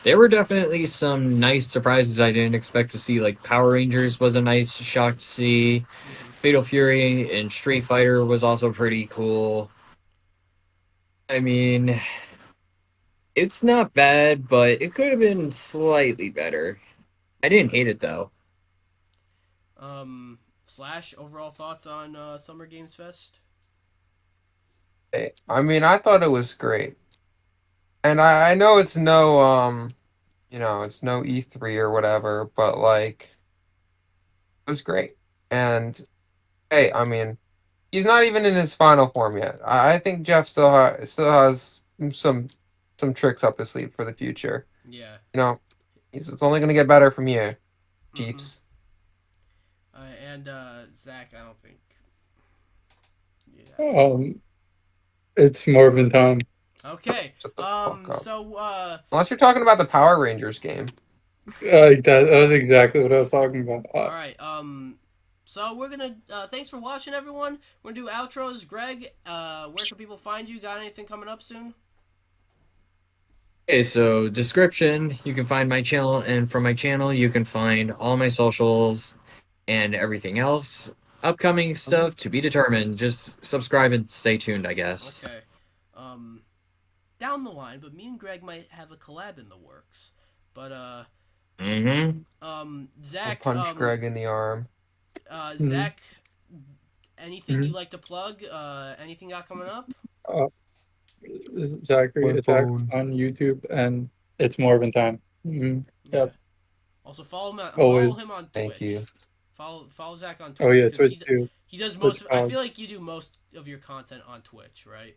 there were definitely some nice surprises I didn't expect to see. Like Power Rangers was a nice shock to see. Mm-hmm. Fatal Fury and Street Fighter was also pretty cool. I mean, it's not bad, but it could have been slightly better. I didn't hate it though. Slash, overall thoughts on Summer Games Fest? I mean, I thought it was great, and I know it's no it's no E3 or whatever, but like it was great. And hey, I mean, he's not even in his final form yet. I think Jeff still has some tricks up his sleeve for the future. Yeah. You know, it's only going to get better from here, Mm-hmm. Chiefs. And Zach, I don't think. Yeah. Um, it's Marvin time. Okay. Shut the fuck up. So Unless you're talking about the Power Rangers game. That was exactly what I was talking about. all right. So we're gonna. Thanks for watching, everyone. We're gonna do outros. Greg, where can people find you? Got anything coming up soon? Okay, so description, you can find my channel, and from my channel, you can find all my socials and everything else. Upcoming stuff to be determined. Just subscribe and stay tuned, I guess. Okay. Um, down the line, but me and Greg might have a collab in the works. But Mm-hmm. I'll Zach, punch Greg in the arm. Mhm. Zach, anything you Mhm. like to plug? Anything got coming up? Uh, Zachary My Attack phone. on YouTube, and it's Marvin time. Yeah. Yep, Also follow always. him on Thank you. Twitch. Follow Zach on Oh Twitch yeah, because Twitch too. he does most. Twitch I Cog. feel like you do most of your content on Twitch, right?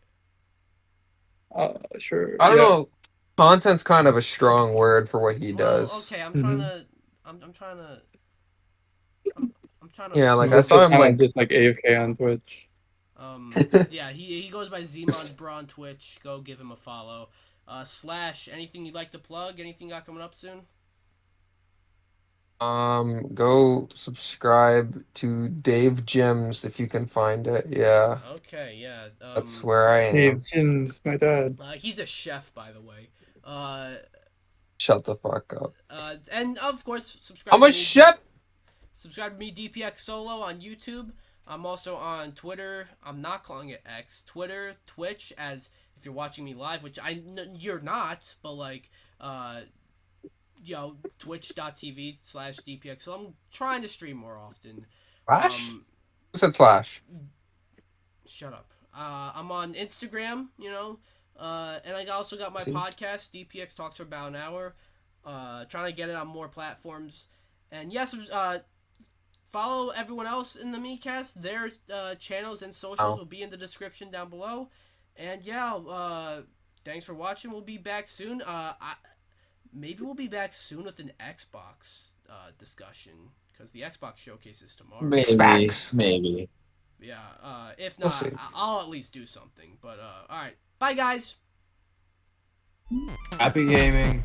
Sure. I don't Yeah. know. Content's kind of a strong word for what he Well, does. okay. hmm I'm trying to. I'm, I'm trying to. Yeah, like I Most saw of the him time, I'm like just like AFK on Twitch. Yeah. He goes by Zemon's Bra on Twitch. Go give him a follow. Slash. Anything you'd like to plug? Anything got coming up soon? go subscribe to Dave Jims if you can find it. Yeah, Okay. Yeah. that's where I Dave am. Jim's my dad. He's a chef, by the way. Uh. Shut the fuck up. And of course, I'm a chef. Subscribe to me, DPX Solo, on YouTube. I'm also on Twitter. I'm not calling it X. Twitter, Twitch, as if you're watching me live, which you're not, but like, twitch.tv/DPX. So I'm trying to stream more often. Flash? Um, Who said Slash? Shut up. I'm on Instagram, and I also got my See? podcast, DPX Talks for about an hour. Trying to get it on more platforms. And yes, follow everyone else in the Miikcast. Their channels and socials will be in the description down below. And yeah, thanks for watching. We'll be back soon. Maybe we'll be back soon with an Xbox discussion, because the Xbox showcase is tomorrow. Maybe, Specs. maybe. Yeah, if We'll not, see. I'll at least do something. But, alright. Bye, guys! Happy gaming.